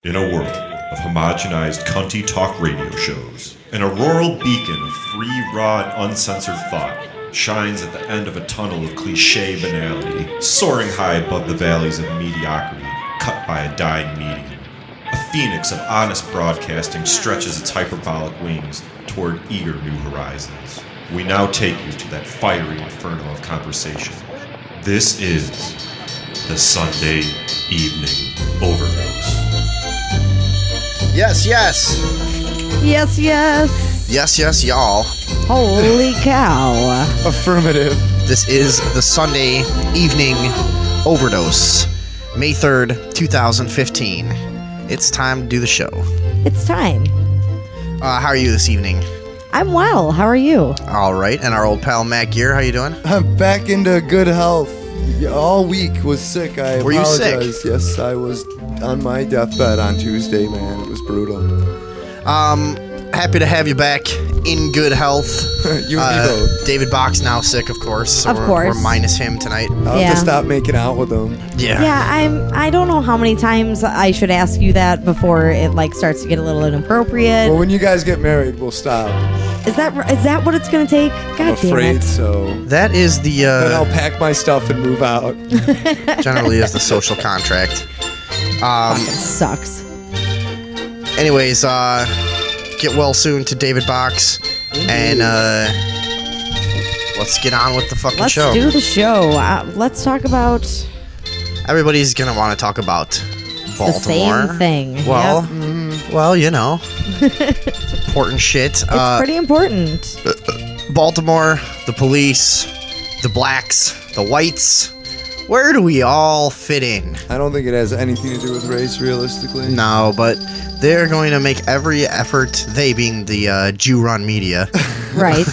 In a world of homogenized cunty talk radio shows, an auroral beacon of free, raw, and uncensored thought shines at the end of a tunnel of cliché banality, soaring high above the valleys of mediocrity, cut by a dying medium. A phoenix of honest broadcasting stretches its hyperbolic wings toward eager new horizons. We now take you to that fiery inferno of conversation. This is the Sunday Evening Overdose. Yes, yes. Yes, yes. Yes, yes, y'all. Holy cow. Affirmative. This is the Sunday Evening Overdose, May 3rd, 2015. It's time to do the show. It's time. How are you this evening? I'm well. How are you? All right, and our old pal Matt Gear, how you doing? I'm back into good health. All week was sick. I Were you apologize. sick? Yes, I was on my deathbed on Tuesday, man. It was brutal. Happy to have you back in good health. You and me both. David Bach's now sick, of course. So Of course. We're minus him tonight. I'll have Yeah. to stop making out with them. Yeah. Yeah, I don't know how many times I should ask you that before it starts to get a little inappropriate. Well, when you guys get married, we'll stop. Is that what it's gonna take? God I'm damn afraid it. so. That is Then I'll the, pack my stuff and move out. generally is the social contract. Fucking sucks. Anyways, get well soon to David Box, and let's get on with the fucking Let's show. do the show. Let's talk about Everybody's gonna want to talk about Baltimore. the same thing. Well, Yep. well, you know, important shit. It's pretty important. Baltimore, the police, the blacks, the whites. Where do we all fit in? I don't think it has anything to do with race, realistically. No, but they're going to make every effort, they being the Jew-run media, Right.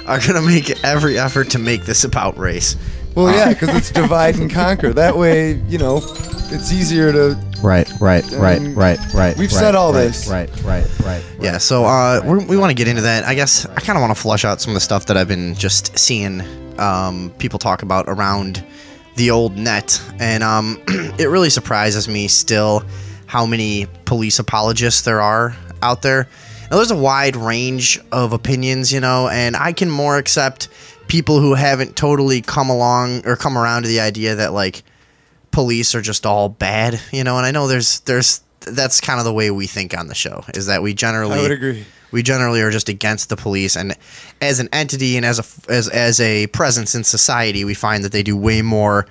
are going to make every effort to make this about race. Well, yeah, because it's divide and conquer. That way, you know, it's easier to... Right. We've said all this. Right. Yeah, so we want to get into that. I guess I kind of want to flush out some of the stuff that I've been just seeing people talk about around the old net. And it really surprises me still how many police apologists there are out there. Now, there's a wide range of opinions, you know, and I can more accept people who haven't totally come around to the idea that, like, police are just all bad, you know, and I know there's that's kind of the way we think on the show, is that we generally I would agree. We generally are just against the police, and as an entity and as a presence in society, we find that they do way more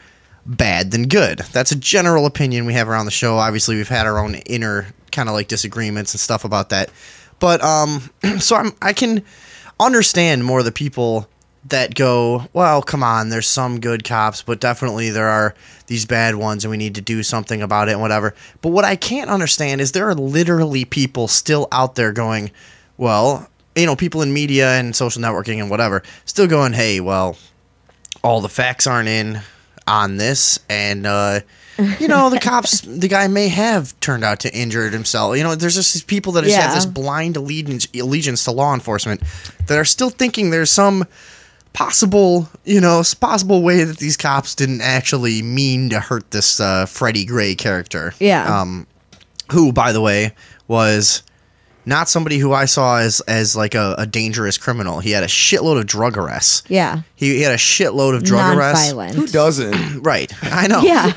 bad than good. That's a general opinion we have around the show. Obviously, we've had our own inner kind of like disagreements and stuff about that, but so I can understand more the people that go, well, come on, there's some good cops, but definitely there are these bad ones and we need to do something about it and whatever. But what I can't understand is there are literally people still out there going, well, you know, people in media and social networking and whatever, still going, hey, well, all the facts aren't in on this, and, you know, the guy may have turned out to injure himself. You know, there's just these people that just have this blind allegiance to law enforcement that are still thinking there's some possible way that these cops didn't actually mean to hurt this Freddie Gray character. Yeah. Who, by the way, was not somebody who I saw as like a dangerous criminal. He had a shitload of drug arrests. Yeah. He had a shitload of drug arrests. Non-violent. Who doesn't? Right. I know. Yeah.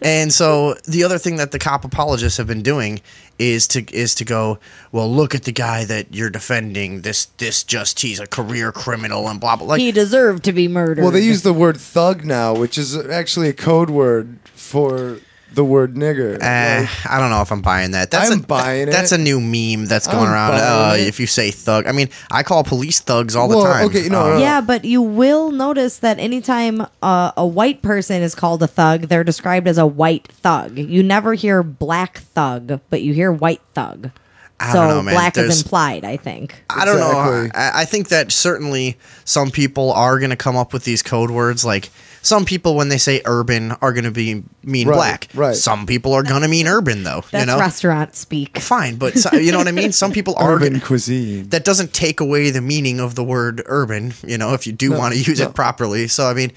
and so the other thing that the cop apologists have been doing is to go, well, look at the guy that you're defending. He's a career criminal and blah blah. Like, He deserved to be murdered. Well, they use the word thug now, which is actually a code word for the word nigger. I don't know if I'm buying that. I'm buying it. That's a new meme that's going I'm around. buying it. If you say thug, I mean, I call police thugs all the Well, time. okay, no. Yeah, but you will notice that anytime a white person is called a thug, they're described as a white thug. You never hear black thug, but you hear white thug. I don't know, man. Black There's- is implied, I think. I don't know. Exactly. I think that certainly some people are going to come up with these code words. Like, some people, when they say urban, are going to mean Right, black. right. Some people are going to mean urban, though. That's you know? restaurant speak. Fine, but you know what I mean? Some people are Urban cuisine. that doesn't take away the meaning of the word urban, you know, if you do want to use it properly. So, I mean,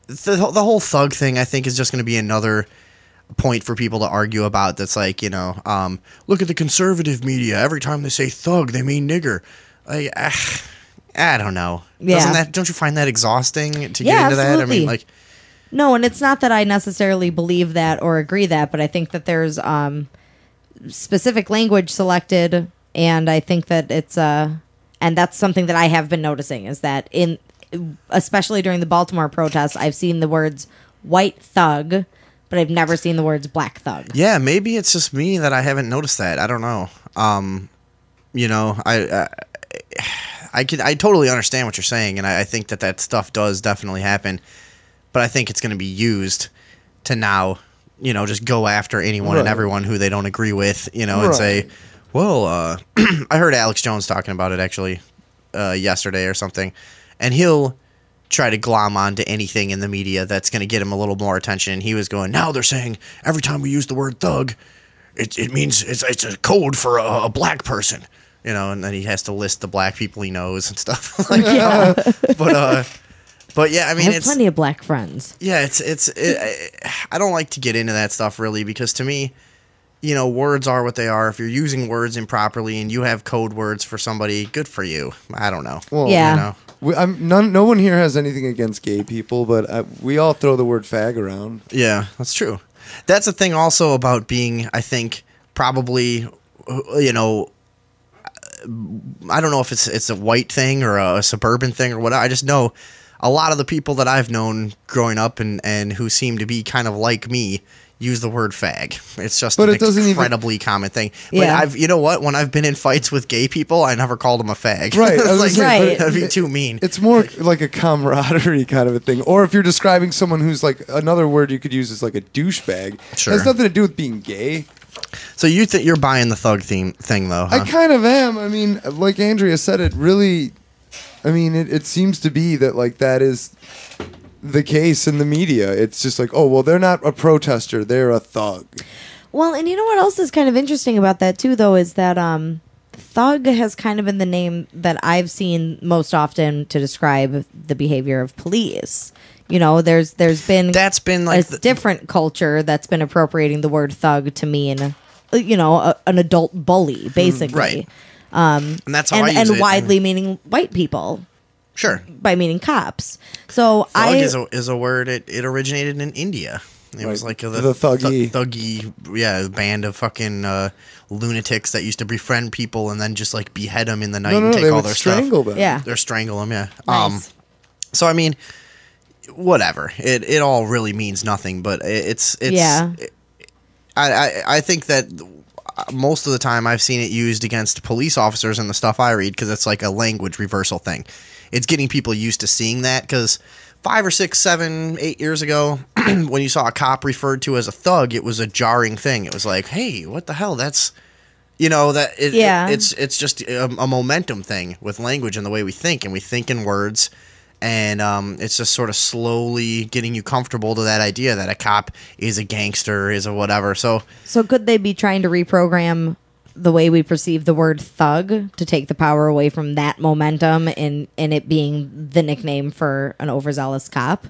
the whole thug thing, I think, is just going to be another point for people to argue about. That's like, look at the conservative media. Every time they say thug, they mean nigger. I don't know. Yeah. Don't you find that exhausting to get Yeah, into that? I absolutely. mean, like, No, and it's not that I necessarily believe that or agree that, but I think that there's specific language selected, and I think that it's and that's something that I have been noticing is that especially during the Baltimore protests, I've seen the words white thug, but I've never seen the words black thug. yeah, maybe it's just me that I haven't noticed that. I don't know. I totally understand what you're saying, and I think that stuff does definitely happen. But I think it's going to be used to now, just go after anyone and everyone who they don't agree with, and say, well, I heard Alex Jones talking about it actually yesterday or something, and he'll try to glom onto anything in the media that's going to get him a little more attention. And he was going, now they're saying every time we use the word thug, it means it's a code for a black person, and then he has to list the black people he knows and stuff. But yeah, I mean, I have plenty of black friends. Yeah, I don't like to get into that stuff really, because to me, words are what they are. If you're using words improperly and you have code words for somebody, good for you. I don't know. Well, Yeah. No one here has anything against gay people, but we all throw the word fag around. Yeah, that's true. That's the thing also about being, I think, probably, I don't know if it's a white thing or a suburban thing or whatever. I just know a lot of the people that I've known growing up and who seem to be kind of like me use the word fag. It's just an incredibly common thing. Yeah. But you know what? When I've been in fights with gay people, I never called them a fag. Right. It's like, Right. that'd be too mean. It's more like a camaraderie kind of a thing. Or if you're describing someone who's like, another word you could use is like a douchebag. Sure. It has nothing to do with being gay. So you think you're buying the thug thing though, huh? I kind of am. I mean, like Andrea said, it seems to be that like that is the case in the media. It's just like, oh, well, they're not a protester, they're a thug. Well, and you know what else is kind of interesting about that too, though, is that thug has kind of been the name that I've seen most often to describe the behavior of police. There's been like a different culture that's been appropriating the word thug to mean, an adult bully, basically. Right. And that's how I use it. And widely meaning white people. Sure. By meaning cops. So Thug is a word. It originated in India. It was like the thuggy, band of fucking lunatics that used to befriend people and then just like behead them in the night and take all their stuff. Them. Yeah, they strangle them. Yeah. Nice. So I mean, whatever. It all really means nothing. But it's yeah. I think that most of the time I've seen it used against police officers in the stuff I read because it's like a language reversal thing. It's getting people used to seeing that because 5 or 6, 7, 8 years ago, when you saw a cop referred to as a thug, it was a jarring thing. It was like, hey, what the hell? That's, it's just a momentum thing with language and the way we think, and we think in words. And it's just sort of slowly getting you comfortable to that idea that a cop is a gangster, is a whatever. So could they be trying to reprogram the way we perceive the word thug to take the power away from that momentum and it being the nickname for an overzealous cop?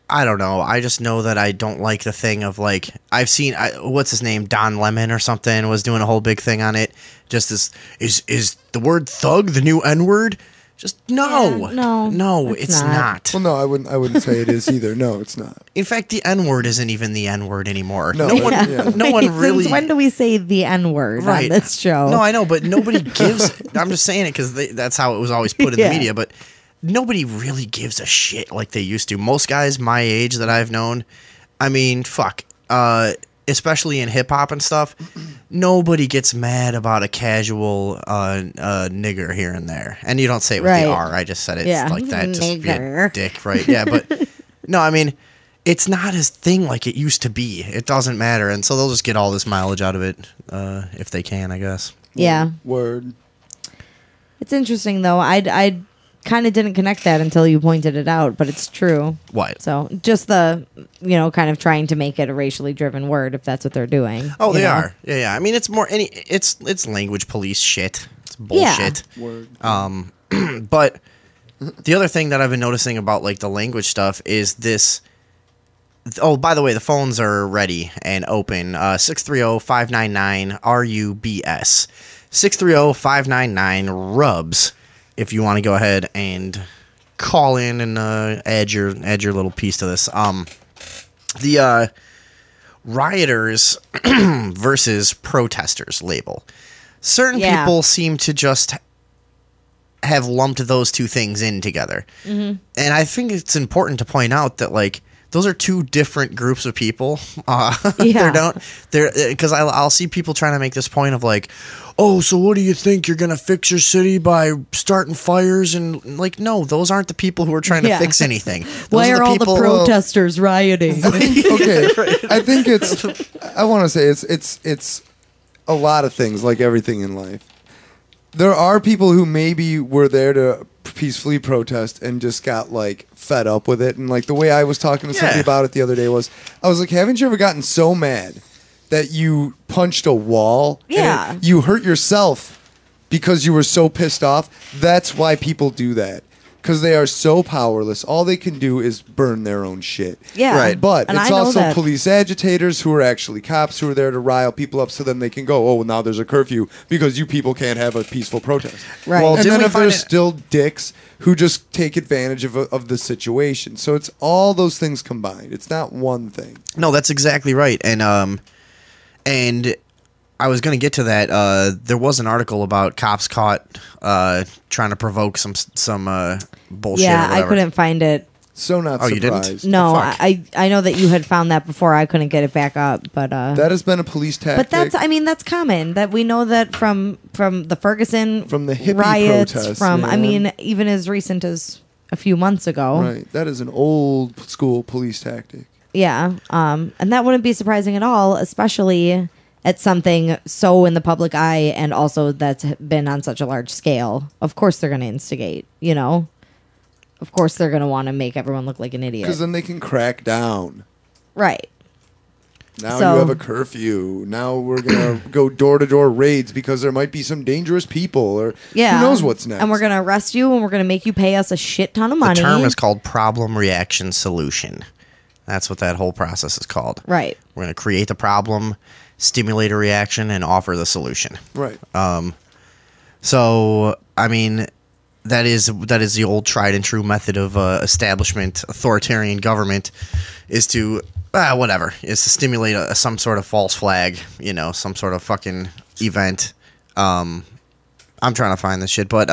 I don't know. I just know that I don't like the thing of like I've seen what's his name, Don Lemon or something, was doing a whole big thing on it. Just this is the word thug the new N-word? Just no, it's not. Well, no, I wouldn't say it is either. No, it's not. In fact, the N-word isn't even the N-word anymore. No One really. Since when do we say the N-word on this show? No, I know, but nobody gives. I'm just saying it because that's how it was always put in the media. But nobody really gives a shit like they used to. Most guys my age that I've known, I mean, fuck. Especially in hip hop and stuff, nobody gets mad about a casual nigger here and there. And you don't say it with the R. I just said it like that. Just be a dick, right? Yeah, but no, I mean, it's not as thing like it used to be. It doesn't matter, and so they'll just get all this mileage out of it if they can, I guess. Yeah. Word. It's interesting though. I kind of didn't connect that until you pointed it out, but it's true. What? So just the, kind of trying to make it a racially driven word if that's what they're doing. Oh, they are. Yeah. I mean, it's more it's language police shit. It's bullshit. Yeah. Word. But the other thing that I've been noticing about like the language stuff is this Oh, by the way, the phones are ready and open. 630-599-RUBS. 630-599-RUBS. If you want to go ahead and call in and add your little piece to this. The rioters versus protesters label. Certain people seem to just have lumped those two things in together. And I think it's important to point out that, like, those are two different groups of people. Because I'll see people trying to make this point of like, oh, so what do you think? You're going to fix your city by starting fires? And like, no, those aren't the people who are trying to fix anything. Why are all the protesters rioting? I think, I think I want to say it's a lot of things, like everything in life. There are people who maybe were there to peacefully protest and just got like fed up with it. And like the way I was talking to somebody about it the other day was, I was like, haven't you ever gotten so mad that you punched a wall? Yeah. And you hurt yourself because you were so pissed off? That's why people do that. Because they are so powerless. All they can do is burn their own shit. Yeah. Right. But And it's I know also that. police agitators who are actually cops who are there to rile people up so then they can go, oh, well, now there's a curfew because you people can't have a peaceful protest. Right. Well, And didn't then we if find there's it- still dicks who just take advantage of the situation. So it's all those things combined. It's not one thing. No, that's exactly right. And I was going to get to that. There was an article about cops caught trying to provoke some bullshit. Yeah, or I whatever. couldn't find it. So not Oh, you didn't? surprised. No, Fuck. I know that you had found that before. I couldn't get it back up, but That has been a police tactic. but that's common. That we know that from the Ferguson From the hippie riots, protests, I man. mean, even as recent as a few months ago. Right. That is an old school police tactic. Yeah, and that wouldn't be surprising at all, especially at something so in the public eye and also that's been on such a large scale. Of course they're going to instigate, you know? Of course they're going to want to make everyone look like an idiot. Because then they can crack down. Right. Now So- you have a curfew. Now we're going to go door-to-door raids because there might be some dangerous people or Yeah. who knows what's next. And we're going to arrest you and we're going to make you pay us a shit ton of money. The term is called problem, reaction, solution. That's what that whole process is called. Right. We're going to create the problem, stimulate a reaction, and offer the solution. Right. So, I mean, that is the old tried and true method of establishment, authoritarian government, is to stimulate some sort of false flag, you know, some sort of fucking event. I'm trying to find this shit, but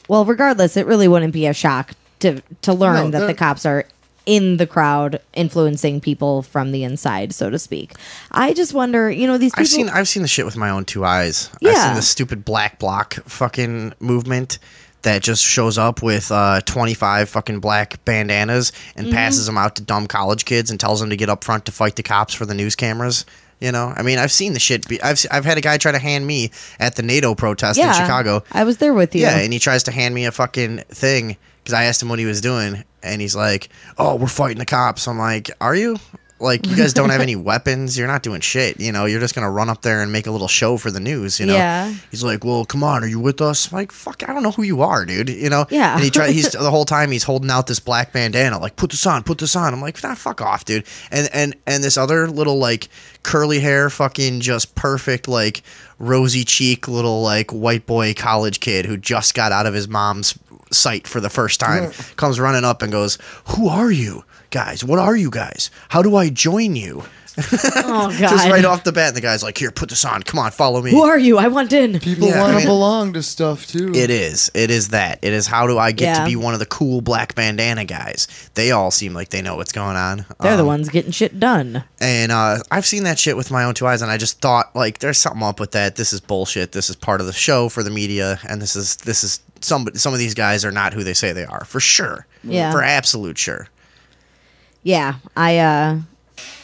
Well, regardless, it really wouldn't be a shock to learn that the cops are in the crowd influencing people from the inside, so to speak. I just wonder, you know, these people... I've seen the shit with my own two eyes. I've Yeah. seen the stupid black bloc fucking movement that just shows up with 25 fucking black bandanas and Mm-hmm. passes them out to dumb college kids and tells them to get up front to fight the cops for the news cameras. You know, I mean, I've seen the shit. I've had a guy try to hand me at the NATO protest in Chicago. I was there with you. Yeah, and he tries to hand me a fucking thing because I asked him what he was doing, and he's like, "Oh, we're fighting the cops." I'm like, "Are you? Like, you guys don't have any weapons. You're not doing shit. You know, you're just gonna run up there and make a little show for the news. You know?" Yeah. He's like, "Well, come on, are you with us?" I'm like, "Fuck, I don't know who you are, dude." You know? Yeah. And he's the whole time he's holding out this black bandana, like, "Put this on, put this on." I'm like, "Nah, fuck off, dude." And this other little like curly hair, fucking just perfect, like rosy cheek little like white boy college kid who just got out of his mom's sight for the first time comes running up and goes, "Who are you guys? What are you guys? How do I join you?" Oh, God. Just right off the bat, and the guy's like, "Here, put this on. Come on, follow me." Who are you? I want in. People Yeah, want I to mean- belong to stuff, too. It is that. It is how do I get to Yeah. be one of the cool black bandana guys? They all seem like they know what's going on. They're the ones getting shit done. And I've seen that shit with my own two eyes, and I just thought, like, there's something up with that. This is bullshit. This is part of the show for the media, and this is some of these guys are not who they say they are, for sure. Yeah. For absolute sure. Yeah,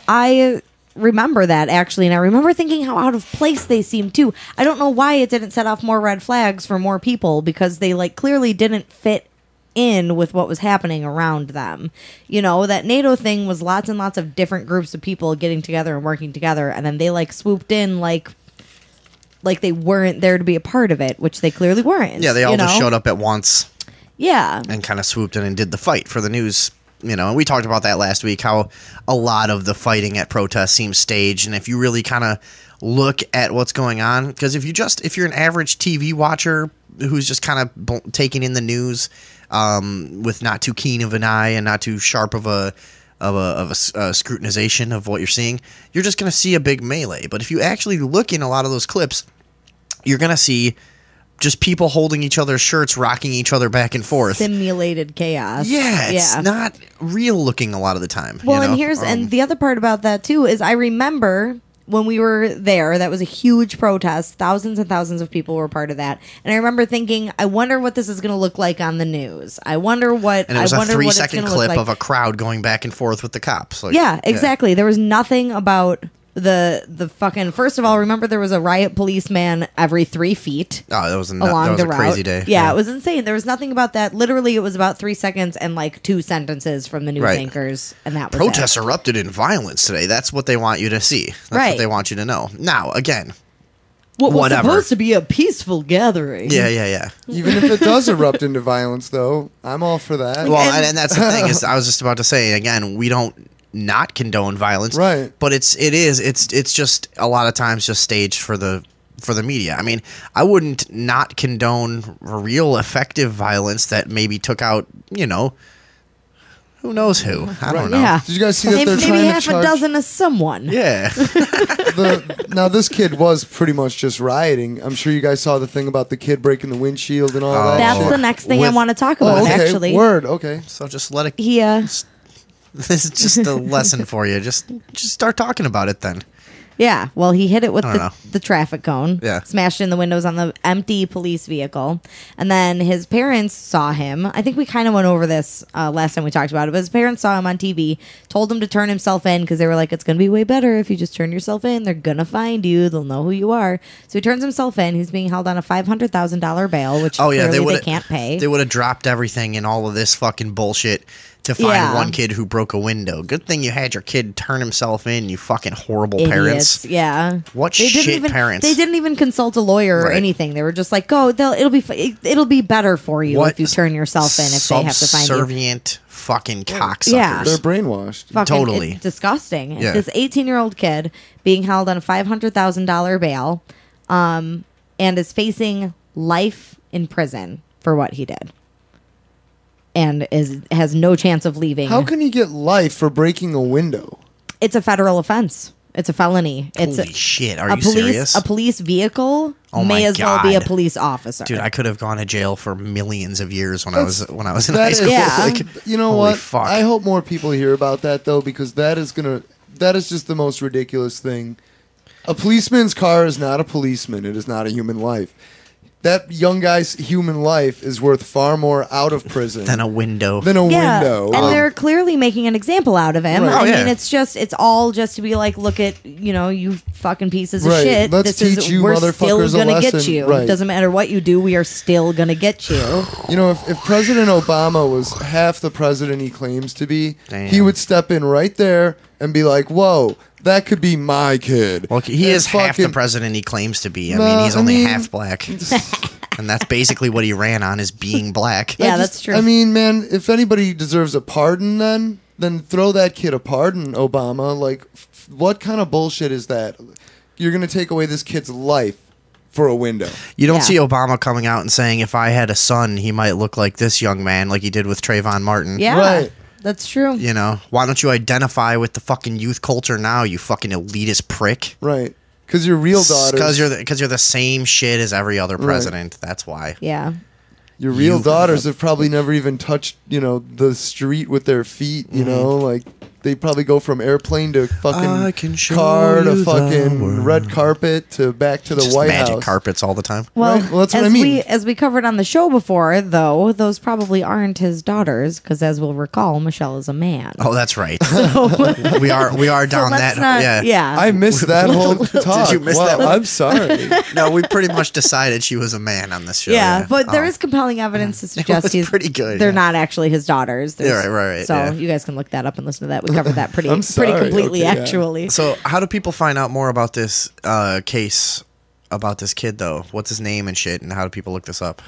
I remember that actually, and I remember thinking how out of place they seemed too. I don't know why it didn't set off more red flags for more people because they like clearly didn't fit in with what was happening around them. You know, that NATO thing was lots and lots of different groups of people getting together and working together, and then they like swooped in like they weren't there to be a part of it, which they clearly weren't. Yeah, they all you just know? showed up at once Yeah. and kind of swooped in and did the fight for the news And we talked about that last week, how a lot of the fighting at protests seems staged. And if you really kind of look at what's going on, because if you're an average TV watcher who's just kind of taking in the news with not too keen of an eye and not too sharp of a scrutinization of what you're seeing, you're just going to see a big melee. But if you actually look in a lot of those clips, you're going to see just people holding each other's shirts, rocking each other back and forth. Simulated chaos. Yeah, it's not real looking a lot of the time. Well, you know? and here's and the other part about that too is I remember when we were there, that was a huge protest. Thousands and thousands of people were part of that. And I remember thinking, I wonder what this is going to look like on the news. I wonder what. And it was a a 3-second clip of a crowd going back and forth with the cops. Like, yeah, exactly. There was nothing about the fucking. First of all, remember there was a riot policeman every 3 feet. Oh, that was along the a route. crazy day. Yeah, it was insane. There was nothing about that. Literally, it was about 3 seconds and like 2 sentences from the news anchors, and that was protests erupted in violence today. That's what they want you to see. That's what they want you to know. Now, again, what was whatever. supposed to be a peaceful gathering. Yeah. Even if it does erupt into violence, though, I'm all for that. Well, and that's the thing is, I was just about to say again, we don't not condone violence, right? But it's just a lot of times just staged for the media. I mean, I wouldn't not condone real effective violence that maybe took out, who knows who. I don't know. Yeah. Did you guys see that they're maybe trying half to charge a dozen of someone? Yeah. Now this kid was pretty much just rioting. I'm sure you guys saw the thing about the kid breaking the windshield and all that. That's shit. the next thing I want to talk about. okay. Actually, Word. Okay. So just let it. This is just a lesson for you. Just start talking about it then. Yeah, well, he hit it with I don't the traffic cone. Yeah. Smashed in the windows on the empty police vehicle. And then his parents saw him. I think we kind of went over this last time we talked about it, but his parents saw him on TV, told him to turn himself in because they were like, it's going to be way better if you just turn yourself in. They're going to find you. They'll know who you are. So he turns himself in. He's being held on a $500,000 bail, which they can't pay. They would have dropped everything in all of this fucking bullshit to find one kid who broke a window. Good thing you had your kid turn himself in, you fucking horrible parents. Yeah. What shit parents? They didn't even consult a lawyer or anything. They were just like, go, it'll be better for you if you turn yourself in if they have to find you. Subservient fucking cocksuckers. Yeah. They're brainwashed. Totally. It's disgusting. Yeah. This 18-year-old kid being held on a $500,000 bail and is facing life in prison for what he did. And has no chance of leaving. How can you get life for breaking a window? It's a federal offense. It's a felony. It's Holy shit! Are you serious? A police vehicle Oh may my as well be a God. police officer. Dude, I could have gone to jail for millions of years when I was in high school. Yeah. You know holy what? Fuck. I hope more people hear about that though, because that is just the most ridiculous thing. A policeman's car is not a policeman. It is not a human life. That young guy's human life is worth far more out of prison than a window. window. And they're clearly making an example out of him. Right. I Oh, yeah. mean, it's all just to be like, look at, you fucking pieces of Right. shit. Let's teach you we're still motherfuckers a gonna get lesson. you. Right. It doesn't matter what you do, we are still gonna get you. If President Obama was half the president he claims to be, Damn. he would step in right there and be like, whoa, that could be my kid. Well, he And is half the fucking- president he claims to be. I No, mean, he's I only mean- half black. And that's basically what he ran on, is being black. Yeah, I that's true. I mean, man, if anybody deserves a pardon, then throw that kid a pardon, Obama. Like, what kind of bullshit is that? You're going to take away this kid's life for a window. You don't Yeah. see Obama coming out and saying, if I had a son, he might look like this young man, like he did with Trayvon Martin. Yeah, Right. that's true. Why don't you identify with the fucking youth culture now, you fucking elitist prick? Right. Because your real daughters... Because you're the same shit as every other president. That's why. Yeah. Your real You- daughters have probably never even touched, the street with their feet, like they probably go from airplane to I fucking can show car to you the fucking world. red carpet to back to the Just White magic House. carpets all the time. Well, Right. Well, that's what as I mean. as we covered on the show before, though, those probably aren't his daughters, because as we'll recall, Michelle is a man. Oh, that's right. we are down let's that. not- yeah. I missed that whole talk. you miss Wow, that one? I'm sorry. No, we pretty much decided she was a man on this show. Yeah, but there Oh. is compelling evidence to suggest was he's pretty good, They're yeah. not actually his daughters. There's- Yeah, right, So yeah. you guys can look that up and listen to that. We covered that pretty I'm pretty sorry, completely, okay, yeah. actually. So, how do people find out more about this case about this kid, though? What's his name and shit, and how do people look this up?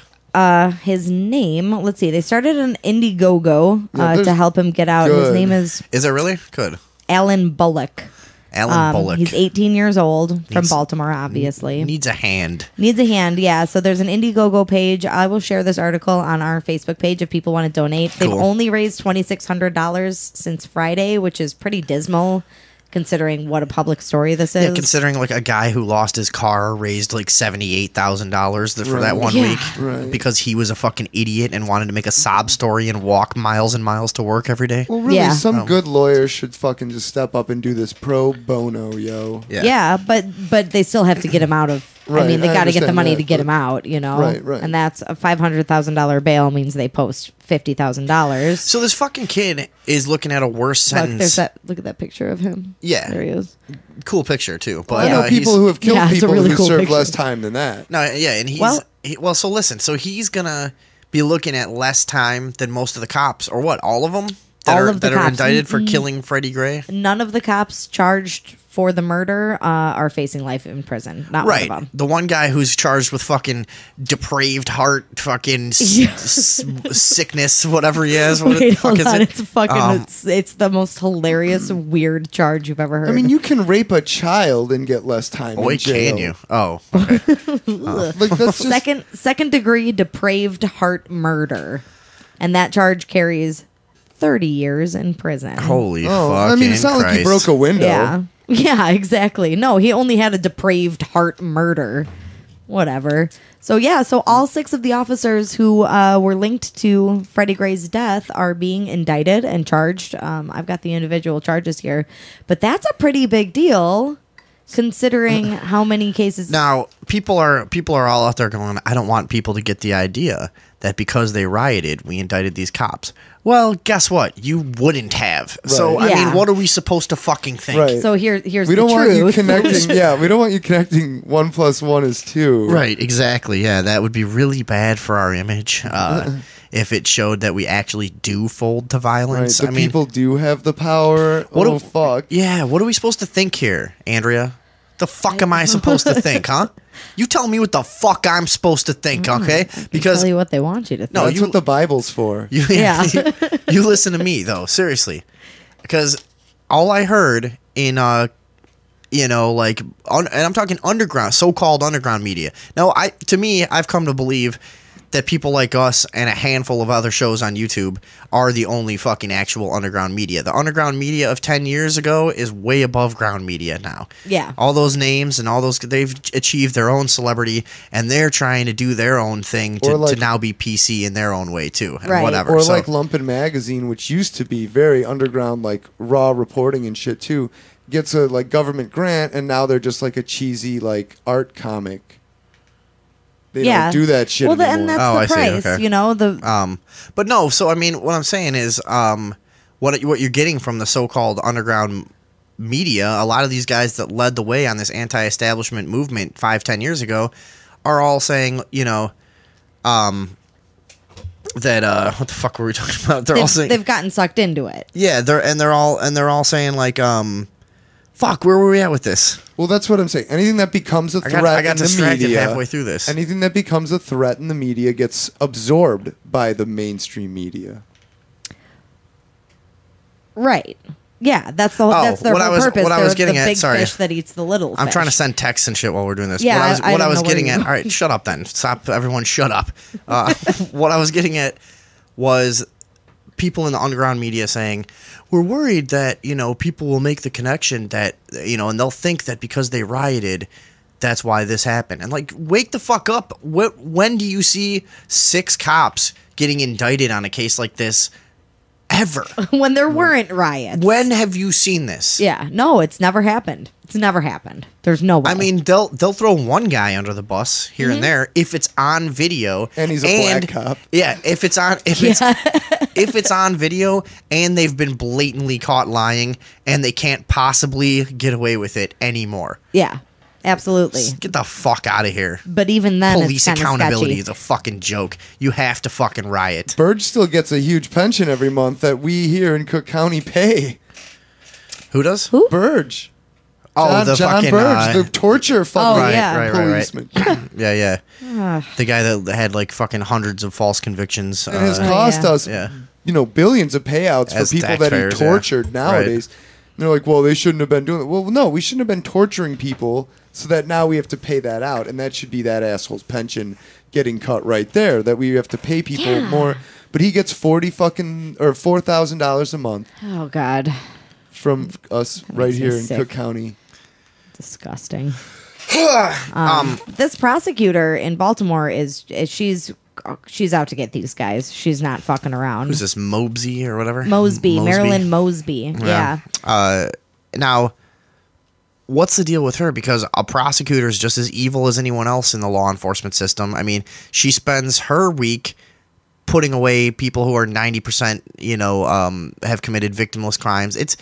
his name. Let's see. They started an Indiegogo Yeah, to help him get out. His good. name is Is it really? Good. Alan Bullock. Alan Bullock. He's 18 years old from Needs- Baltimore, obviously. Needs a hand. Needs a hand, yeah. So there's an Indiegogo page. I will share this article on our Facebook page if people want to donate. They've Cool. only raised $2,600 since Friday, which is pretty dismal considering what a public story this is. Yeah, considering like a guy who lost his car raised like $78,000 for that one Yeah. week Right. because he was a fucking idiot and wanted to make a sob story and walk miles and miles to work every day. Well, really, Yeah. some good lawyer should fucking just step up and do this pro bono, yo. Yeah, but they still have to get him out of. I Right, mean, they I got to get the understand money that, to get but- him out, you know. Right, right. And that's a $500,000 bail means they post $50,000. So this fucking kid is looking at a worse Look, sentence. look at that picture of him. Yeah. There he is. Cool picture too. But I know people who have killed Yeah, it's a people really who cool serve picture. less time than that. No, yeah, and he's Well- well. So listen, so he's gonna be looking at less time than most of the cops, or what? All of them that All are of the that are cops. indicted for killing Freddie Gray. None of the cops charged for the murder are facing life in prison. Not Right, one of them. the one guy who's charged with fucking depraved heart, fucking sickness, whatever he has. What the Wait, fuck hold is on. it? It's fucking. It's the most hilarious, weird charge you've ever heard. I mean, you can rape a child and get less time in Boy, jail. can you? Oh, okay. Like that's just second degree depraved heart murder, and that charge carries 30 years in prison. Holy Oh, fucking I mean, it's not like he Christ. broke a window. Yeah. Yeah, exactly. No, he only had a depraved heart murder. Whatever. So, yeah, so all 6 of the officers who were linked to Freddie Gray's death are being indicted and charged. I've got the individual charges here. But that's a pretty big deal considering how many cases. Now, people are all out there going, I don't want people to get the idea that because they rioted, we indicted these cops. Well, guess what? You wouldn't have. So, Right. I Yeah. mean, what are we supposed to fucking think? Right. So here's We don't the want you truth. connecting. Yeah, we don't want you connecting 1 + 1 is 2. Right, exactly. Yeah, that would be really bad for our image if it showed that we actually do fold to Right. violence. The I mean, people do have the power. What Oh do- fuck. yeah, what are we supposed to think here, Andrea? The fuck am I supposed to think, huh? You tell me what the fuck I'm supposed to think, okay? Because Tell you what they want you to think. No, That's you- what the Bible's for. You, Yeah. you listen to me though, seriously, because all I heard in and I'm talking underground, so-called underground media. Now, to me, I've come to believe that people like us and a handful of other shows on YouTube are the only fucking actual underground media. The underground media of 10 years ago is way above ground media now. Yeah. All those names and all those, they've achieved their own celebrity and they're trying to do their own thing Or like- to now be PC in their own way too. And Right. whatever. Or So- like Lumpin' Magazine, which used to be very underground, like raw reporting and shit too, gets a like government grant, and now they're just like a cheesy like art comic. They don't do that shit well, anymore. and that's Oh, the I see, price, okay. you know. The But no, so I mean, what I'm saying is, what you're getting from the so-called underground media, a lot of these guys that led the way on this anti-establishment movement 5-10 years ago, are all saying, that what the fuck were we talking about? They're all saying, they've gotten sucked into it. yeah, they're all saying like, fuck, where were we at with this? Well, that's what I'm saying. Anything that becomes a threat I got in the distracted media, halfway through this. anything that becomes a threat in the media gets absorbed by the mainstream media. Right. Yeah, that's the that's their what whole I was- purpose. what I was They're getting the at- big sorry. fish that eats the little I'm fish. trying to send texts and shit while we're doing this. Yeah, I what I don't was know where getting you at. go. All right, shut up then. Stop, everyone. Shut up. What I was getting at was people in the underground media saying we're worried that people will make the connection that and they'll think that because they rioted, that's why this happened. And like, wake the fuck up. When do you see 6 cops getting indicted on a case like this? Ever? when there weren't riots. When have you seen this? Yeah, no, it's never happened. It's never happened. There's no way. I mean, they'll throw one guy under the bus here and there if it's on video, And he's a black cop. Yeah, if it's if it's on video and they've been blatantly caught lying and they can't possibly get away with it anymore. yeah, absolutely. Get the fuck out of here. But even then, Police it's kind of accountability sketchy. is a fucking joke. You have to fucking riot. Burge still gets a huge pension every month that we here in Cook County pay. Who does? Who? Burge. John fucking, Burge, the torture fucking Oh, yeah. right. policeman. Yeah. The guy that had like fucking hundreds of false convictions. It has cost us, Yeah. billions of payouts As for people that he taxpayers, yeah. tortured nowadays. And they're like, well, they shouldn't have been doing it. Well, no, we shouldn't have been torturing people so that now we have to pay that out. And that should be that asshole's pension getting cut right there, that we have to pay people more. But he gets $4,000 a month Oh God, from us right makes me here in sick. Cook County. disgusting. This prosecutor in Baltimore she's out to get these guys. She's not fucking around. Who's this, Mosby or whatever? Mosby, Marilyn Mosby. Yeah. Now, what's the deal with her? Because a prosecutor is just as evil as anyone else in the law enforcement system. I mean, she spends her week putting away people who are 90%, have committed victimless crimes. It's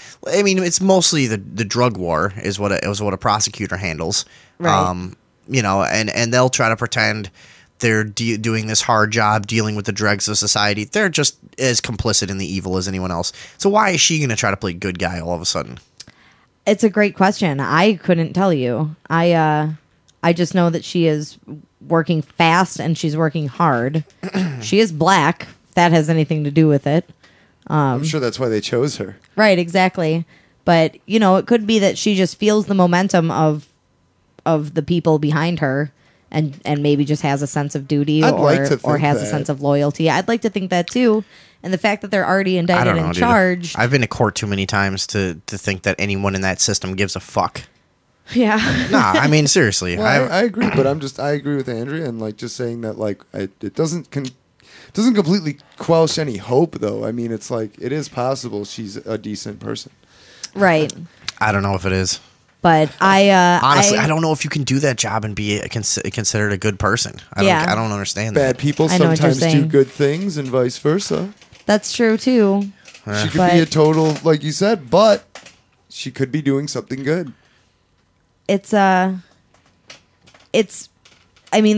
mostly the drug war is what a prosecutor handles. Right. And they'll try to pretend they're doing this hard job dealing with the dregs of society. They're just as complicit in the evil as anyone else. So why is she going to try to play good guy all of a sudden? It's a great question. I couldn't tell you. I just know that she is working fast and she's working hard. She is black. If that has anything to do with it. I'm sure that's why they chose her. Right, exactly. But, it could be that she just feels the momentum of the people behind her and maybe just has a sense of duty or has a sense of loyalty. I'd like to think that too. And the fact that they're already indicted and charged. I've been to court too many times to think that anyone in that system gives a fuck. Yeah. Nah, I mean, seriously. Well, I agree, but I agree with Andrea and just saying that it doesn't completely quench any hope though. I mean, it's it is possible she's a decent person. Right. I don't know if it is. But honestly, I don't know if you can do that job and be considered a good person. I don't understand that. Bad people sometimes do good things and vice versa. That's true too. She could be a total, like you said, but she could be doing something good. The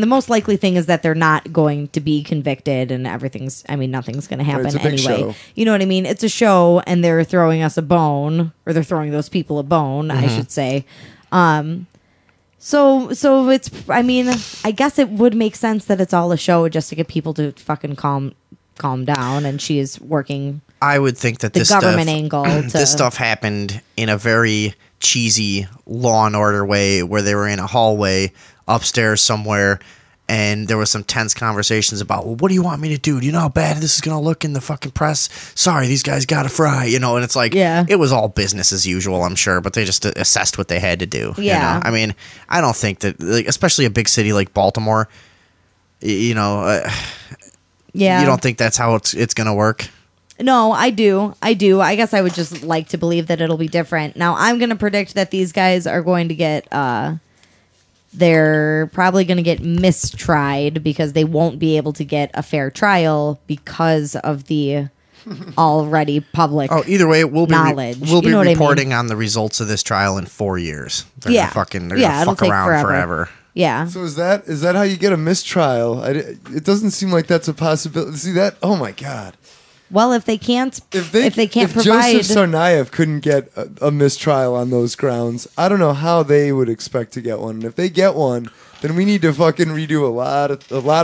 most likely thing is that they're not going to be convicted and nothing's going to happen anyway. Show. You know what I mean? It's a show and they're throwing us a bone, or they're throwing those people a bone, I should say. So it's, I guess it would make sense that it's all a show just to get people to fucking calm down, and she is working. I would think that the government angle. This stuff happened in a very cheesy Law and Order way, where they were in a hallway upstairs somewhere, and there was some tense conversations about, well, what do you want me to do? Do you know how bad this is going to look in the fucking press? Sorry, these guys got to fry, and it's it was all business as usual, I'm sure, but they just assessed what they had to do. Yeah. I don't think that, especially a big city like Baltimore, you don't think that's how it's going to work? No, I do. I guess I would just like to believe that it'll be different. Now, I'm going to predict that these guys are going to get, they're probably going to get mistried because they won't be able to get a fair trial because of the already public either way, we'll knowledge. We'll be reporting on the results of this trial in 4 years. They're gonna fuck around forever. Yeah. So is that how you get a mistrial? It doesn't seem like that's a possibility. See that? Oh my God. Well, if they can't if provide, Joseph Tsarnaev couldn't get a mistrial on those grounds, I don't know how they would expect to get one. And if they get one, then we need to fucking redo a lot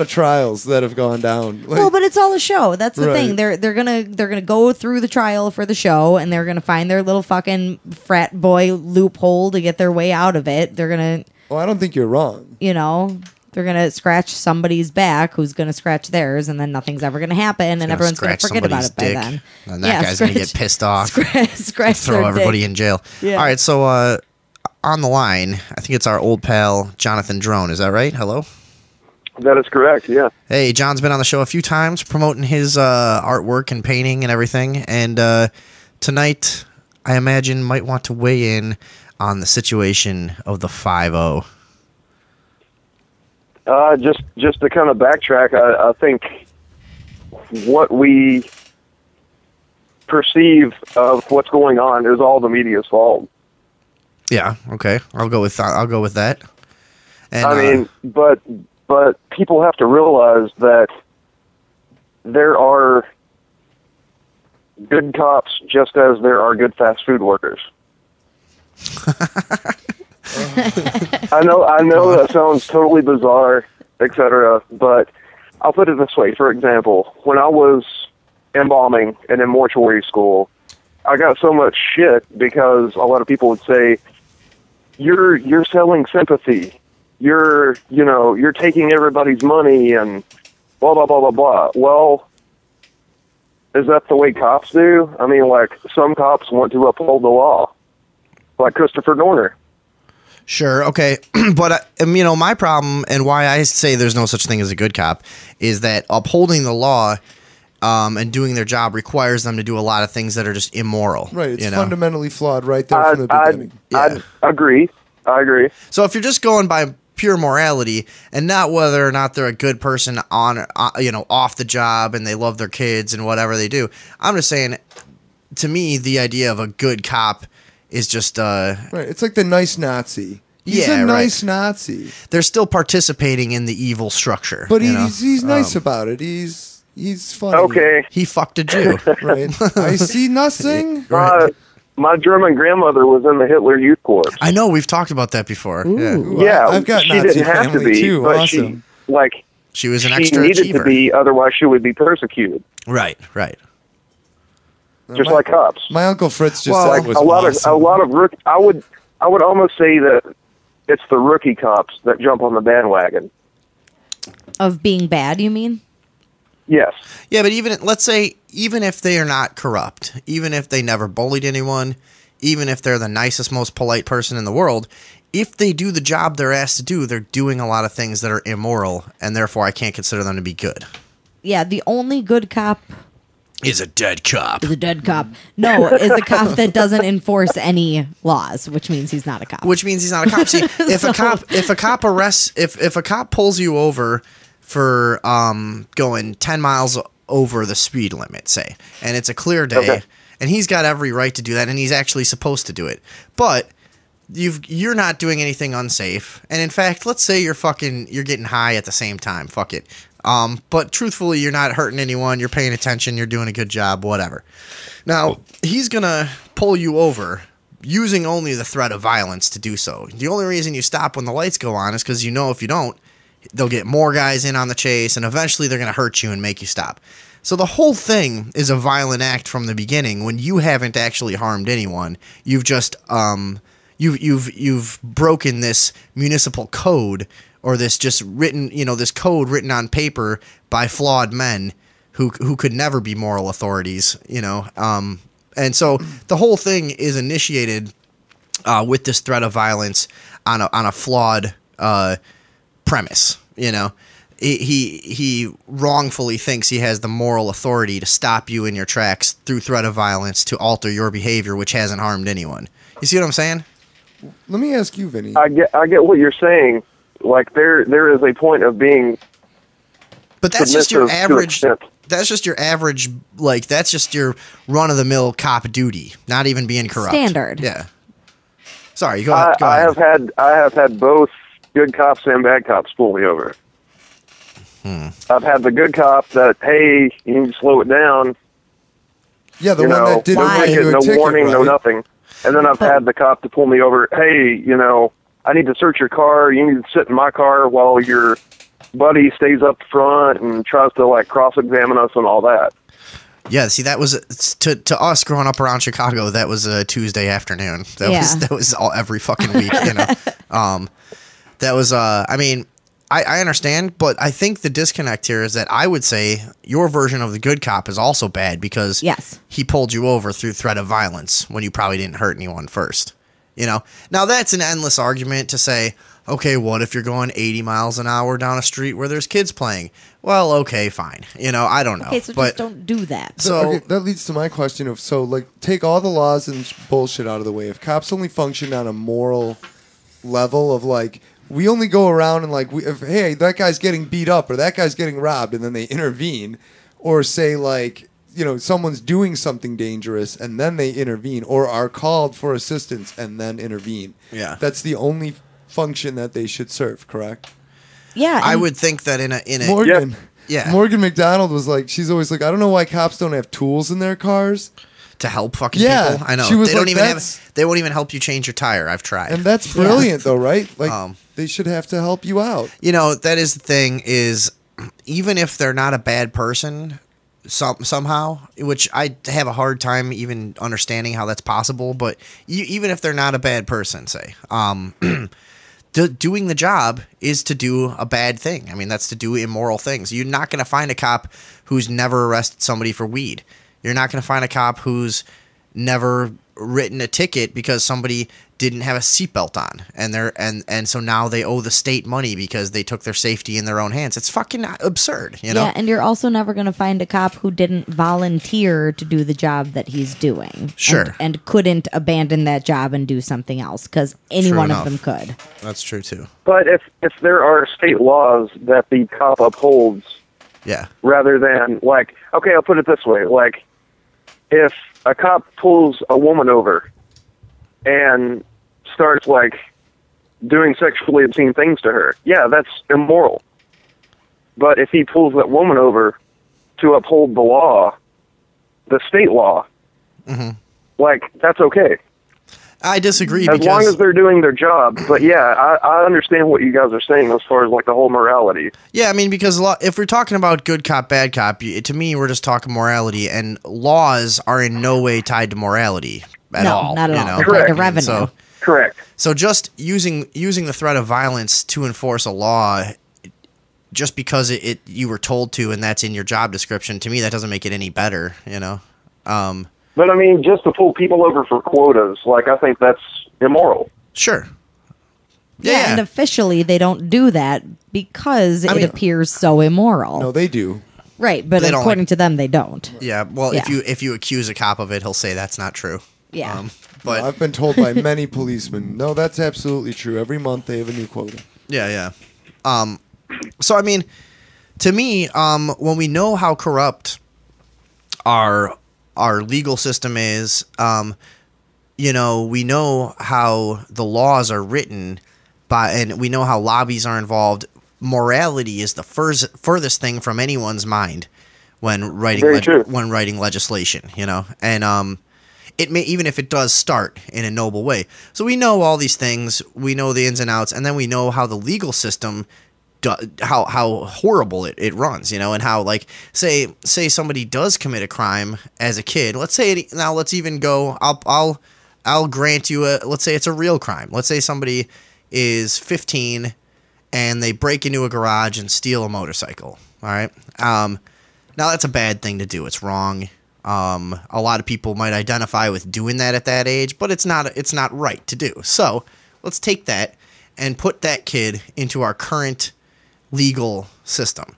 of trials that have gone down. Well, but it's all a show. That's the thing. They're gonna go through the trial for the show, and they're gonna find their little fucking frat boy loophole to get their way out of it. They're gonna. Well, I don't think you're wrong. They're going to scratch somebody's back who's going to scratch theirs, and then nothing's ever going to happen, and everyone's going to forget about it by then. And that guy's going to get pissed off. Scratch throw everybody in jail. Yeah. All right, so on the line, I think it's our old pal, Jonathan Drone. Is that right? Hello? That is correct, yeah. Hey, John's been on the show a few times promoting his artwork and painting and everything, and tonight, I imagine, might want to weigh in on the situation of the 5-0. Just to kind of backtrack, I think what we perceive of what's going on is all the media's fault. Yeah, okay. I'll go with that. And, but people have to realize that there are good cops just as there are good fast food workers. I know that sounds totally bizarre, etc. But I'll put it this way. For example, when I was embalming and in mortuary school, I got so much shit because a lot of people would say, "You're selling sympathy. You're taking everybody's money and blah blah blah blah blah." Well, is that the way cops do? I mean, like, some cops want to uphold the law, like Christopher Dorner. Sure, okay. But, my problem and why I say there's no such thing as a good cop is that upholding the law and doing their job requires them to do a lot of things that are just immoral. Right, it's fundamentally flawed right there from the beginning. I agree. So if you're just going by pure morality and not whether or not they're a good person off the job and they love their kids and whatever they do, I'm just saying, to me, the idea of a good cop is just right. It's like the nice Nazi. He's a nice Nazi. They're still participating in the evil structure, but he's nice about it. He's funny. Okay, he fucked a Jew. Right. I see nothing. My German grandmother was in the Hitler Youth Corps. I know, we've talked about that before. Yeah, I've got she Nazi didn't have to family be, too. but Awesome. she was an she extra needed achiever. to be, otherwise she would be persecuted. Right. Just like cops. My Uncle Fritz just Like said was a lot awesome. of rook. I would almost say that it's the rookie cops that jump on the bandwagon. Of being bad, you mean? Yes. Yeah, but let's say even if they are not corrupt, even if they never bullied anyone, even if they're the nicest, most polite person in the world, if they do the job they're asked to do, they're doing a lot of things that are immoral, and therefore I can't consider them to be good. Yeah, the only good cop Is a dead cop. is a dead cop. No, is a cop that doesn't enforce any laws, which means he's not a cop. Which means he's not a cop. See, if a cop pulls you over for going 10 miles over the speed limit, say, and it's a clear day, Okay. and he's got every right to do that, and he's actually supposed to do it, but you're not doing anything unsafe, and in fact, let's say you're getting high at the same time. Fuck it. But truthfully, you're not hurting anyone. You're paying attention. You're doing a good job. Whatever. Now he's gonna pull you over using only the threat of violence to do so. The only reason you stop when the lights go on is because if you don't, they'll get more guys in on the chase, and eventually they're gonna hurt you and make you stop. So the whole thing is a violent act from the beginning when you haven't actually harmed anyone. You've just you've broken this municipal code, or this just written, this code written on paper by flawed men who could never be moral authorities, and so the whole thing is initiated with this threat of violence on a flawed premise. He wrongfully thinks he has the moral authority to stop you in your tracks through threat of violence to alter your behavior, which hasn't harmed anyone. You see what I'm saying? Let me ask you, Vinny. I get what you're saying. Like there is a point of being. But that's just your submissive to average. extent. That's just your average. Like that's just your run of the mill cop duty. Not even being corrupt. Standard. Yeah. Sorry. Go ahead. I have had both good cops and bad cops pull me over. I've had the good cop that, hey, you need to slow it down. Yeah, the one that didn't no write ticket, you a no ticket, warning, no right? nothing. And then I've had the cop to pull me over. Hey, I need to search your car. You need to sit in my car while your buddy stays up front and tries to cross-examine us and all that. Yeah, see, that was to us growing up around Chicago. That was a Tuesday afternoon. That was all every fucking week. That was. I mean, I understand, but I think the disconnect here is that I would say your version of the good cop is also bad because he pulled you over through threat of violence when you probably didn't hurt anyone first. Now that's an endless argument to say, okay, what if you're going 80 miles an hour down a street where there's kids playing? Well, okay, fine. I don't know. Okay, so just don't do that. So that leads to my question of, take all the laws and bullshit out of the way. If cops only function on a moral level of we only go around and hey, that guy's getting beat up or that guy's getting robbed, and then they intervene, or say someone's doing something dangerous and then they intervene, or are called for assistance and then intervene. Yeah, that's the only function that they should serve. Correct? Yeah, I would think that in a Morgan. Yeah. Morgan McDonald was she's always I don't know why cops don't have tools in their cars. to help fucking Yeah, people. I know. she was They don't like, even "That's-" have. They won't even help you change your tire. I've tried. And that's brilliant, though, right? Like, they should have to help you out. You know, that is the thing, is even if they're not a bad person somehow, which I have a hard time even understanding how that's possible, but even if they're not a bad person, say, doing the job is to do a bad thing. I mean, that's to do immoral things. You're not going to find a cop who's never arrested somebody for weed. You're not going to find a cop who's never written a ticket because somebody didn't have a seatbelt on, and so now they owe the state money because they took their safety in their own hands. It's fucking absurd, you know? Yeah, and you're also never going to find a cop who didn't volunteer to do the job that he's doing. Sure. And couldn't abandon that job and do something else, because any True one enough. of them could. That's true too. But if there are state laws that the cop upholds, Yeah. rather than, like, okay, I'll put it this way, like, if a cop pulls a woman over and starts, like, doing sexually obscene things to her, yeah, that's immoral. But if he pulls that woman over to uphold the law, the state law, like, that's okay. I disagree As because long as they're doing their job. But yeah, I understand what you guys are saying as far as, like, the whole morality. yeah, I mean, because if we're talking about good cop, bad cop, to me, we're just talking morality, and laws are in no way tied to morality at all. Not at you all. know? They're tied to Correct. revenue. So, Correct. so just using the threat of violence to enforce a law, just because you were told to, and that's in your job description, to me, that doesn't make it any better. You know. But, I mean, just to pull people over for quotas, like, I think that's immoral. Sure. yeah, and officially they don't do that because it appears so immoral. No, they do. Right, but They don't according to them, they don't. Yeah. Well, Yeah. if you accuse a cop of it, he'll say that's not true. Yeah. But I've been told by many policemen, no, that's absolutely true. Every month they have a new quota. yeah. So I mean, to me, when we know how corrupt our legal system is, you know, we know how the laws are written and we know how lobbies are involved. Morality is the furthest thing from anyone's mind when writing legislation, you know, and it may, even if it does start in a noble way. So we know all these things, we know the ins and outs, and then we know how the legal system how horrible it runs, you know, and how, like, say somebody does commit a crime as a kid. Let's say now let's even go. I'll grant you let's say it's a real crime. Let's say somebody is 15 and they break into a garage and steal a motorcycle. All right. Now that's a bad thing to do. It's wrong. A lot of people might identify with doing that at that age, but it's not right to do. So let's take that and put that kid into our current legal system.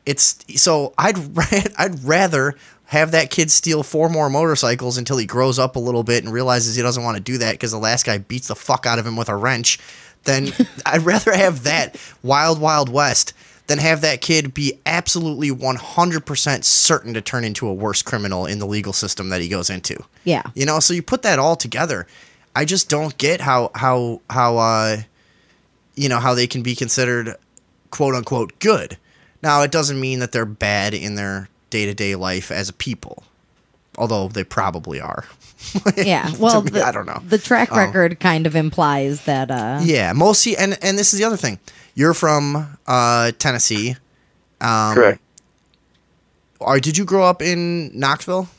I'd rather have that kid steal 4 more motorcycles until he grows up a little bit and realizes he doesn't want to do that because the last guy beats the fuck out of him with a wrench. Then I'd rather have that wild, wild west than have that kid be absolutely 100% certain to turn into a worse criminal in the legal system that he goes into. Yeah. You know, so you put that all together. I just don't get how you know, how they can be considered quote unquote good. Now, it doesn't mean that they're bad in their day-to-day life as a people, although they probably are. Yeah, well, I don't know. The track record kind of implies that. Yeah, mostly, and this is the other thing. You're from Tennessee. Correct. Did you grow up in Knoxville?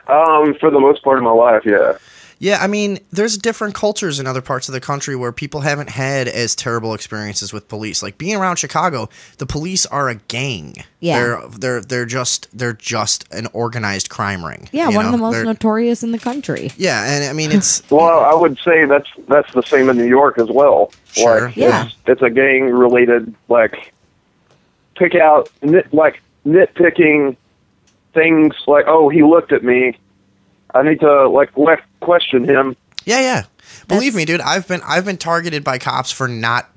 For the most part of my life, yeah. Yeah, I mean, there's different cultures in other parts of the country where people haven't had as terrible experiences with police. Like being around Chicago, the police are a gang. Yeah. They're just an organized crime ring. Yeah, you one of know? the most They're- notorious in the country. Yeah, and I mean it's Well, I would say that's the same in New York as well. Sure. Like, Yeah. it's a gang related, like, nitpicking things like, oh, he looked at me, I need to, like, question him. Yeah. Believe me, dude, I've been targeted by cops for not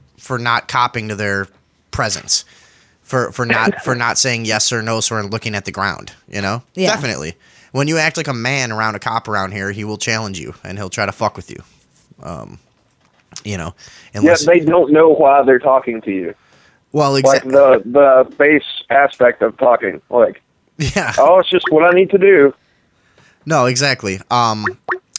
copping to their presence. For not saying yes or no or looking at the ground, you know? Yeah. Definitely. When you act like a man around a cop around here, he will challenge you and he'll try to fuck with you. You know, unless Yet they don't know why they're talking to you. well, Like, exactly. the base aspect of talking. Like, Yeah. oh, it's just what I need to do. No, exactly.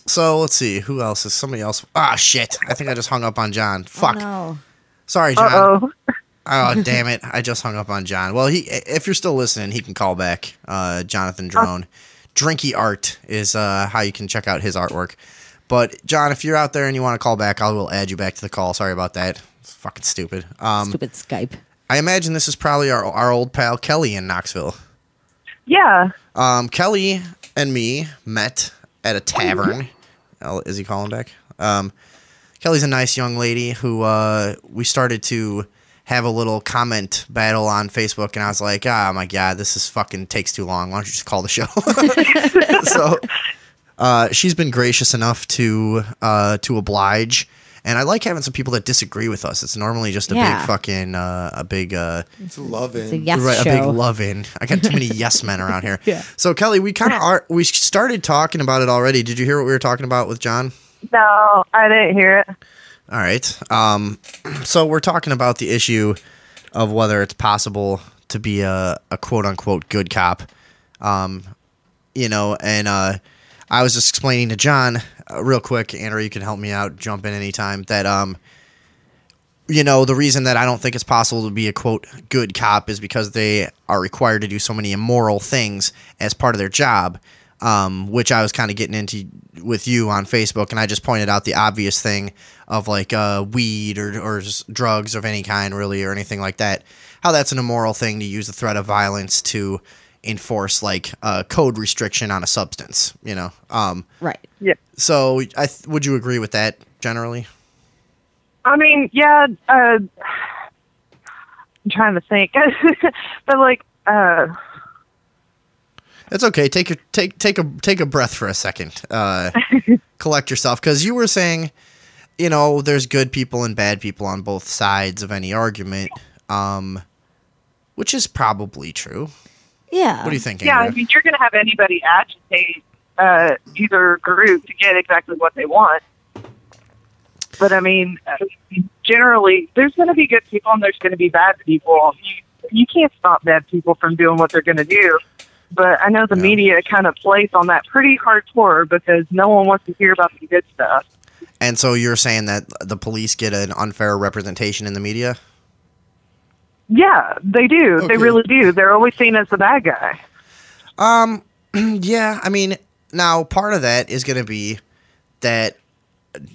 So let's see. Who else is somebody else? Ah, shit. I think I just hung up on John. Fuck. Oh, no. Sorry, John. Uh-oh. Oh, damn it. I just hung up on John. Well, if you're still listening, he can call back. Jonathan Drone. Drinky Art is how you can check out his artwork. But, John, if you're out there and you want to call back, I will add you back to the call. Sorry about that. It's fucking stupid. Stupid Skype. I imagine this is probably our old pal Kelly in Knoxville. Yeah. Kelly and me met at a tavern. Is he calling back? Kelly's a nice young lady who we started to have a little comment battle on Facebook, and I was like, oh my God, this is fucking takes too long. Why don't you just call the show? So she's been gracious enough to oblige. And I like having some people that disagree with us. It's normally just a big fucking, It's love-in. It's a yes right, show. a big love-in. I got too many yes men around here. Yeah. So Kelly, we we started talking about it already. Did you hear what we were talking about with John? No, I didn't hear it. All right. So we're talking about the issue of whether it's possible to be a quote unquote good cop. You know, and I was just explaining to John real quick, Andrew, you can help me out, jump in anytime, that you know, the reason that I don't think it's possible to be a quote good cop is because they are required to do so many immoral things as part of their job, which I was kind of getting into with you on Facebook, and I just pointed out the obvious thing of like weed or just drugs of any kind, really, or anything like that. How that's an immoral thing to use the threat of violence to enforce like a code restriction on a substance, you know. Right. Yeah. So would you agree with that generally? I mean, yeah. I'm trying to think, but like, It's okay. Take a breath for a second. Collect yourself, because you were saying, you know, there's good people and bad people on both sides of any argument, which is probably true. Yeah. What do you think, yeah. I Andrea? mean, you're going to have anybody agitate either group to get exactly what they want. But I mean, generally, there's going to be good people and there's going to be bad people. You can't stop bad people from doing what they're going to do. But I know the media kind of plays on that pretty hardcore because no one wants to hear about the good stuff. And so you're saying that the police get an unfair representation in the media? Yeah, they do. Okay. They really do. They're always seen as the bad guy. Yeah, I mean, now part of that is going to be that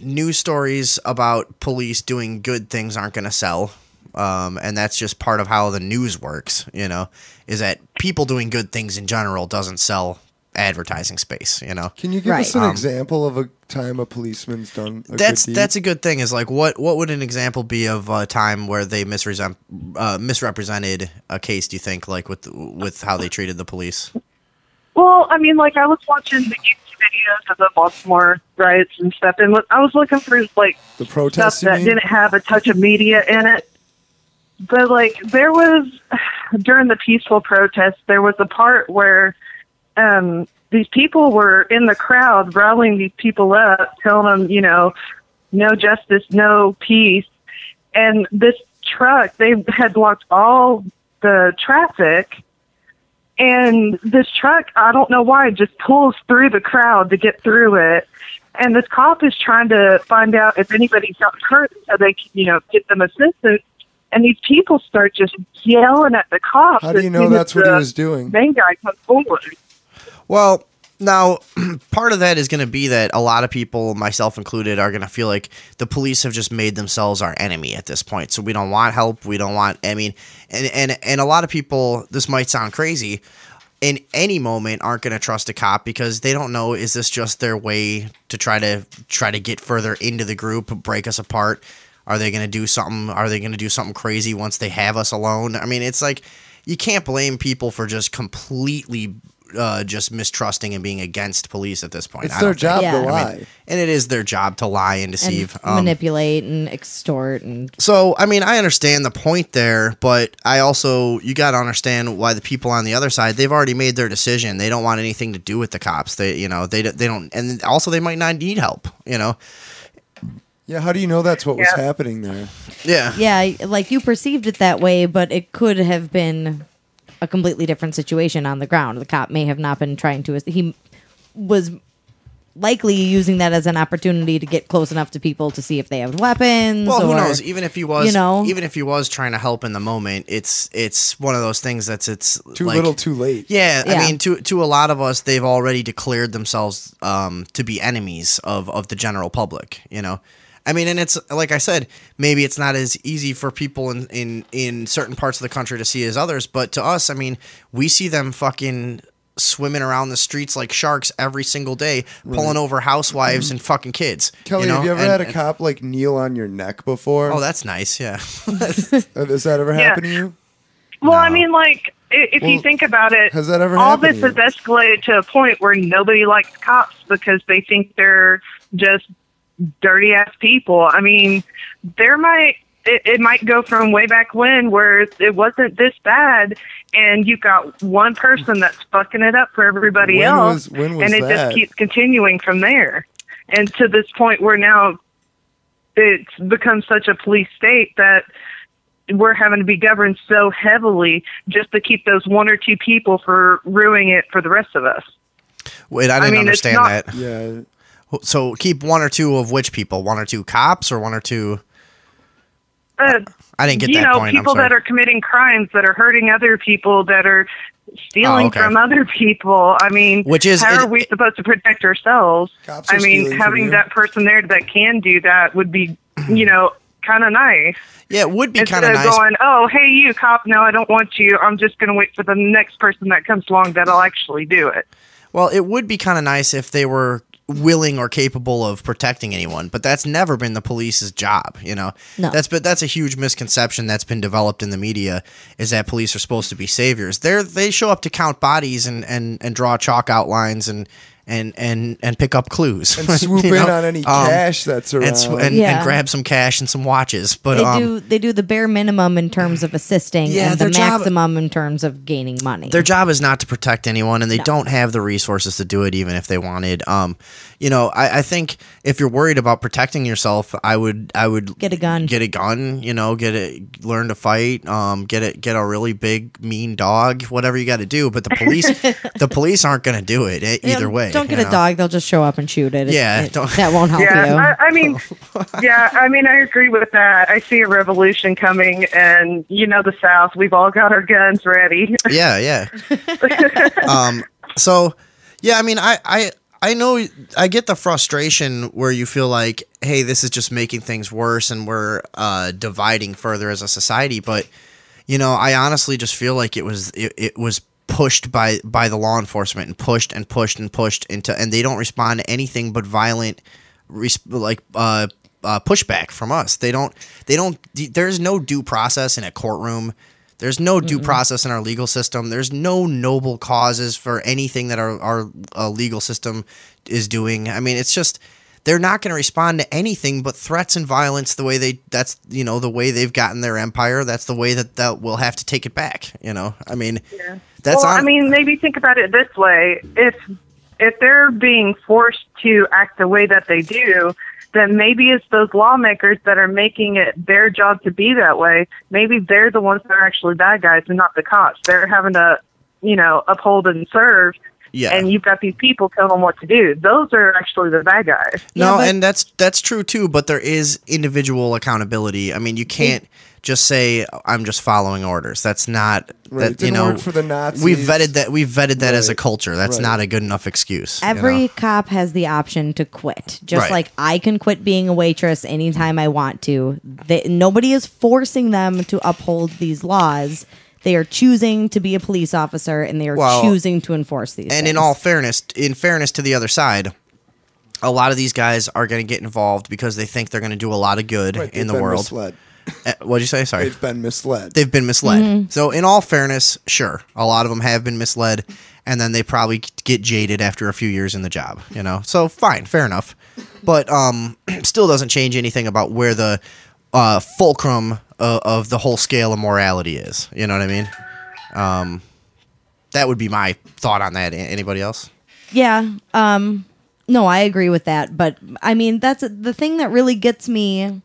news stories about police doing good things aren't going to sell. And that's just part of how the news works, you know, is that people doing good things in general doesn't sell advertising space, you know. Can you give us Right. an example of a time a policeman's done a That's good deed? that's a good thing. Is like what would an example be of a time where they misrepresented a case? Do you think, like with how they treated the police? Well, I mean, like I was watching the YouTube videos of the Baltimore riots and stuff, and I was looking for like the stuff protests, you that mean? didn't have a touch of media in it. But like there was during the peaceful protests, there was a part where these people were in the crowd rallying these people up, telling them, you know, no justice, no peace. And this truck, they had blocked all the traffic. And this truck, I don't know why, just pulls through the crowd to get through it. And this cop is trying to find out if anybody's got hurt so they can, you know, get them assistance. And these people start just yelling at the cops. How do you as know soon that's as what he the was doing? main guy comes forward. Well, now, part of that is going to be that a lot of people, myself included, are going to feel like the police have just made themselves our enemy at this point. So we don't want help. We don't want, I mean, and a lot of people, this might sound crazy, in any moment aren't going to trust a cop because they don't know, is this just their way to try to get further into the group, break us apart? Are they going to do something? Are they going to do something crazy once they have us alone? I mean, it's like, you can't blame people for just completely just mistrusting and being against police at this point. It's I their don't think. job Yeah. to I mean, lie. And it is their job to lie and deceive. And manipulate and extort and So, I mean, I understand the point there, but I also, you got to understand why the people on the other side, they've already made their decision. They don't want anything to do with the cops. They, you know, they don't, and also they might not need help, you know? Yeah, how do you know that's what was Yeah. happening there? Yeah. yeah, like you perceived it that way, but it could have been a completely different situation on the ground. The cop may have not been trying to. He was likely using that as an opportunity to get close enough to people to see if they have weapons. Well, who or, knows? Even if he was, you know, even if he was trying to help in the moment, it's one of those things it's Too like, little, too late. Yeah, Yeah. I mean, to a lot of us, they've already declared themselves to be enemies of the general public. You know, I mean, and it's like I said, maybe it's not as easy for people in certain parts of the country to see as others, but to us, I mean, we see them fucking swimming around the streets like sharks every single day, pulling over housewives and fucking kids. Kelly, you know? have you ever And- had a cop like kneel on your neck before? Oh, that's nice. Yeah. Has that ever happened to you? Well, I No. mean, like, if you Well, think about it, has that ever all happened this to has escalated to a point where nobody likes cops because they think they're just dirty ass people. I mean, it might go from way back when where it wasn't this bad, and you've got one person that's fucking it up for everybody else, When was and it that? just keeps continuing from there. And to this point where now it's become such a police state that we're having to be governed so heavily just to keep those one or two people for ruining it for the rest of us. Wait, I didn't mean, it's understand not- that. Yeah. So keep one or two of which people? One or two cops or one or two? I didn't get you that know, point. I'm people sorry. that are committing crimes, that are hurting other people, that are stealing okay. from other people. I mean, Which is- how it- are we supposed to protect ourselves? Cops are I mean, stealing from having you. that person there that can do that would be, you know, kind of nice. Yeah, it would be Instead kind of of nice. going, oh, hey, you cop, no, I don't want you. I'm just going to wait for the next person that comes along that'll actually do it. Well, it would be kind of nice if they were willing or capable of protecting anyone, but that's never been the police's job, you know. No. That's a huge misconception that's been developed in the media, is that police are supposed to be saviors. They show up to count bodies and draw chalk outlines and pick up clues And swoop you in know? on any cash that's around. and Yeah. grab some cash and some watches. But they do the bare minimum in terms of assisting, Yeah, and the their job- maximum in terms of gaining money. their job is not to protect anyone, and they No. don't have the resources to do it, even if they wanted. You know, I think if you're worried about protecting yourself, I would Get a gun. Get a gun. You know, learn to fight. Get a really big mean dog. Whatever you got to do. But the police aren't going to do it either way. Don't get you a know? dog; they'll just show up and shoot it. Yeah, don't- that won't help you. Yeah, I mean, I agree with that. I see a revolution coming, and you know, the South, we've all got our guns ready. Yeah. So, yeah, I mean, I know I get the frustration where you feel like, hey, this is just making things worse and we're dividing further as a society. But, you know, I honestly just feel like it was pushed by the law enforcement and pushed into, and they don't respond to anything but violent, pushback from us. There's no due process in a courtroom. There's no due process in our legal system. There's no noble causes for anything that our legal system is doing. I mean, it's just they're not going to respond to anything but threats and violence. The way the way they've gotten their empire. That's the way that we'll have to take it back. You know, I mean, that's. Well, I mean, maybe think about it this way: if they're being forced to act the way that they do, then maybe it's those lawmakers that are making it their job to be that way. Maybe they're the ones that are actually bad guys and not the cops. They're having to, you know, uphold and serve. Yeah. And you've got these people telling them what to do. Those are actually the bad guys. No, Yeah, but- and that's true too. But there is individual accountability. I mean, you can't just say I'm just following orders. That's not Right, it that. You didn't know, work for the Nazis. we've vetted that as a Right, culture. That's right. not a good enough excuse. Every you know? cop has the option to quit. Just Right. like I can quit being a waitress anytime I want to. Nobody is forcing them to uphold these laws. They are choosing to be a police officer, and they are Well, choosing to enforce these. And things. in fairness to the other side, a lot of these guys are going to get involved because they think they're going to do a lot of good Right, in they've the been world. misled. What'd you say? Sorry. They've been misled. They've been misled. So in all fairness, sure, a lot of them have been misled, and then they probably get jaded after a few years in the job, you know? So fine, fair enough. But still doesn't change anything about where the fulcrum of the whole scale of morality is. You know what I mean? That would be my thought on that. Anybody else? Yeah. No, I agree with that. But I mean, that's the thing that really gets me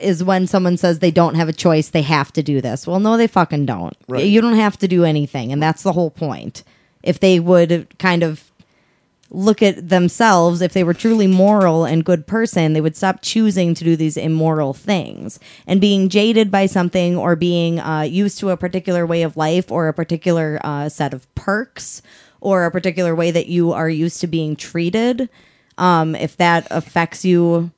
is when someone says they don't have a choice, they have to do this. Well, no, they fucking don't. Right. You don't have to do anything. And that's the whole point. If they would kind of look at themselves, if they were truly moral and good person, they would stop choosing to do these immoral things. And being jaded by something, or being used to a particular way of life, or a particular set of perks, or a particular way that you are used to being treated, if that affects you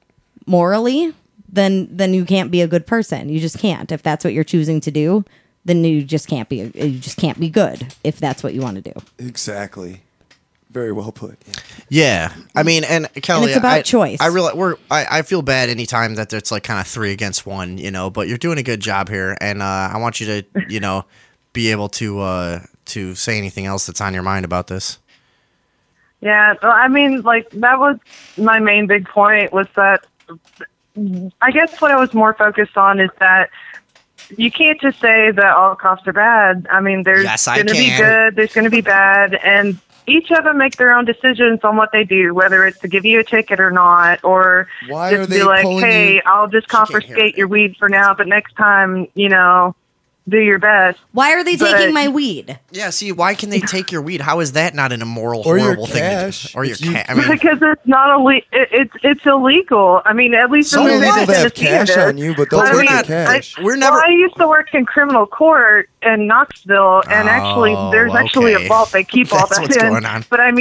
morally, then you can't be a good person. You just can't. If that's what you're choosing to do, then you just can't be good if that's what you want to do. Exactly. Very well put. Yeah, I mean, and Kelly, And it's about choice. I realize I feel bad anytime that it's like kind of 3 against 1, you know. But you're doing a good job here, and I want you to, you know, be able to say anything else that's on your mind about this. Yeah, well, I mean, like, that was my main big point, was that I guess what I was more focused on is that you can't just say that all cops are bad. I mean, there's going to be good, there's going to be bad, and each of them make their own decisions on what they do, whether it's to give you a ticket or not, or Why just are they be like, pulling hey, you? I'll just confiscate your weed for now, but next time, you know, do your best. Why are they But- taking my weed? Yeah, see, why can they take your weed? How is that not an immoral, Or your horrible thing to cash. do? Or your If you- cash? I mean, Because it's not it's illegal. I mean, at least Some in the illegal state to of have cash Tennessee, on you, but they'll I take mean, your cash. we're never. Well, I used to work in criminal court in Knoxville, and actually, there's actually okay. a vault they keep all That's that what's in. going on. But I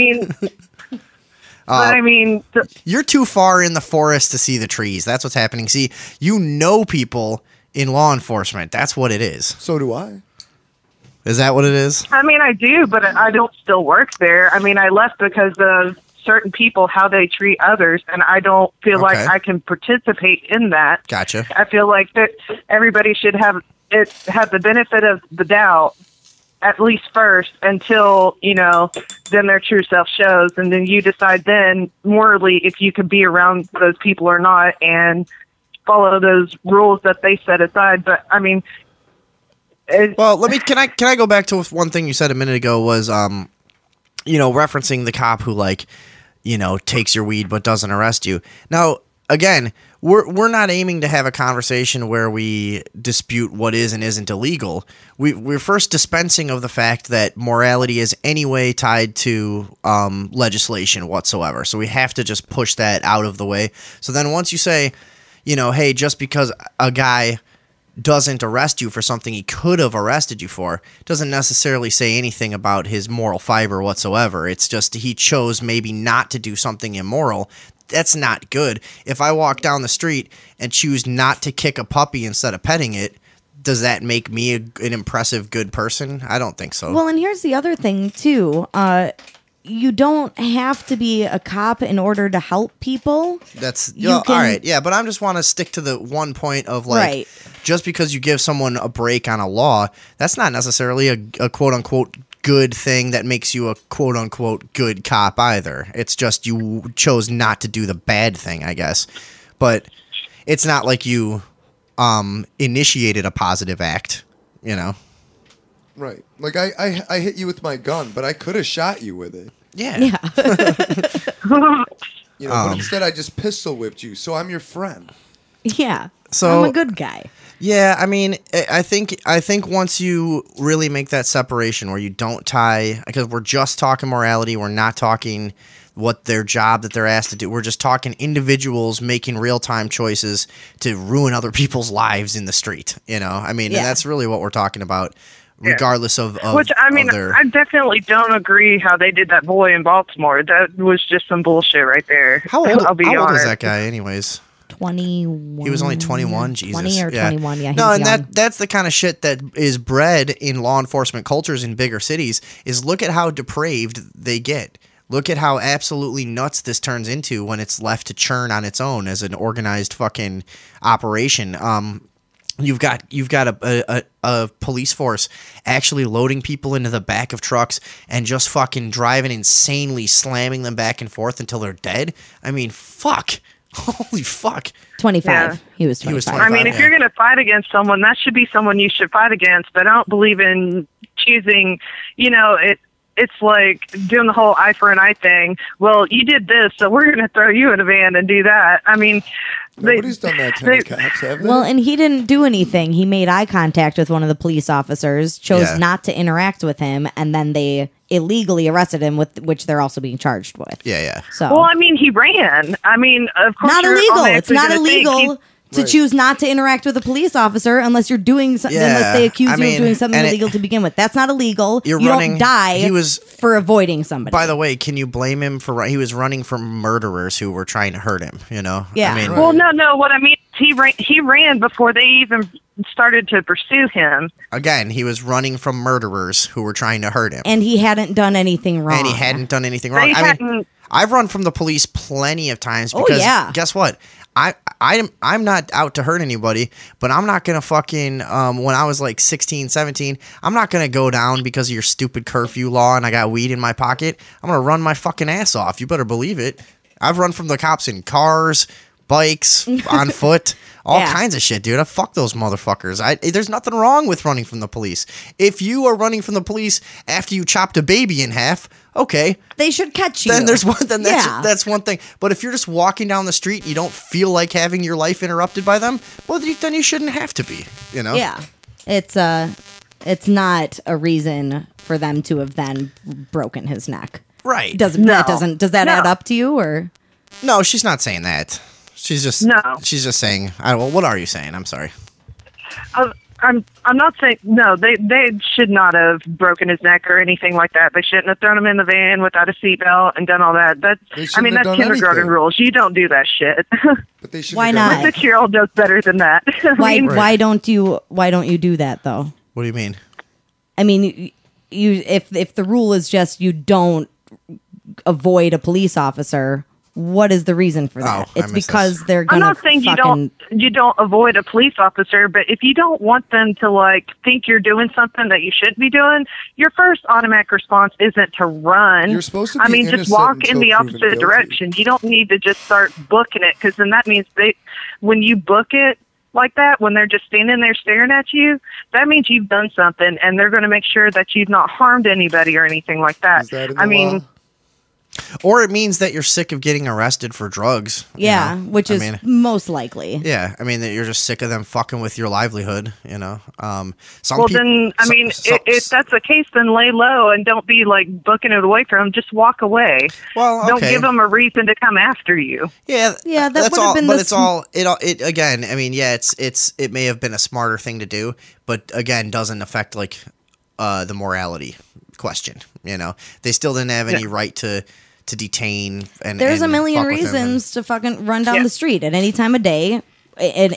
mean, You're too far in the forest to see the trees. That's what's happening. See, you know people in law enforcement. That's what it is. So do I. Is that what it is? I mean, I do, but I don't still work there. I mean, I left because of certain people, how they treat others, and I don't feel like Okay. I can participate in that. Gotcha. I feel like that everybody should have the benefit of the doubt, at least first, until, you know, then their true self shows, and then you decide then morally if you can be around those people or not, and follow those rules that they set aside. But I mean, Well, can I go back to one thing you said a minute ago was you know, referencing the cop who, like, you know, takes your weed but doesn't arrest you. Now, again, we're not aiming to have a conversation where we dispute what is and isn't illegal. We're first dispensing of the fact that morality is anyway tied to legislation whatsoever. So we have to just push that out of the way. So then once you say, you know, hey, just because a guy doesn't arrest you for something he could have arrested you for, doesn't necessarily say anything about his moral fiber whatsoever. It's just he chose maybe not to do something immoral. That's not good. If I walk down the street and choose not to kick a puppy instead of petting it, does that make me an impressive, good person? I don't think so. Well, and here's the other thing, too. You don't have to be a cop in order to help people. That's You all can- right. Yeah, but I just want to stick to the one point of, like, Right. just because you give someone a break on a law, that's not necessarily a quote unquote good thing that makes you a quote unquote good cop either. It's just you chose not to do the bad thing, I guess. But it's not like you initiated a positive act, you know. Right. Like, I hit you with my gun, but I could have shot you with it. Yeah. Yeah. You know, but instead I just pistol whipped you, so I'm your friend. Yeah. So- I'm a good guy. Yeah, I mean, I think once you really make that separation where you don't tie, because we're just talking morality, we're not talking what their job that they're asked to do. We're just talking individuals making real-time choices to ruin other people's lives in the street, you know? I mean, Yeah. and that's really what we're talking about, regardless of which, I mean, of their... I definitely don't agree how they did that boy in Baltimore. That was just some bullshit right there. How old, I'll be how old is honest. that guy anyways? 21. He was only 21, Jesus. 20 or 21, yeah. He No, was and young. that's the kind of shit that is bred in law enforcement cultures in bigger cities, is look at how depraved they get. Look at how absolutely nuts this turns into when it's left to churn on its own as an organized fucking operation. You've got a police force actually loading people into the back of trucks and just fucking driving insanely, slamming them back and forth until they're dead. I mean, fuck. Holy fuck. 25. Yeah. He was He was 25. I mean, if yeah. you're going to fight against someone, that should be someone you should fight against. But I don't believe in choosing, you know, it's like doing the whole eye for an eye thing. Well, you did this, so we're going to throw you in a van and do that. I mean, Nobody's done that to the cops, have they? Well, and he didn't do anything. He made eye contact with one of the police officers, chose not to interact with him, and then they illegally arrested him, with which they're also being charged with. Yeah. So, well, I mean, he ran. I mean, of course, not you're illegal. automatically It's not gonna think illegal to choose not to interact with a police officer unless you're doing something. Unless they accuse you of doing something illegal to begin with. That's not illegal. You don't die for avoiding somebody. By the way, can you blame him for? He was running from murderers who were trying to hurt him. You know. Yeah. I mean, Well, no. What I mean, he ran before they even started to pursue him. Again, he was running from murderers who were trying to hurt him, and he hadn't done anything wrong. I mean, I've run from the police plenty of times because guess what? I'm not out to hurt anybody, but I'm not going to fucking, when I was like 16, 17, I'm not going to go down because of your stupid curfew law and I got weed in my pocket. I'm going to run my fucking ass off. You better believe it. I've run from the cops in cars, bikes, on foot, all kinds of shit, dude. I fuck those motherfuckers. There's nothing wrong with running from the police. If you are running from the police after you chopped a baby in half, okay, they should catch you. Then there's one. Then that's one thing. But if you're just walking down the street, and you don't feel like having your life interrupted by them. Well, then you shouldn't have to be. You know. Yeah, it's not a reason for them to have then broken his neck. Right. Does that add up to you or? No, she's not saying that. She's just She's just saying. Well, what are you saying? I'm sorry. I'm not saying no. They should not have broken his neck or anything like that. They shouldn't have thrown him in the van without a seatbelt and done all that. That's kindergarten rules. You don't do that shit. But they should. Why not? A 6-year-old does better than that. Why don't you do that though? What do you mean? I mean, if the rule is just you don't avoid a police officer. What is the reason for that? It's because they're gonna. I'm not saying you don't avoid a police officer, but if you don't want them to like think you're doing something that you shouldn't be doing, your first automatic response isn't to run. You're supposed to be just walk in the opposite direction. You don't need to just start booking it because then that means when you book it like that, when they're just standing there staring at you, that means you've done something, and they're going to make sure that you've not harmed anybody or anything like that. Is that in the law? Or it means that you're sick of getting arrested for drugs. Yeah, which is most likely. Yeah, I mean that you're just sick of them fucking with your livelihood. You know. If that's the case, then lay low and don't be like booking it away from them. Just walk away. Well, okay. Don't give them a reason to come after you. Yeah. That's all. But it again. I mean, it may have been a smarter thing to do, but again, doesn't affect like the morality question. You know, they still didn't have any right to detain and there's a million reasons to fucking run down the street at any time of day in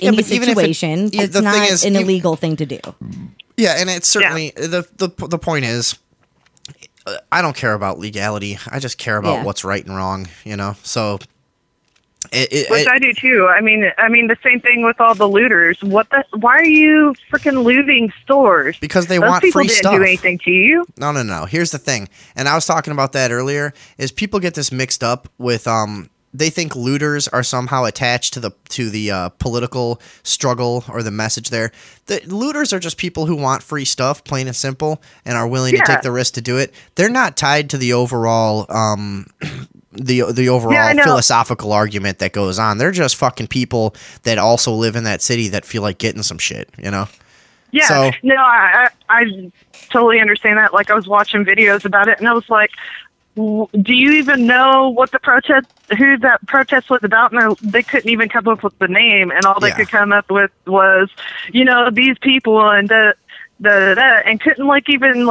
any situation. It's not an illegal thing to do. Yeah, and it's certainly the point is I don't care about legality. I just care about what's right and wrong, you know. So which I do too. I mean the same thing with all the looters. Why are you freaking looting stores? Because those want free stuff. Those people didn't do anything to you. No. Here's the thing, and I was talking about that earlier. Is people get this mixed up with they think looters are somehow attached to the political struggle or the message there. The looters are just people who want free stuff, plain and simple, and are willing to take the risk to do it. They're not tied to the overall the overall philosophical argument that goes on. They're just fucking people that also live in that city that feel like getting some shit, you know? Yeah. So, no, I totally understand that. Like, I was watching videos about it, and I was like, do you even know what who that protest was about? And they couldn't even come up with the name, and all they could come up with was, these people and and couldn't even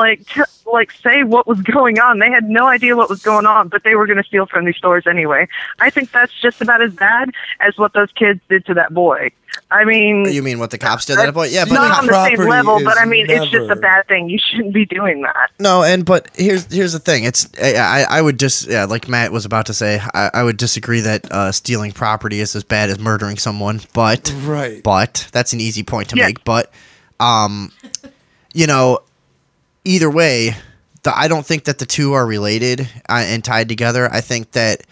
say what was going on. They had no idea what was going on, but they were going to steal from these stores anyway. I think that's just about as bad as what those kids did to that boy. I mean, you mean what the cops did to that boy? Yeah, but not on the same level. But I mean, it's just a bad thing. You shouldn't be doing that. No, but here's the thing. I would just like Matt was about to say. I would disagree that stealing property is as bad as murdering someone. But that's an easy point to make. But either way, I don't think that the two are related and tied together. I think that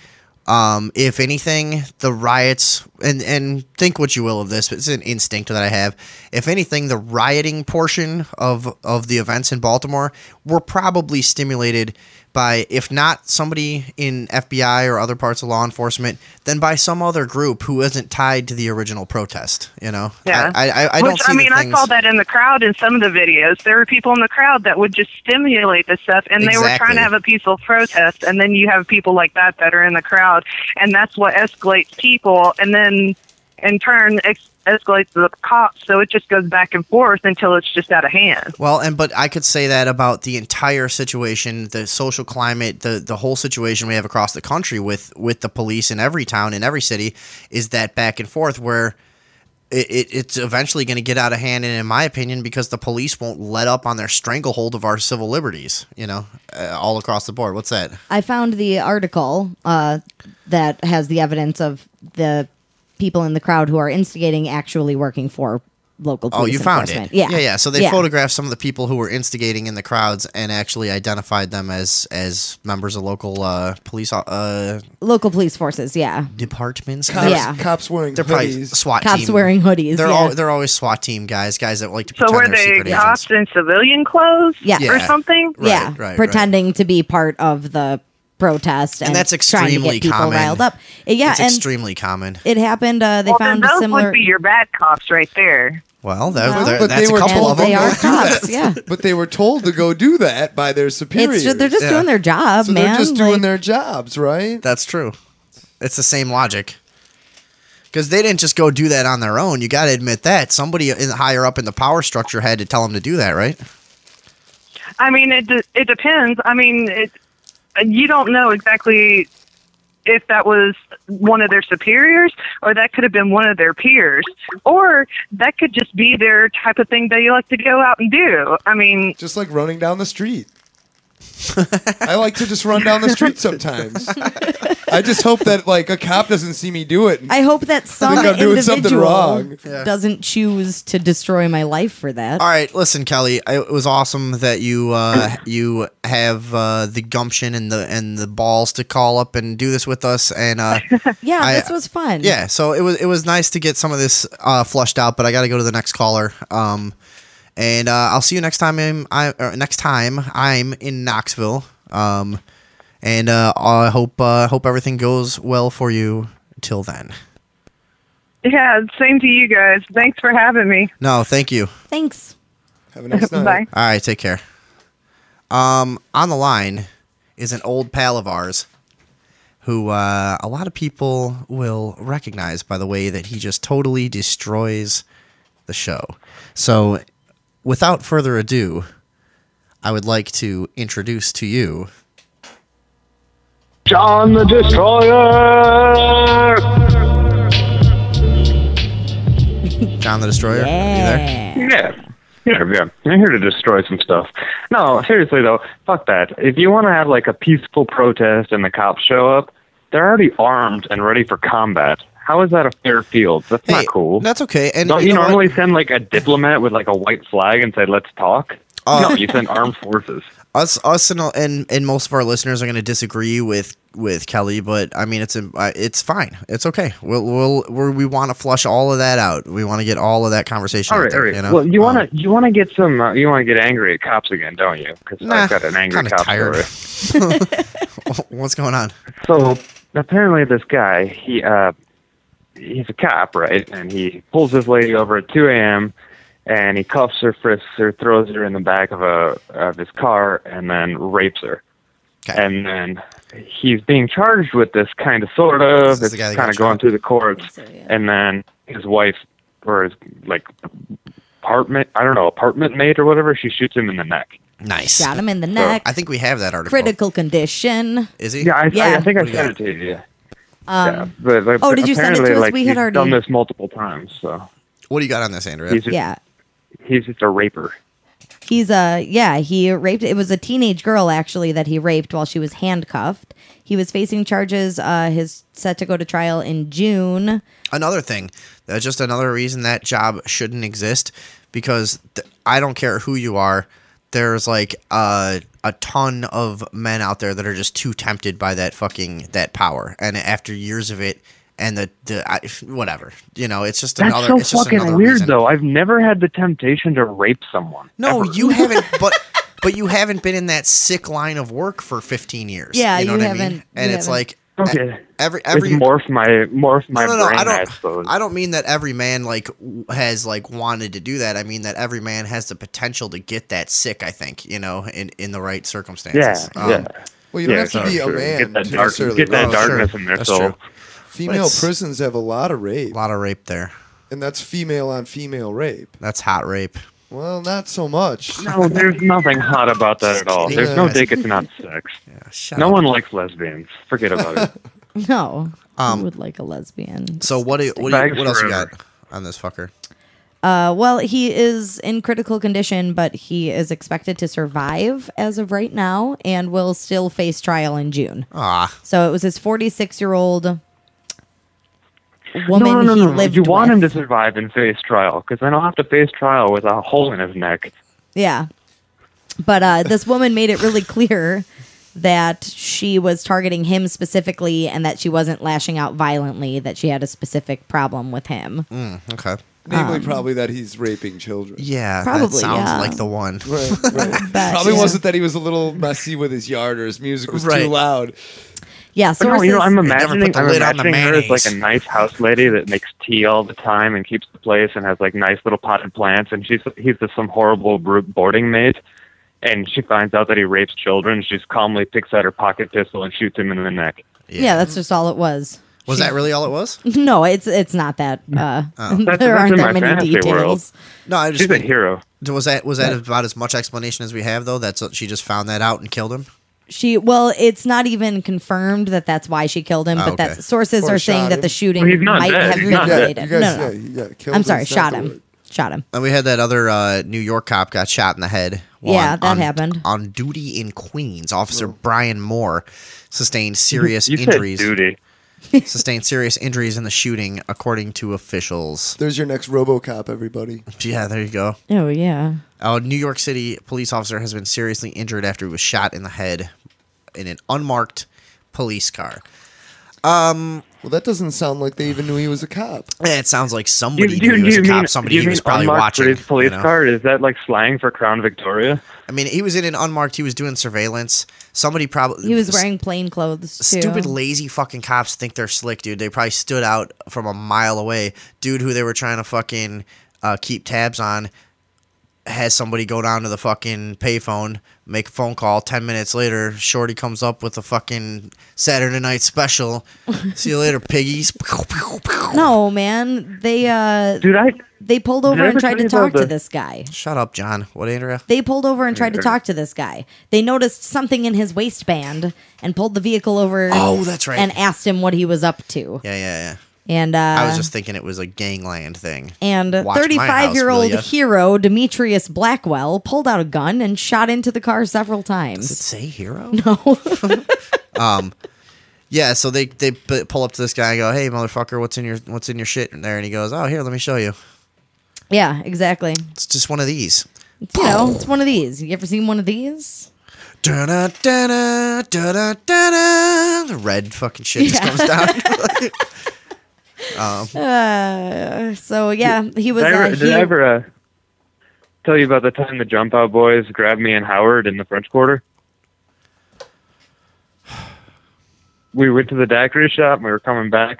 If anything, the riots, and think what you will of this, but it's an instinct that I have. If anything, the rioting portion of the events in Baltimore were probably stimulated by, if not somebody in FBI or other parts of law enforcement, then by some other group who isn't tied to the original protest. You know, Yeah. I don't see. I saw that in the crowd in some of the videos. There were people in the crowd that would just stimulate this stuff, and they were trying to have a peaceful protest. And then you have people like that are in the crowd, and that's what escalates people, and then in turn escalates the cops. So it just goes back and forth until it's just out of hand. Well, but I could say that about the entire situation, the social climate, the whole situation we have across the country with the police in every town, in every city, is that back and forth where it's eventually going to get out of hand, and in my opinion, because the police won't let up on their stranglehold of our civil liberties, all across the board. What's that? I found the article that has the evidence of the people in the crowd who are instigating actually working for local police. Oh, you found enforcement. it? Yeah. So they Yeah. photographed some of the people who were instigating in the crowds and actually identified them as members of local police Local police forces. Yeah, departments. Cops wearing They're probably hoodies. SWAT cops team. wearing hoodies. They're always SWAT team guys that like to So pretend were they're they secret cops agents. in civilian clothes Yeah. or something? Yeah, Right, pretending to be part of the protest, and that's trying to extremely get people common. riled up. Yeah, It's and extremely common. it happened. They Well, found then a those similar. would be your bad cops right there. Well, But that's they a were couple told of them. they are do cops. that. Yeah, But they were told to go do that by their superiors. they're just doing their job, so man. they're just doing Like, their jobs, right? That's true. It's the same logic. Because they didn't just go do that on their own. You got to admit that. Somebody higher up in the power structure had to tell them to do that, right? I mean, it depends. I mean, you don't know exactly if that was one of their superiors, or that could have been one of their peers, or that could just be their type of thing they like to go out and do. I mean, Just like running down the street. I like to just run down the street sometimes. I just hope that like a cop doesn't see me do it. I hope that some I'm doing something individual wrong. doesn't choose to destroy my life for that. All right, listen, Kelly. It was awesome that you have the gumption and the balls to call up and do this with us. And Yeah, this was fun. yeah, so it was nice to get some of this flushed out. But I got to go to the next caller. And I'll see you next time. I'm in Knoxville. And I hope everything goes well for you until then. yeah, same to you guys. Thanks for having me. No, thank you. Thanks. Have a nice night. Bye. All right, take care. On the line is an old pal of ours who a lot of people will recognize by the way that he just totally destroys the show. So, without further ado, I would like to introduce to you John the Destroyer! John the Destroyer. Are you there? Yeah. I'm here to destroy some stuff. No, seriously though, fuck that. If you want to have like a peaceful protest and the cops show up, they're already armed and ready for combat. How is that a fair field? That's Hey, not cool. That's okay. And Don't you know what? normally send like a diplomat with like a white flag and say, let's talk? No, you send armed forces. Us and most of our listeners are going to disagree with Kelly, but I mean it's fine. It's okay. We want to flush all of that out. We want to get all of that conversation All out right, there. all right. You know? Well, you want to get some. You want to get angry at cops again, don't you? Because Nah, I've got an angry kinda cop tired. story. What's going on? So apparently, this guy he's a cop, right? And he pulls this lady over at 2 a.m. and he cuffs her, frisks her, throws her in the back of his car, and then rapes her. Okay. And then he's being charged with this kind of, sort of. This is It's the guy that kind got of going shot? through the courts. So, yeah. And then his wife, or his like apartment mate or whatever, she shoots him in the neck. Nice. Shot him in the neck. I think we have that article. Critical condition. Is he? Yeah, I think I What do you sent got? it to you. Yeah. Um, But oh, did you send it to apparently, us? like, We had he's already- done this multiple times. So What do you got on this, Andrea? he's just a raper. He raped. It was a teenage girl actually that he raped while she was handcuffed. He was facing charges. His set to go to trial in June. Another thing, that's just another reason that job shouldn't exist, because I don't care who you are. there's like a ton of men out there that are just too tempted by that power, and after years of it, and whatever, it's just That's another. so it's just fucking another weird, reason. though. I've never had the temptation to rape someone. No, ever. you haven't, but you haven't been in that sick line of work for 15 years. Yeah, you know you what haven't- I mean? And you it's haven't. like Okay. every It's morphed my no, brain, I suppose. I don't mean that every man has wanted to do that. I mean that every man has the potential to get that sick. I think in the right circumstances. Yeah. Well, you don't Yeah, have to be a sure. man Get that, to dark, necessarily get that rape. darkness Sure. in their That's soul. true. Female But it's- prisons have a lot of A rape, lot of rape there. and that's female on female rape. That's hot rape. Well, not so much. No, there's nothing hot about that at all. There's no dick, it's not sex. Yeah, shut No up. one likes lesbians. Forget about it. No, who would like a lesbian? So what else Bags you forever. got on this fucker? Well, he is in critical condition, but he is expected to survive as of right now and will still face trial in June. Ah, So it was his 46-year-old woman no. he lived You want him with. to survive and face trial, because then I'll have to face trial with a hole in his neck. Yeah. But this woman made it really clear that she was targeting him specifically and that she wasn't lashing out violently, that she had a specific problem with him. okay. Namely, probably that he's raping children. Yeah, that Probably, sounds yeah. like the one. Right. Bet, Probably yeah. wasn't that he was a little messy with his yard or his music was Right. too loud. Yeah, But no, sources. I'm never imagining, put the lid on the her as like mayonnaise. a nice house lady that makes tea all the time and keeps the place and has like nice little potted plants, and he's just some horrible boarding mate. And she finds out that he rapes children. She just calmly picks out her pocket pistol and shoots him in the neck. Yeah, that's just all it was. Was that really all it was? No, it's not that. That's there aren't in that my many fantasy details. world. No, I just She's a hero. was that about as much explanation as we have though? That's she just found that out and killed him. It's not even confirmed that that's why she killed him, but okay. that's sources Or are saying shot that him. the shooting Well, he's not might dead. have He's been not dead. related. You guys, No. killed I'm sorry, is not shot the him. word. Shot him. And we had that other New York cop got shot in the head. Yeah, that on happened. on duty in Queens. Officer Brian Moore sustained serious You injuries. said duty. Sustained serious injuries in the shooting, according to officials. There's your next RoboCop, everybody. Yeah, there you go. Oh yeah. A New York City police officer has been seriously injured after he was shot in the head in an unmarked police car. Well, that doesn't sound like they even knew he was a cop. It sounds like somebody knew he was a cop. Somebody he was probably watching. His police you know? card? Is that like slang for Crown Victoria? I mean, he was in an unmarked. He was doing surveillance. Somebody probably He was wearing plain clothes too. Stupid, lazy fucking cops think they're slick, dude. They probably stood out from a mile away. Dude who they were trying to fucking keep tabs on has somebody go down to the fucking payphone, make a phone call. 10 minutes later, Shorty comes up with a fucking Saturday night special. See you later, piggies. No, man. Dude, They pulled Did over I and ever tried tell to you talk about to the- this guy. Shut up, John. What, Andrea? They pulled over and tried to talk to this guy. They noticed something in his waistband and pulled the vehicle over. Oh, that's right. And asked him what he was up to. Yeah. And I was just thinking it was a gangland thing. And Watch my house, 35-year-old will ya? hero Demetrius Blackwell pulled out a gun and shot into the car several Does it times. say hero? No. Yeah, so they pull up to this guy and go, "Hey, motherfucker, what's in your shit in there?" And he goes, "Oh, here, let me show you. Yeah, exactly. It's just one of these." You know, it's one of these. You ever seen one of these? Da-da-da-da, da-da-da-da. The red fucking shit just comes down. So yeah, he was. Did I ever tell you about the time the Jump Out Boys grabbed me and Howard in the French Quarter? We went to the daiquiri shop and we were coming back,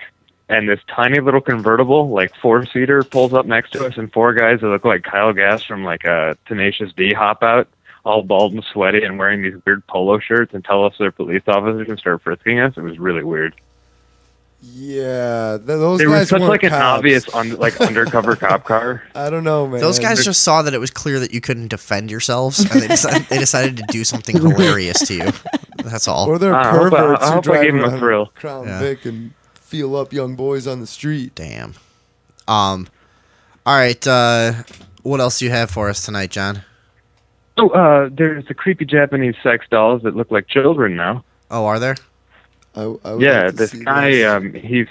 and this tiny little convertible, like 4-seater, pulls up next to us, and 4 guys that look like Kyle Gass from like a Tenacious D hop out, all bald and sweaty and wearing these weird polo shirts, and tell us they're police officers and start frisking us. It was really weird. Yeah, those They guys were such weren't like an cops. obvious undercover cop car. I don't know, man. Those guys just saw that it was clear that you couldn't defend yourselves, and they decided to do something hilarious to you. That's all. Or they're I hope perverts I who hope I drive gave 'em a around thrill. Crown Yeah. Vic and feel up young boys on the street. Damn. All right. What else do you have for us tonight, John? Oh, there's the creepy Japanese sex dolls that look like children now. Oh, are there? I would Yeah, like to this see guy, this.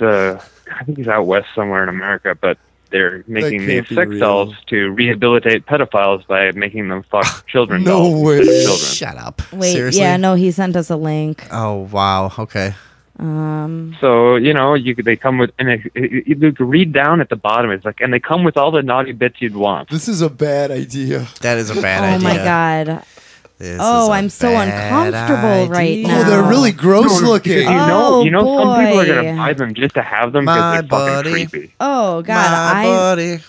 I think he's out west somewhere in America, but they're making can't these be sex real. dolls to rehabilitate pedophiles by making them fuck children. No dolls way. instead of children. Shut up. Wait, Seriously? yeah, no, he sent us a link. Oh wow. Okay. So they come with, and you could read down at the bottom. It's like, and they come with all the naughty bits you'd want. This is a bad idea. That is a bad Oh idea. my god. This Oh, is a I'm so bad uncomfortable right idea. now. Oh, they're really gross looking. You Oh, know, some people are boy. gonna buy them just to have them My because they're buddy. fucking creepy. Oh god, My I buddy.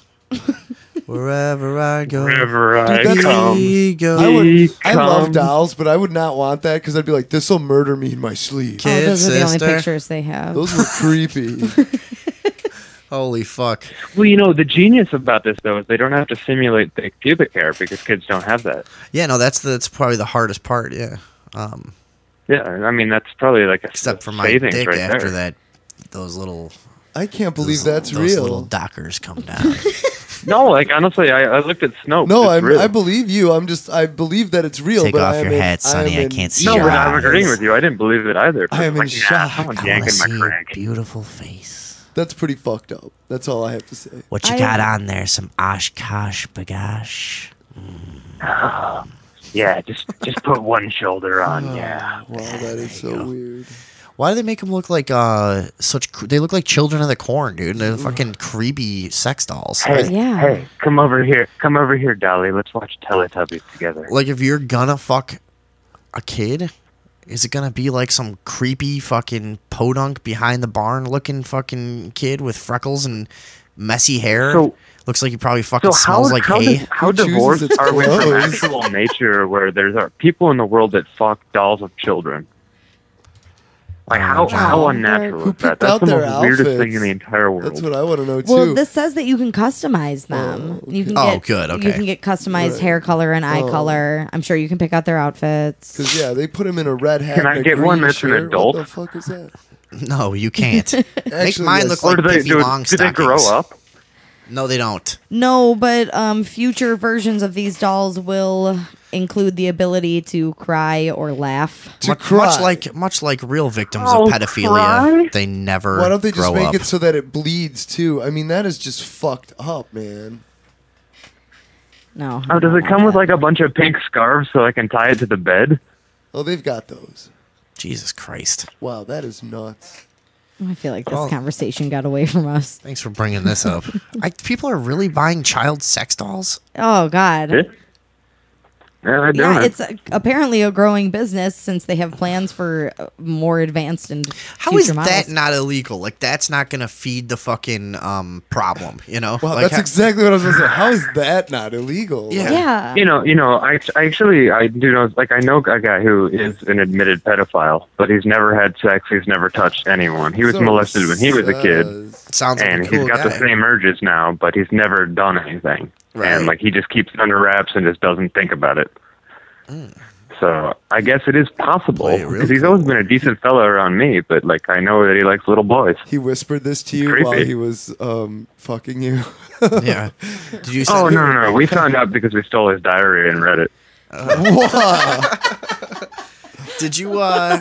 Wherever I go. Wherever I that's- come, he goes. I love come. dolls, but I would not want that because I'd be like, this will murder me in my sleep. Kid those are the only sister. pictures they have. Those were creepy. Holy fuck. Well, the genius about this though is they don't have to simulate the pubic hair because kids don't have that. Yeah, no, that's probably the hardest part. Yeah. Yeah, I mean that's probably like a Except for my savings dick right after there. that. Those little. I can't believe those that's those real. little dockers come down. No, like honestly, I looked at Snopes. No, It's real. I believe you. I believe that it's real. Take but off I am your in- hat, Sonny. I am can't in see No, your but I'm eyes. agreeing with you. I didn't believe it either. I am in shock. Someone I want to yanking see my your crank. beautiful face. That's pretty fucked up. That's all I have to say. What you I- got on there? Some Oshkosh bagash? Yeah, just put one shoulder on. Yeah. Wow, that is so weird. Why do they make them look like they look like Children of the Corn, dude? They're fucking creepy sex dolls. Hey, Yeah. hey, come over here, Dolly. Let's watch Teletubbies together. Like, if you're gonna fuck a kid, is it gonna be like some creepy fucking podunk behind the barn looking fucking kid with freckles and messy hair? So- Looks like he probably fucking So smells like hay. how Who chooses divorced its are we from clothes? actual nature where there's people in the world that fuck dolls of children? Like how Wow. unnatural Who is that? picked That's out the their most weirdest outfits? thing in the entire world. That's what I want to know too. Well, this says that you can customize them. You can Oh, get, good, okay. You can get customized Right. hair color and eye color. I'm sure you can pick out their outfits. Because yeah, they put him in a red hat. Can I and a get one green that's an shirt. adult? What the fuck is that? No, you can't. Make Actually, mine yes. look Or like do they Pippi Longstockings. do they grow up? No, they don't. No, but future versions of these dolls will include the ability to cry or laugh. To cry. Much like real victims Oh, of pedophilia, cry? they never Why don't they just grow make up. it so that it bleeds too? I mean, that is just fucked up, man. No. Oh, does it come with like a bunch of pink scarves so I can tie it to the bed? Oh, they've got those. Jesus Christ. Wow, that is nuts. I feel like this Well- conversation got away from us. Thanks for bringing this up. People are really buying child sex dolls? Oh God. Yeah, they're doing Yeah, it. it's apparently a growing business since they have plans for more advanced and How future is models. that not illegal? Like, that's not going to feed the fucking problem, you know? Wow, Like, that's exactly what I was going to say. How is that not illegal? Yeah. Yeah. You know, I do know, like, I know a guy who is an admitted pedophile, but he's never had sex, he's never touched anyone. He was So molested when he was a kid, sounds like and a cool he's got guy. the same urges now, but he's never done anything. Right. And, like, he just keeps it under wraps and just doesn't think about it. So I guess it is possible, Boy, real because he's cool. always been a decent fellow around me, but, like, I know that he likes little boys. He whispered this to you Creepy. while he was fucking you. Yeah. Did you Oh, send no. We found out because we stole his diary and read it. Wow. Did you,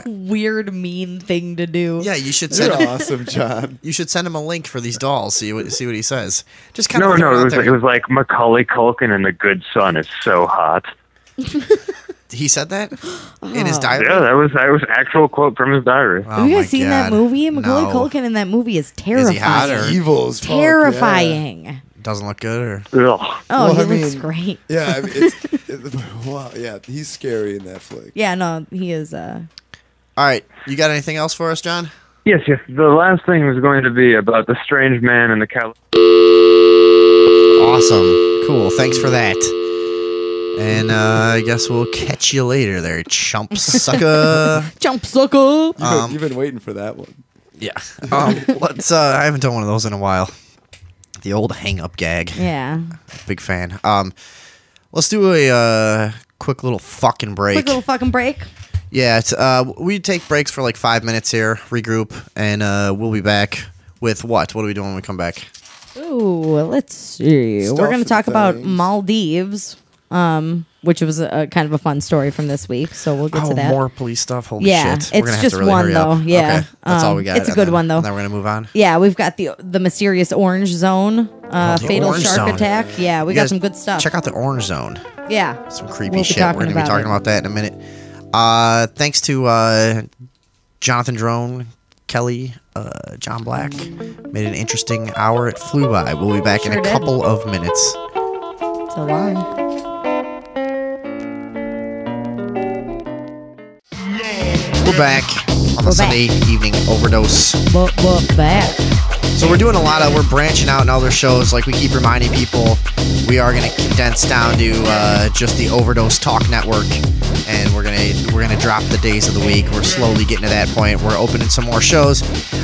Weird, mean thing to do. yeah, you should You're send him, awesome, John. you should send him a link for these dolls, see what he says. Just kind No, of it was like Macaulay Culkin and The Good Son is so hot. He said that in his diary? Yeah, that was actual quote from his diary. Oh Have you my guys seen that God. movie? Macaulay No. Culkin in that movie is Is he hot terrifying. or Evil as fuck, Terrifying. doesn't look good or? Ugh. Oh, Well, he I looks mean- great. Yeah, I mean, wow, yeah, he's scary in that flick. Yeah, no, he is. All right, you got anything else for us, John? Yes. The last thing was going to be about the strange man in the Awesome. Cool. Thanks for that. And I guess we'll catch you later there, chump sucker. Jump sucker. You've been waiting for that one. Yeah. Let's I haven't done one of those in a while. The old hang up gag. Yeah. Big fan. Let's do a quick little fucking break. Quick little fucking break. Yeah, it's, we take breaks for like 5 minutes here, regroup, and we'll be back with what? What are we doing when we come back? Ooh, let's see. Stuff We're going to and talk about things. Maldives. which was a kind of a fun story from this week. So we'll get to that. More police stuff. Holy Yeah, shit! We're gonna it's have just to really one hurry though. up. Yeah, Okay. That's all we got. It's a And good then- one though. And then we're gonna move on. Yeah, we've got the mysterious orange zone, The fatal Orange shark Zone. attack. Yeah, we You got guys some good stuff. Check out the Orange Zone. Yeah, Some creepy We'll be shit. talking We're gonna be about talking it. about that in a minute. Thanks to Jonathan Drone, Kelly, John Black. Made an interesting hour. It flew by. We'll be back in Sure a did. couple of minutes. so long. We're back on the We're Sunday evening overdose. But back. So we're doing we're branching out in other shows. Like we keep reminding people, we are going to condense down to just the Overdose Talk Network, and we're gonna drop the days of the week. We're slowly getting to that point. We're opening some more shows.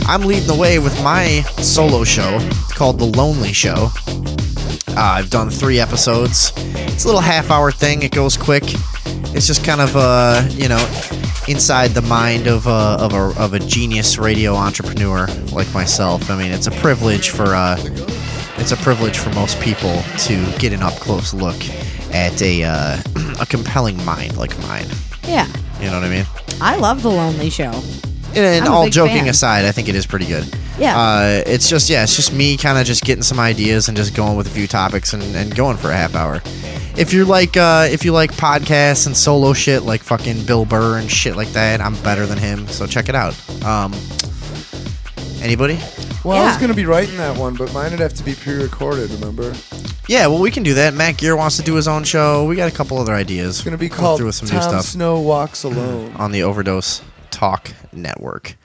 I'm leading the way with my solo show called The Lonely Show. I've done 3 episodes. It's a little half-hour thing. It goes quick. It's just kind of inside the mind of a genius radio entrepreneur like myself. I mean, it's a privilege for most people to get an up-close look at a compelling mind like mine. Yeah, You know what I mean? I love the Lonely Show. And I'm a all big joking fan. aside, I think it is pretty good. Yeah. It's just me kind of just getting some ideas and just going with a few topics and going for a half hour. If you like podcasts and solo shit like fucking Bill Burr and shit like that, I'm better than him. So check it out. Anybody? Well, I was Yeah. going to be writing that one, but mine would have to be pre-recorded, remember? Yeah, well, we can do that. Matt Gear wants to do his own show. We got a couple other ideas. It's going to be Come called through with some Tom new stuff Snow Walks Alone. on the Overdose Talk Network.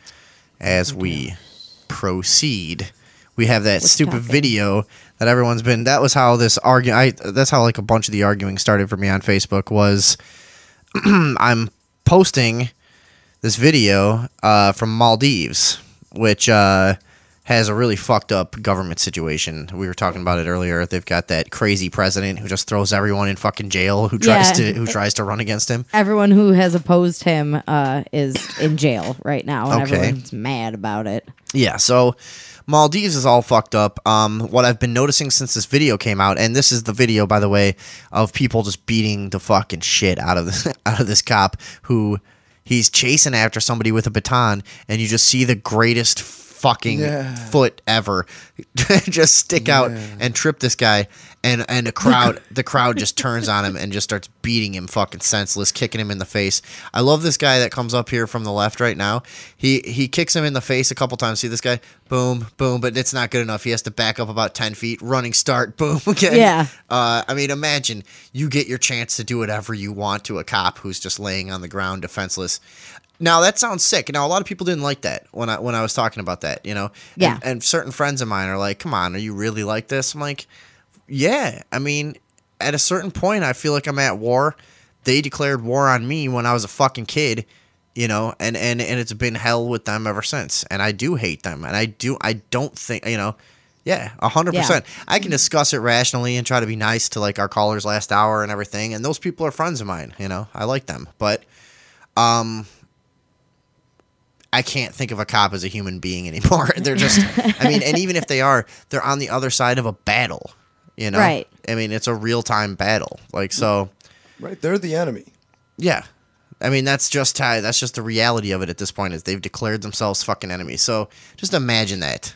As we proceed, we have that stupid talking? video that everyone's been. That was how this that's how like a bunch of the arguing started for me on Facebook. Was I'm posting this video from Maldives, which has a really fucked up government situation. We were talking about it earlier. They've got that crazy president who just throws everyone in fucking jail who tries to run against him. Everyone who has opposed him is in jail right now, and Okay. everyone's mad about it. Yeah, so Maldives is all fucked up. What I've been noticing since this video came out, and this is the video, by the way, of people just beating the fucking shit out of this cop who he's chasing after somebody with a baton, and you just see the greatest fucking foot ever just stick out and trip this guy, and the crowd just turns on him and just starts beating him fucking senseless, kicking him in the face. I love this guy that comes up here from the left right now. He kicks him in the face a couple times. See this guy? Boom, boom, but it's not good enough. He has to back up about 10 feet, running start, boom, again. Yeah. I mean, imagine you get your chance to do whatever you want to a cop who's just laying on the ground defenseless. Now that sounds sick. Now a lot of people didn't like that when I was talking about that, you know. Yeah. And certain friends of mine are like, "Come on, are you really like this?" I'm like, "Yeah." I mean, at a certain point, I feel like I'm at war. They declared war on me when I was a fucking kid, you know, and it's been hell with them ever since. And I do hate them, and I don't think, you know. Yeah, 100%. I can discuss it rationally and try to be nice to like our callers last hour and everything. And those people are friends of mine, you know. I like them, but I can't think of a cop as a human being anymore. They're just, I mean, and even if they are, they're on the other side of a battle, you know? Right. I mean, it's a real-time battle. Like, so. Right, they're the enemy. Yeah. I mean, that's just the reality of it at this point is they've declared themselves fucking enemies. So just imagine that,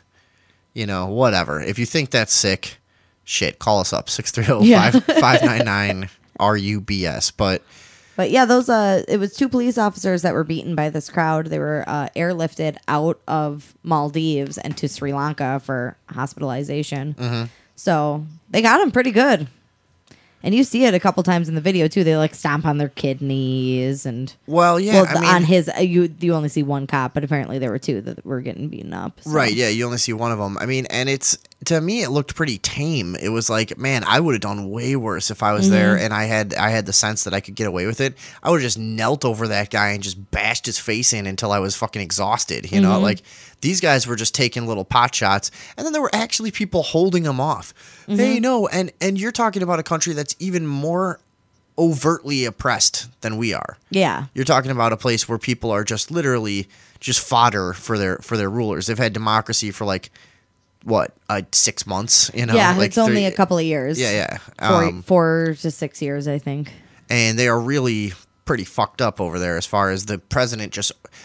you know, whatever. If you think that's sick, shit, call us up, 630-599-RUBS. But yeah, those it was 2 police officers that were beaten by this crowd. They were airlifted out of Maldives and to Sri Lanka for hospitalization. Mm-hmm. So they got them pretty good. And you see it a couple times in the video too. They like stomp on their kidneys and Well, yeah, I mean, on his you only see one cop, but apparently there were 2 that were getting beaten up. So. right, yeah, you only see one of them. I mean, and it's, to me, it looked pretty tame. It was like, man, I would have done way worse if I was there and I had the sense that I could get away with it. I would have just knelt over that guy and just bashed his face in until I was fucking exhausted, you know? Like, these guys were just taking little pot shots, and then there were actually people holding them off. Hey, no, and you're talking about a country that's even more overtly oppressed than we are. Yeah. You're talking about a place where people are just literally just fodder for their rulers. They've had democracy for like what 6 months. Yeah, like it's only 3 a couple of years. Yeah. 4 to 6 years, I think. And they are really pretty fucked up over there as far as the president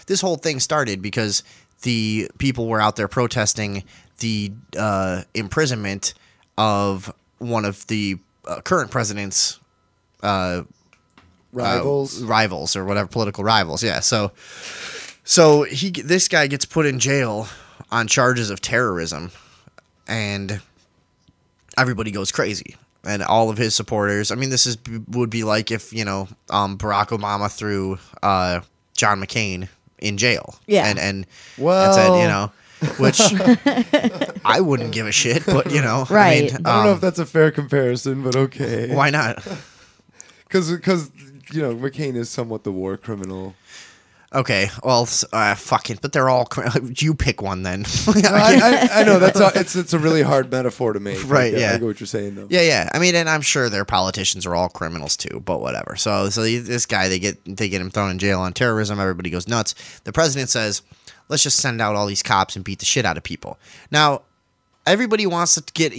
this whole thing started because the people were out there protesting the imprisonment of one of the current president's rivals or whatever, political rivals. Yeah. So this guy gets put in jail on charges of terrorism, and everybody goes crazy. And all of his supporters. I mean, would be like if Barack Obama threw John McCain in jail. Yeah, and well, said which I wouldn't give a shit, but right. I don't know if that's a fair comparison, but okay. Why not? Because McCain is somewhat the war criminal. Okay, well, fucking, but they're all. You pick one then. I know it's a really hard metaphor to make. Right? I get Yeah. what you're saying though. Yeah. I mean, and I'm sure their politicians are all criminals too, but whatever. So this guy, they get him thrown in jail on terrorism. Everybody goes nuts. The president says, "Let's just send out all these cops and beat the shit out of people." Now, everybody wants to get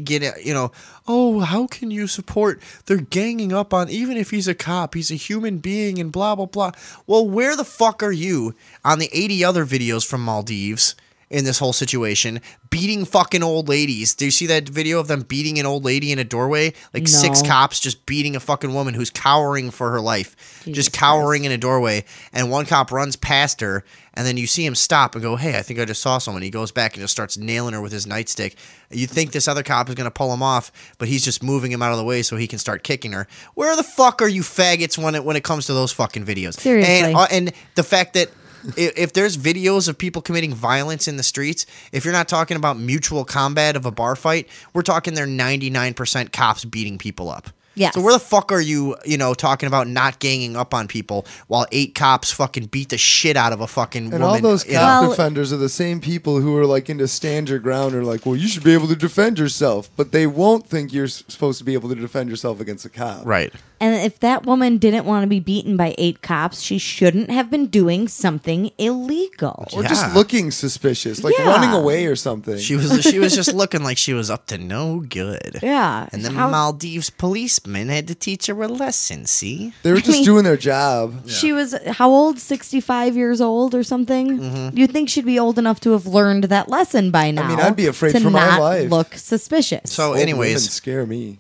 oh, how can you support? They're ganging up on, even if he's a cop, he's a human being and blah, blah, blah. Well, where the fuck are you on the 80 other videos from Maldives in this whole situation beating fucking old ladies? Do you see that video of them beating an old lady in a doorway? Like No. 6 cops just beating a fucking woman who's cowering for her life. Jesus just cowering in a doorway. And one cop runs past her, and then you see him stop and go, "Hey, I think I just saw someone." He goes back and just starts nailing her with his nightstick. You think this other cop is going to pull him off, but he's just moving him out of the way so he can start kicking her. Where the fuck are you faggots when it comes to those fucking videos? Seriously. And the fact that if there's videos of people committing violence in the streets, if you're not talking about mutual combat of a bar fight, we're talking they're 99% cops beating people up. Yes. So where the fuck are you, talking about not ganging up on people while 8 cops fucking beat the shit out of a fucking woman? And all those you know? cop Well- defenders are the same people who are like into stand your ground or like, well, you should be able to defend yourself, but they won't think you're supposed to be able to defend yourself against a cop. Right. And if that woman didn't want to be beaten by 8 cops, she shouldn't have been doing something illegal. Or Yeah. just looking suspicious, like Yeah. running away or something. She was just looking like she was up to no good. Yeah. And the How- Maldives policeman had to teach her a lesson, see? They were just mean- doing their job. She was how old? 65 years old or something? Mm-hmm. You'd think she'd be old enough to have learned that lesson by now. mean, I'd be afraid to for my not life. look suspicious. So Old women anyways, scare me.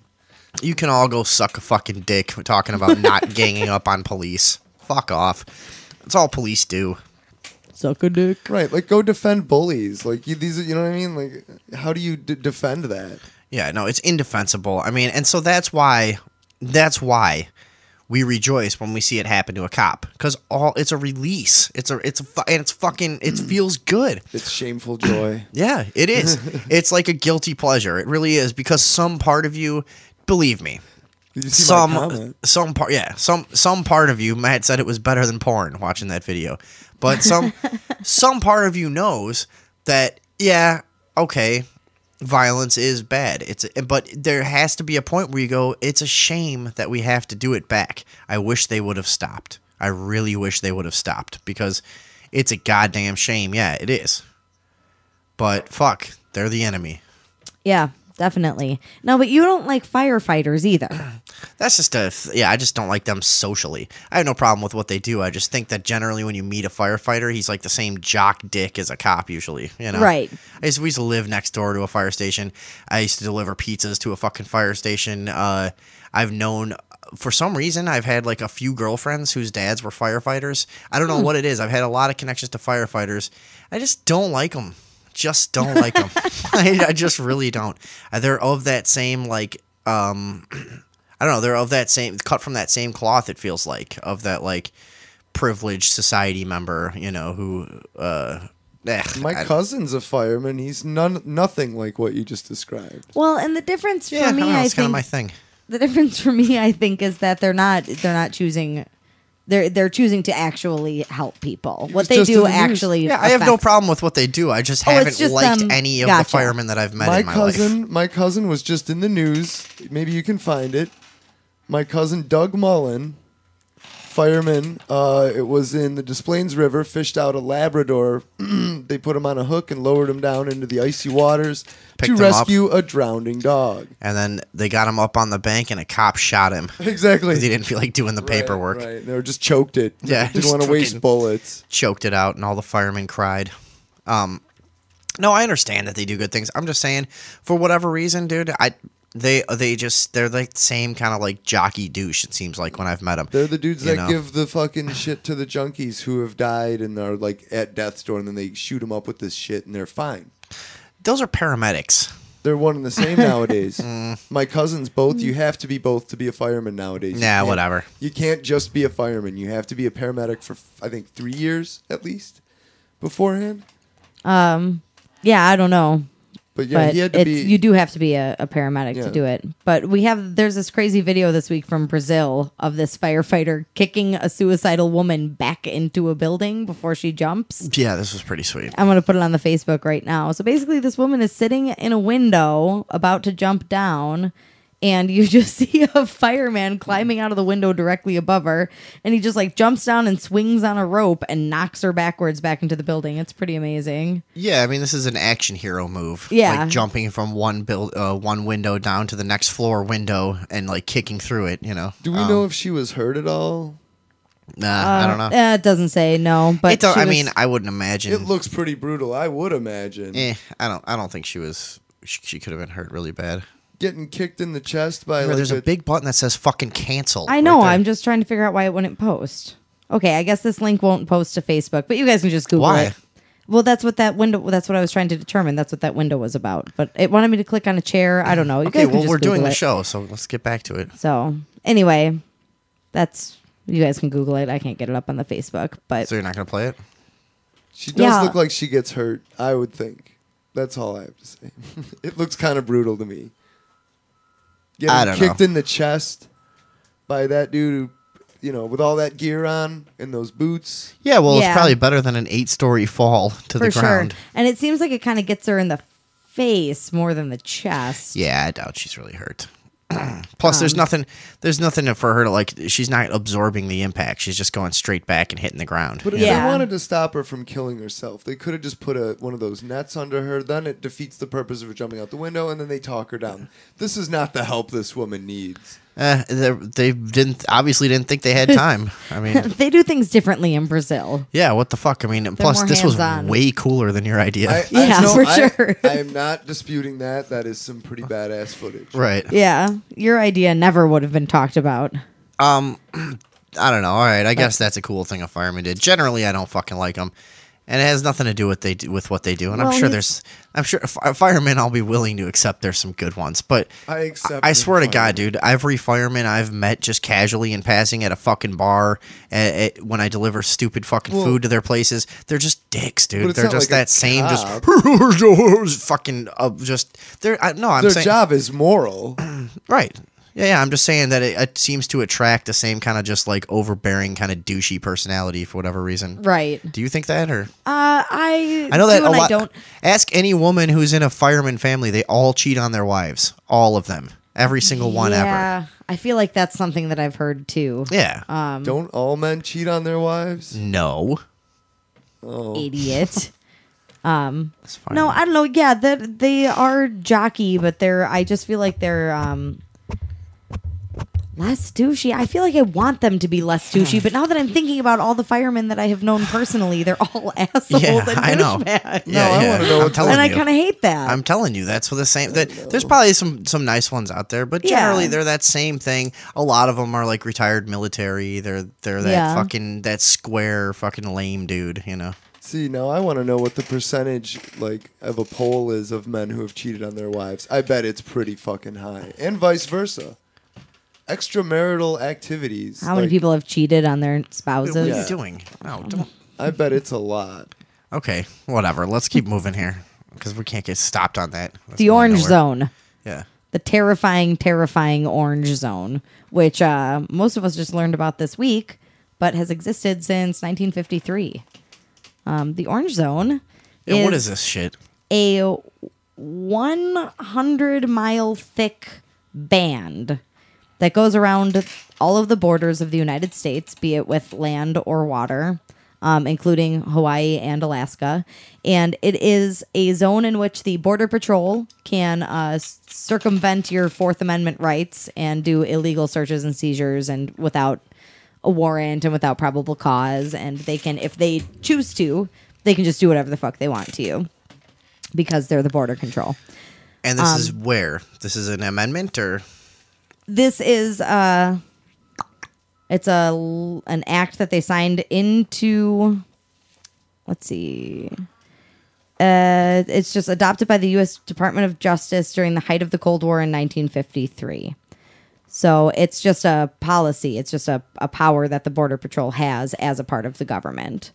you can all go suck a fucking dick talking about not ganging up on police. Fuck off. That's all police do. Suck a dick. Right, like go defend bullies. Like these, you know what I mean? Like, how do you defend that? Yeah, no, it's indefensible. I mean, and so that's why we rejoice when we see it happen to a cop, because it's a release. It feels good. It's shameful joy. Yeah, it is. It's like a guilty pleasure. It really is, because some part of you, believe me, Did you see my comment? some part of you, Matt said it was better than porn watching that video, but some part of you knows that, yeah, okay, violence is bad. But there has to be a point where you go, it's a shame that we have to do it back. I wish they would have stopped. I really wish they would have stopped, because it's a goddamn shame. Yeah, it is. But fuck, they're the enemy. Yeah, definitely. No, but you don't like firefighters either. That's just I just don't like them socially. I have no problem with what they do. I just think that generally when you meet a firefighter, he's like the same jock dick as a cop usually, Right. We used to live next door to a fire station. I used to deliver pizzas to a fucking fire station. I've known, for some reason, I've had like a few girlfriends whose dads were firefighters. I don't know what it is. I've had a lot of connections to firefighters. I just don't like them. Just don't like them. I just really don't. They're of that same like I don't know. They're of that same, cut from that same cloth. It feels like, of that like privileged society member, who. My cousin's a fireman. He's nothing like what you just described. Well, and the difference for me, I don't know, I it's kind of think my thing. the difference for me, I think, is that they're not choosing. They're choosing to actually help people. What they just in do the news. actually. Yeah, I have no affects- problem with what they do. I just Oh, it's haven't just liked them. any of Gotcha. the firemen that I've met in my life. My cousin was just in the news. Maybe you can find it. My cousin Doug Mullen, fireman. It was in the Des Plaines River. Fished out a Labrador They put him on a hook and lowered him down into the icy waters Picked to him rescue a drowning dog. And then they got him up on the bank, and a cop shot him. Exactly. Because he didn't feel like doing the paperwork. Right. They were just choked it. Yeah, Didn't just want to waste fucking bullets. Choked it out, and all the firemen cried. No, I understand that they do good things. I'm just saying, for whatever reason, dude, they're like the same kind of like jockey douche. It seems like when I've met them, They're the dudes that give the fucking shit to the junkies who have died and are like at death's door, and then they shoot them up with this shit, and they're fine. Those are paramedics. They're one and the same nowadays. My cousins both. You have to be both to be a fireman nowadays. Nah, whatever. You can't just be a fireman. You have to be a paramedic for I think 3 years at least beforehand. Yeah, I don't know. But yeah, But he had to be. you do have to be a paramedic Yeah. to do it. But there's this crazy video this week from Brazil of this firefighter kicking a suicidal woman back into a building before she jumps. Yeah, this was pretty sweet. I'm going to put it on the Facebook right now. So basically, this woman is sitting in a window about to jump down, and you just see a fireman climbing out of the window directly above her, and he just like jumps down and swings on a rope and knocks her backwards back into the building. It's pretty amazing. Yeah, I mean, this is an action hero move. Yeah. Like jumping from one window down to the next floor window and like kicking through it, you know. Do we know if she was hurt at all? Nah, I don't know. It doesn't say no, but I mean, I wouldn't imagine. It looks pretty brutal. I would imagine. I don't think she was. She could have been hurt really bad. Getting kicked in the chest by like There's a big button that says fucking cancel. I know. right there. I'm just trying to figure out why it wouldn't post. Okay, I guess this link won't post to Facebook, but you guys can just Google Why? it. Well, that's what that window. That's what I was trying to determine. That's what that window was about. But it wanted me to click on a chair. I don't know. You Okay, guys can well, just we're doing Google the it. show, so let's get back to it. So anyway, that's you guys can Google it. I can't get it up on the Facebook, but So you're not gonna play it? She does look like she gets hurt, I would think. That's all I have to say. It looks kind of brutal to me. I Getting don't kicked know. in the chest by that dude who, with all that gear on and those boots. Yeah, well, Yeah. it's probably better than an 8-story fall to for the sure. ground. And it seems like it kind of gets her in the face more than the chest. Yeah, I doubt she's really hurt. Plus, there's nothing for her to like. She's not absorbing the impact. She's just going straight back and hitting the ground. But if Yeah. they wanted to stop her from killing herself, they could have just put one of those nets under her. Then it defeats the purpose of her jumping out the window, and then they talk her down. This is not the help this woman needs. They obviously didn't think they had time. I mean, They do things differently in Brazil. yeah, what the fuck? I mean, plus more this was hands-on. way cooler than your idea. Yeah, for sure. I am not disputing that. That is some pretty badass footage. Right. Yeah, your idea never would have been talked about. I don't know. All right, I guess that's a cool thing a fireman did. Generally, I don't fucking like them, and it has nothing to do with what they do. And Well, I'm sure firemen. I'll be willing to accept there's some good ones, but I swear to them God, dude, every fireman I've met just casually in passing at a fucking bar, when I deliver stupid fucking food to their places, they're just dicks, But dude. it's They're not just like a that same, cop. just fucking, just. I'm Their saying, job is moral. right. Yeah, I'm just saying that it seems to attract the same kind of just like overbearing kind of douchey personality for whatever reason. Right. Do you think that, or I I know that do a and lot. I don't. Ask any woman who's in a fireman family; they all cheat on their wives, all of them, every single one ever. Yeah, I feel like that's something that I've heard too. Yeah. Don't all men cheat on their wives? No. Idiot. That's fine. No, I don't know. Yeah, that they are jockey, but I just feel like they're less douchey. I feel like I want them to be less douchey, but now that I'm thinking about all the firemen that I have known personally, they're all assholes Yeah, and I know. douchebags. Yeah, I wanna know I'm what- telling And I you. kind of hate that. I'm telling you, that's what the same. There's probably some nice ones out there, but Yeah. generally they're that same thing. A lot of them are like retired military. They're that Yeah. fucking that square fucking lame dude. You know. See, now I want to know what the percentage of a poll is of men who have cheated on their wives. I bet it's pretty fucking high, and vice versa. Extramarital activities. How many people have cheated on their spouses? What are Yeah. you doing? No, don't. I bet it's a lot. Okay, whatever. Let's keep moving here because we can't get stopped on that. That's The going orange nowhere. zone. Yeah. The terrifying, terrifying orange zone, which most of us just learned about this week, but has existed since 1953. The orange zone Yeah, what is this shit? a 100-mile thick band that goes around all of the borders of the United States, be it with land or water. including Hawaii and Alaska. And it is a zone in which the Border Patrol can circumvent your Fourth Amendment rights and do illegal searches and seizures and without a warrant and without probable cause. And they can, if they choose to, they can just do whatever the fuck they want to you because they're the Border Control. And this is where? This is an amendment, or? This is it's an act that they signed into. Let's see. It's just adopted by the U.S. Department of Justice during the height of the Cold War in 1953. So it's just a policy. It's just a power that the Border Patrol has as a part of the government.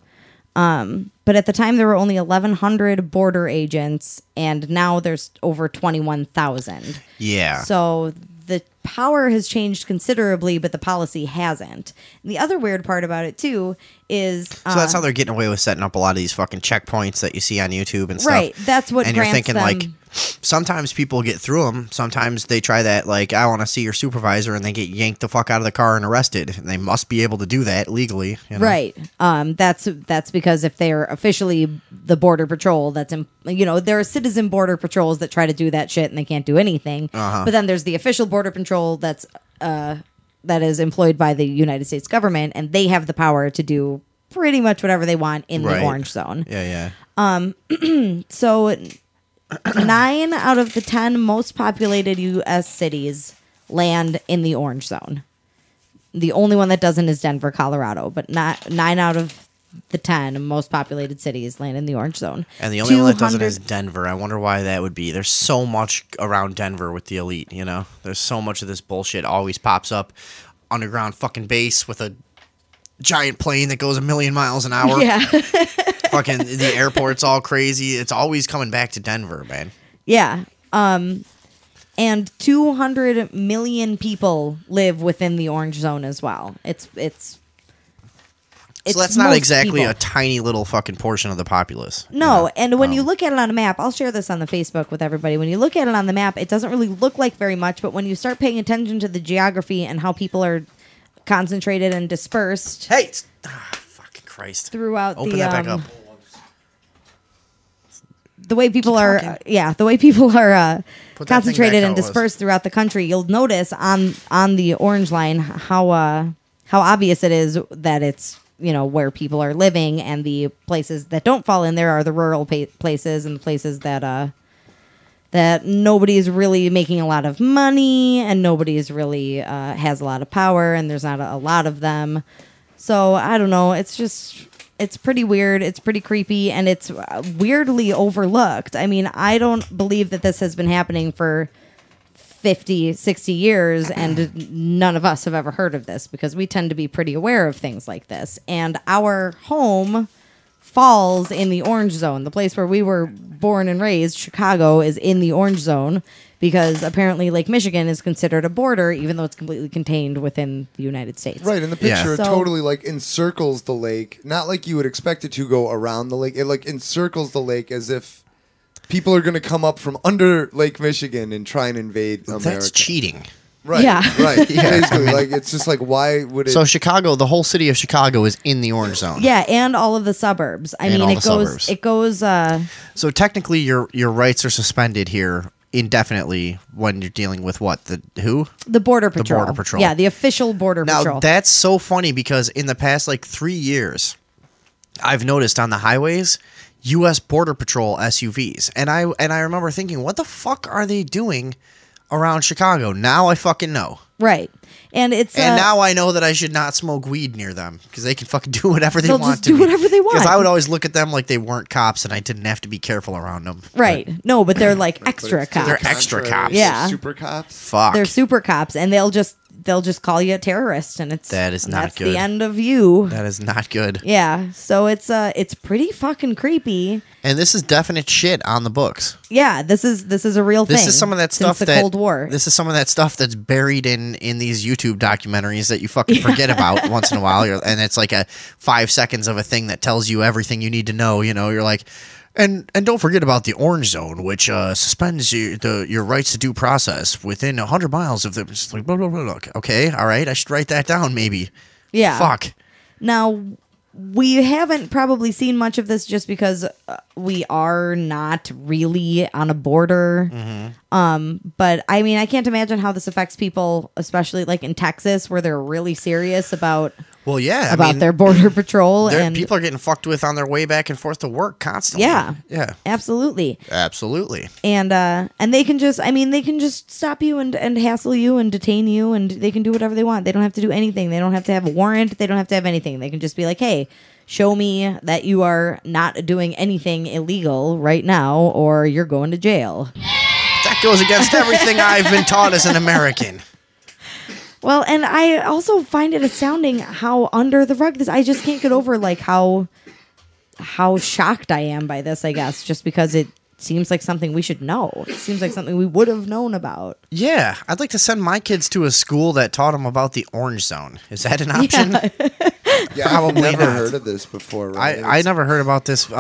But at the time, there were only 1,100 border agents, and now there's over 21,000. Yeah. So the power has changed considerably, but the policy hasn't. And the other weird part about it, too, is... So that's how they're getting away with setting up a lot of these fucking checkpoints that you see on YouTube and stuff. Right, that's what and you're grants thinking, them... like, sometimes people get through them. Sometimes they try that, like, I want to see your supervisor, and they get yanked the fuck out of the car and arrested. And they must be able to do that legally. You know? Right. That's because if they're officially the Border Patrol, there are citizen Border Patrols that try to do that shit and they can't do anything. But then there's the official Border Patrol that is employed by the United States government, and they have the power to do pretty much whatever they want in the orange zone. Yeah. So 9 out of the 10 most populated U.S. cities land in the orange zone. The only one that doesn't is Denver, Colorado, but not 9 out of the 10 most populated cities land in the orange zone. And the only one that doesn't is Denver. I wonder why that would be. There's so much around Denver with the elite, you know? There's so much of this bullshit always pops up. Underground fucking base with a giant plane that goes 1,000,000 miles an hour. Yeah. Fucking the airport's all crazy. It's always coming back to Denver, man. Yeah. And 200 million people live within the orange zone as well. It's so that's not exactly people. a tiny little fucking portion of the populace. No, and when you look at it on a map, I'll share this on the Facebook with everybody. When you look at it on the map, it doesn't really look like very much, but when you start paying attention to the geography and how people are concentrated and dispersed... Hey! Fucking Christ. Throughout Open that back up. The way people are concentrated and dispersed throughout the country, you'll notice on the orange line how obvious it is that it's, where people are living, and the places that don't fall in there are the rural places and the places that nobody's really making a lot of money and nobody's really has a lot of power, and there's not a lot of them. So I don't know. It's pretty weird. It's pretty creepy, and it's weirdly overlooked. I mean, I don't believe that this has been happening for 50, 60 years, and none of us have ever heard of this because we tend to be pretty aware of things like this. And our home falls in the orange zone. The place where we were born and raised, Chicago, is in the orange zone because apparently Lake Michigan is considered a border, even though it's completely contained within the United States. Right, in the picture, it So- totally encircles the lake. Not like you would expect it to go around the lake. It encircles the lake as if people are going to come up from under Lake Michigan and try and invade America. That's cheating. Right, Yeah. right. Basically, it's just why would it... So Chicago, the whole city of Chicago is in the orange zone. Yeah, and all of the suburbs. I And mean, all it the goes. suburbs. It goes. So technically, your rights are suspended here indefinitely when you're dealing with what? Who? The Border Patrol. Border Patrol. Yeah, the official Border Now, Patrol. that's so funny because in the past, 3 years, I've noticed on the highways, U.S. Border Patrol SUVs. And I remember thinking, what the fuck are they doing around Chicago? Now I fucking know. Right. And it's And now I know that I should not smoke weed near them because they can fucking do whatever they They'll want just to do me. whatever they want. Because I would always look at them like they weren't cops and I didn't have to be careful around them. right. No, but they're like extra cops. They're extra cops. Yeah. Super cops. Fuck. They're super cops, and they'll just call you a terrorist, and That is not that's good. the end of you. That is not good. Yeah. So it's pretty fucking creepy. And this is definite shit on the books. Yeah. This is a real thing. This is some of that stuff since the Cold War. This is some of that stuff that's buried in these YouTube documentaries that you fucking forget about once in a while. And it's like a 5 seconds of a thing that tells you everything you need to know. You're like, and don't forget about the orange zone, which suspends your rights to due process within 100 miles of the. It's like blah blah blah. Okay, all right, I should write that down maybe. Yeah. Fuck. Now, we haven't probably seen much of this just because we are not really on a border. But I mean, I can't imagine how this affects people, especially like in Texas, where they're really serious about their border patrol, and people are getting fucked with on their way back and forth to work constantly. Yeah, absolutely. And they can just stop you and hassle you and detain you, and they can do whatever they want. They don't have to do anything. They don't have to have a warrant. They don't have to have anything. They can just be like, hey, show me that you are not doing anything illegal right now, or you're going to jail. That goes against everything I've been taught as an American. Well, and I also find it astounding how under the rug this. I just can't get over like how shocked I am by this, I guess, just because it seems like something we should know. It seems like something we would have known about. Yeah, I'd like to send my kids to a school that taught them about the orange zone. Is that an option? Yeah, I've never heard of this before. Right? I never heard about this.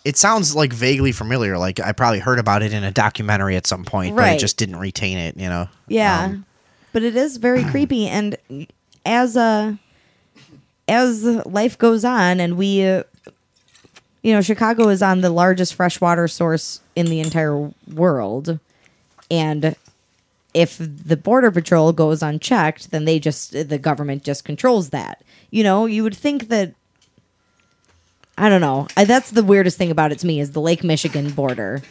It sounds like vaguely familiar. Like I probably heard about it in a documentary at some point, but I just didn't retain it. You know? Yeah, but it is very creepy. And as life goes on, and we. Chicago is on the largest freshwater source in the entire world. And if the Border Patrol goes unchecked, then the government just controls that. You would think that, I don't know. That's the weirdest thing about it to me is the Lake Michigan border.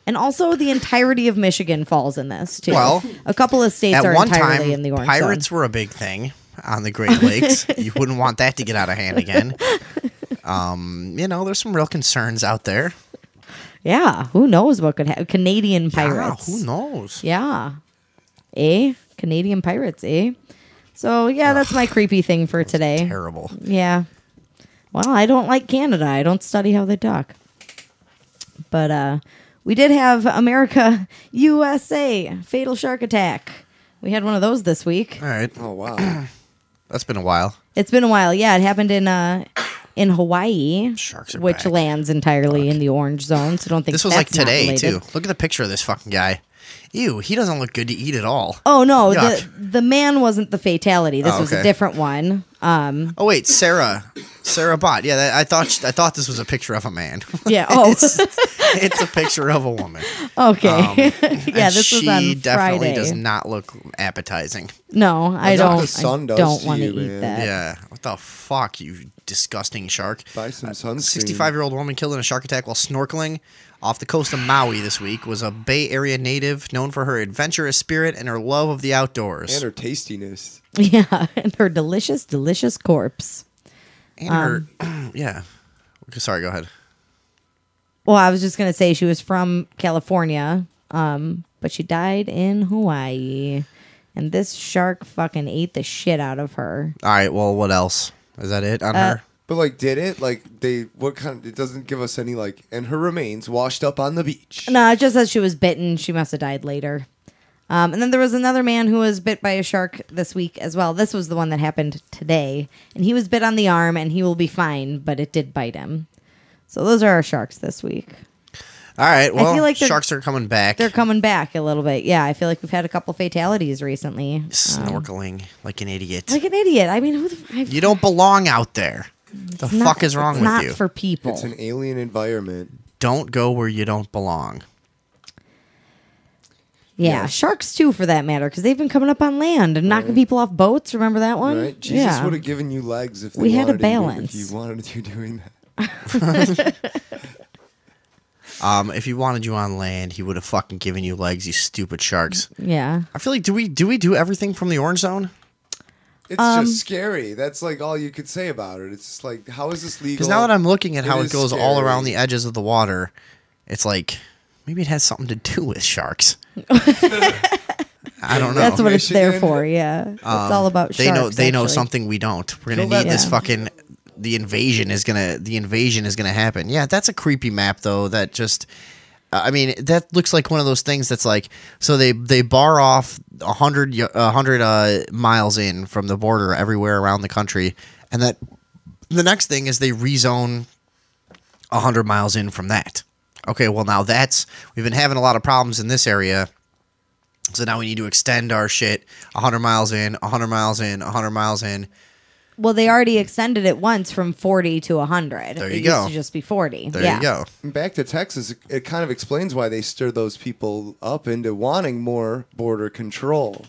And also the entirety of Michigan falls in this, too. Well, a couple of states are entirely in the orange zone. Pirates were a big thing on the Great Lakes. You wouldn't want that to get out of hand again. There's some real concerns out there. Yeah, who knows what could happen? Canadian pirates. Yeah, who knows? Yeah. Canadian pirates, So, yeah, that's my creepy thing for today. Terrible. Yeah. Well, I don't like Canada. I don't study how they talk. But we did have America, USA, fatal shark attack. We had one of those this week. All right. Oh, wow. That's been a while. It's been a while. Yeah, it happened in Hawaii, Sharks are which back. lands entirely in the orange zone. So don't think this was that's like today not too. Look at the picture of this fucking guy. Ew, he doesn't look good to eat at all. Oh no, Yuck. the man wasn't the fatality. This was a different one. Oh wait, Sarah Bott. Yeah, I thought this was a picture of a man. Yeah. Oh, it's a picture of a woman. Okay. Yeah, this was on She definitely Friday. does not look appetizing. No, I That's what don't. the sun I does don't to want to you, eat man. that. Yeah. What the fuck, you disgusting shark? Buy some sunscreen. 65-year-old woman killed in a shark attack while snorkeling off the coast of Maui this week was a Bay Area native known for her adventurous spirit and her love of the outdoors. And her tastiness. Yeah, and her delicious, delicious corpse. And her, yeah. Okay, sorry, go ahead. Well, I was just gonna say she was from California, but she died in Hawaii, and this shark fucking ate the shit out of her. All right, well, what else? Is that it on her? But did it? What kind? It doesn't give us any and her remains washed up on the beach. No, it just says she was bitten. She must have died later. And then there was another man who was bit by a shark this week as well. This was the one that happened today, and he was bit on the arm, and he will be fine, but it did bite him. So those are our sharks this week. All right, well, I feel like sharks are coming back. They're coming back a little bit. Yeah, I feel like we've had a couple fatalities recently. Snorkeling like an idiot. Like an idiot. I mean, You don't belong out there. The fuck is wrong it's with not you? for people. It's an alien environment. Don't go where you don't belong. Yeah, sharks too, for that matter, because they've been coming up on land and knocking people off boats. Remember that one? Right? Jesus yeah. would have given you legs if We had a wanted balance. if you wanted to doing that. If he wanted you on land, he would have fucking given you legs, you stupid sharks. Yeah. I feel like do we do everything from the orange zone? It's just scary. That's all you could say about it. It's just how is this legal? Because now that I'm looking at how it is goes all scary. around the edges of the water, it's like maybe it has something to do with sharks. I don't know. That's what it's there Michigan. for. Yeah, it's all about sharks. They know actually. something we don't. We're gonna Kill that need this Yeah. fucking. The invasion is gonna happen. Yeah, that's a creepy map though. That just. I mean, that looks like one of those things that's so they bar off 100 miles in from the border everywhere around the country, and that the next thing is they rezone 100 miles in from that. Okay, well now we've been having a lot of problems in this area, so now we need to extend our shit 100 miles in, 100 miles in, 100 miles in. Well, they already extended it once from 40 to 100. There it you go. used to just be 40. There yeah. you go. Back to Texas, it kind of explains why they stir those people up into wanting more border control.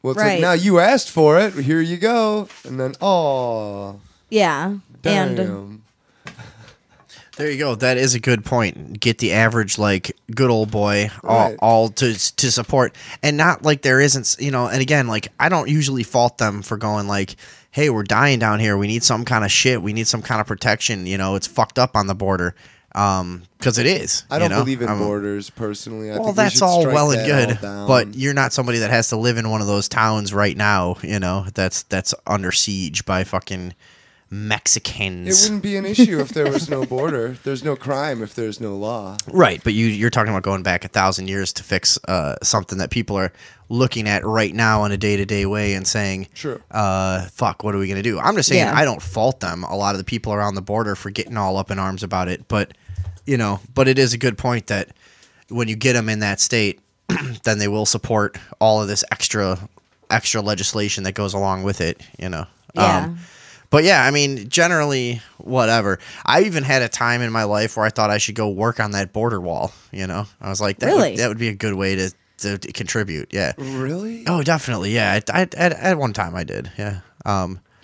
Well, it's like, Right. now you asked for it, here you go. And then, oh, Yeah. damn. And There you go. That is a good point. Get the average, like, good old boy Right. all to support. And not like there isn't, and again, like, I don't usually fault them for going like, hey, we're dying down here. We need some kind of shit. We need some kind of protection. It's fucked up on the border. Because it is. I don't believe in borders, personally. I Well, think we that's should all strike well and that good, all down. but you're not somebody that has to live in one of those towns right now, that's under siege by fucking It Mexicans. wouldn't be an issue if there was no border. There's no crime if there's no law. Right, but you're talking about going back 1,000 years to fix something that people are looking at right now in a day-to-day way and saying, Sure. fuck, what are we going to do? I'm just saying Yeah. I don't fault them, a lot of the people around the border, for getting all up in arms about it, but it is a good point that when you get them in that state, then they will support all of this extra legislation that goes along with it, yeah. But yeah, I mean, generally, whatever. I even had a time in my life where I thought I should go work on that border wall. I was like, Really? that would be a good way to contribute. Yeah. Really? Oh, definitely. Yeah. At one time I did. Yeah.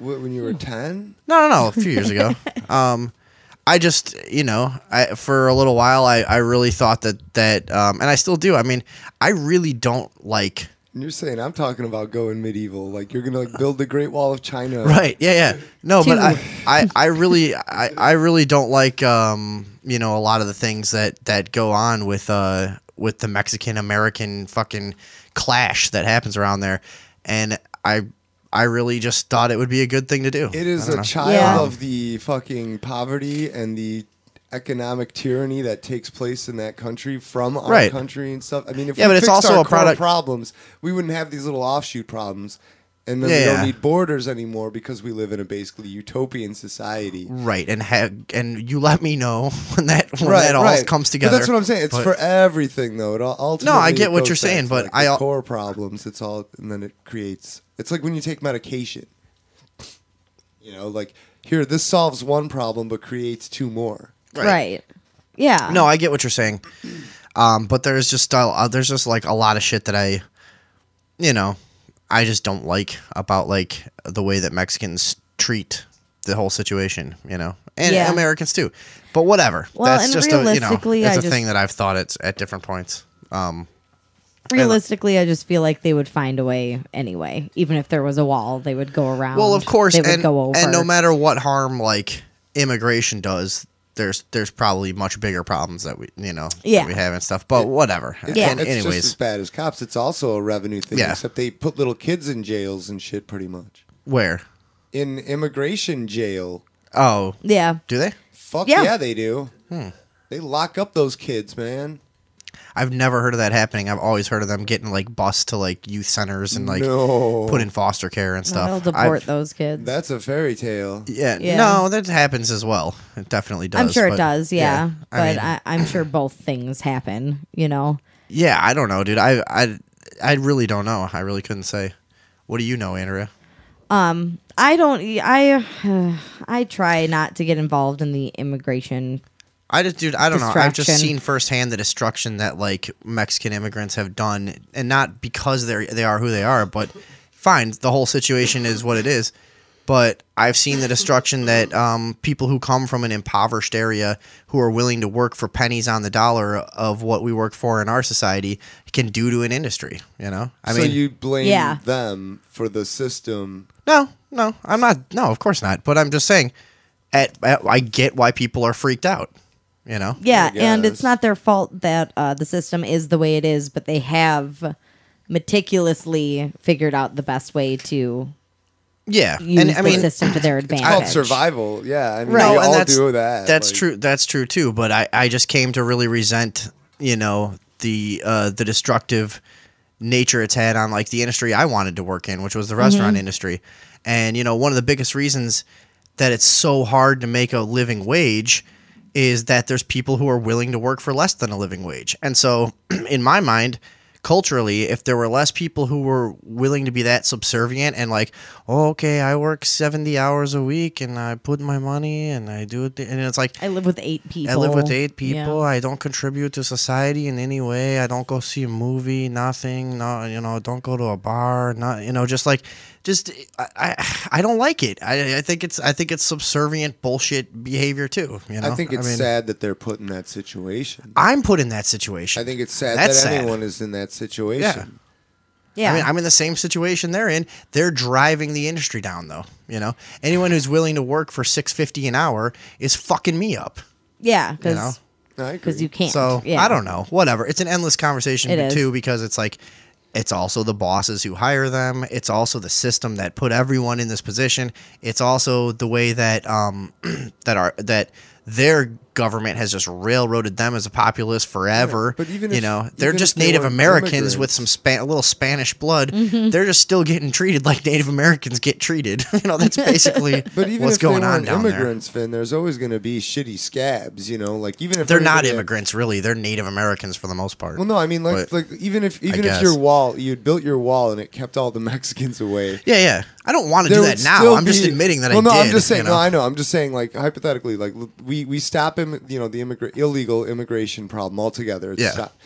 When you were 10? No, a few years ago. I just, for a little while, I really thought that, and I still do. I mean, I really don't like. And you're saying I'm talking about going medieval, like you're gonna build the Great Wall of China, Right? Yeah. No, but Two. I really don't like a lot of the things that go on with the Mexican American fucking clash that happens around there, and I really just thought it would be a good thing to do. It is I don't a know. child Yeah. of the fucking poverty and the economic tyranny that takes place in that country from our Right. country and stuff. I mean, if Yeah, we but it's fixed also our a core product- problems, we wouldn't have these little offshoot problems. And then Yeah, we don't yeah. need borders anymore because we live in a basically utopian society. Right, and you let me know when that all comes together. But that's what I'm saying. It's But- for everything, though. It all ultimately I get what goes you're back saying, to, but like, I the al- core problems. It's all, and then it creates. It's like when you take medication. Like here, this solves one problem but creates two more. Right. Yeah. No, I get what you're saying. But there's just like a lot of shit that I just don't like about like the way that Mexicans treat the whole situation, and Yeah. Americans too. But whatever. Well, That's and just realistically, it's I a just- thing that I've thought it's at different points. Realistically, I just feel like they would find a way anyway. Even if there was a wall, they would go around. Well, of course, they would and, go over. and no matter what harm like immigration does, there's probably much bigger problems that we that we have and stuff. But whatever. Yeah. And It's anyways, just as bad as cops. It's also a revenue thing, Yeah. except they put little kids in jails and shit pretty much. where? In immigration jail. Oh, Yeah. do they? Fuck Yeah. yeah, they do. They lock up those kids, man. I've never heard of that happening. I've always heard of them getting like bused to like youth centers and like No. put in foster care and They'll stuff. deport I've- those kids. That's a fairy tale. Yeah, Yeah. no, that happens as well. It definitely does. I'm sure it but- does, yeah. I But mean, I'm sure both things happen, yeah, I don't know, dude. I really don't know. I really couldn't say. What do you know, Andrea? I don't. I try not to get involved in the immigration. I don't know. I've just Distraction. seen firsthand the destruction that like Mexican immigrants have done, and not because they are who they are, but fine, the whole situation is what it is. But I've seen the destruction that people who come from an impoverished area who are willing to work for pennies on the dollar of what we work for in our society can do to an industry. I So mean, you blame Yeah. them for the system. no, I'm not. No, of course not. But I'm just saying, I get why people are freaked out. Yeah, I and guess. it's not their fault that the system is the way it is, but they have meticulously figured out the best way to Yeah, use and I mean, the system to their advantage. It's called survival. Yeah, I mean, Right. we No, and all that's- do that. That's like- true. That's true too. But I just came to really resent, the destructive nature it's had on like the industry I wanted to work in, which was the restaurant industry. And one of the biggest reasons that it's so hard to make a living wage is that there's people who are willing to work for less than a living wage. And so, in my mind, culturally, if there were less people who were willing to be that subservient and like, oh, okay, I work 70 hours a week and I put my money and I do it, and it's like I live with 8 people. I live with 8 people. Yeah. I don't contribute to society in any way. I don't go see a movie, nothing. No, don't go to a bar. Not, I don't like it. I think it's subservient bullshit behavior too. I think it's sad that they're put in that situation. I'm put in that situation. I think it's sad That's that sad. anyone is in that situation. Yeah. Yeah. I mean, I'm in the same situation they're in. They're driving the industry down, though. Anyone who's willing to work for $6.50 an hour is fucking me up. Yeah, I because agree. you can't. So yeah. I don't know. Whatever. It's an endless conversation It is. too, because it's like it's also the bosses who hire them. It's also the system that put everyone in this position. It's also the way that that their government has just railroaded them as a populace forever. Yeah, but even they're if just they Native weren't Americans with immigrants. some a little Spanish blood. Mm-hmm. They're just still getting treated like Native Americans get treated. That's basically But even what's if they going on weren't down there. immigrants, Finn, there's always going to be shitty scabs. Like even if They're not everybody- immigrants, really. They're Native Americans for the most part. Well, no, I mean But like even if guess. your wall, you'd built your wall and it kept all the Mexicans away. Yeah. I don't want to There do would that now. still I'm just be- admitting that well, I no, did. I'm just saying. you know? No, I know. I'm just saying, like hypothetically, like we stop him. The illegal immigration problem altogether. It's Yeah. stop.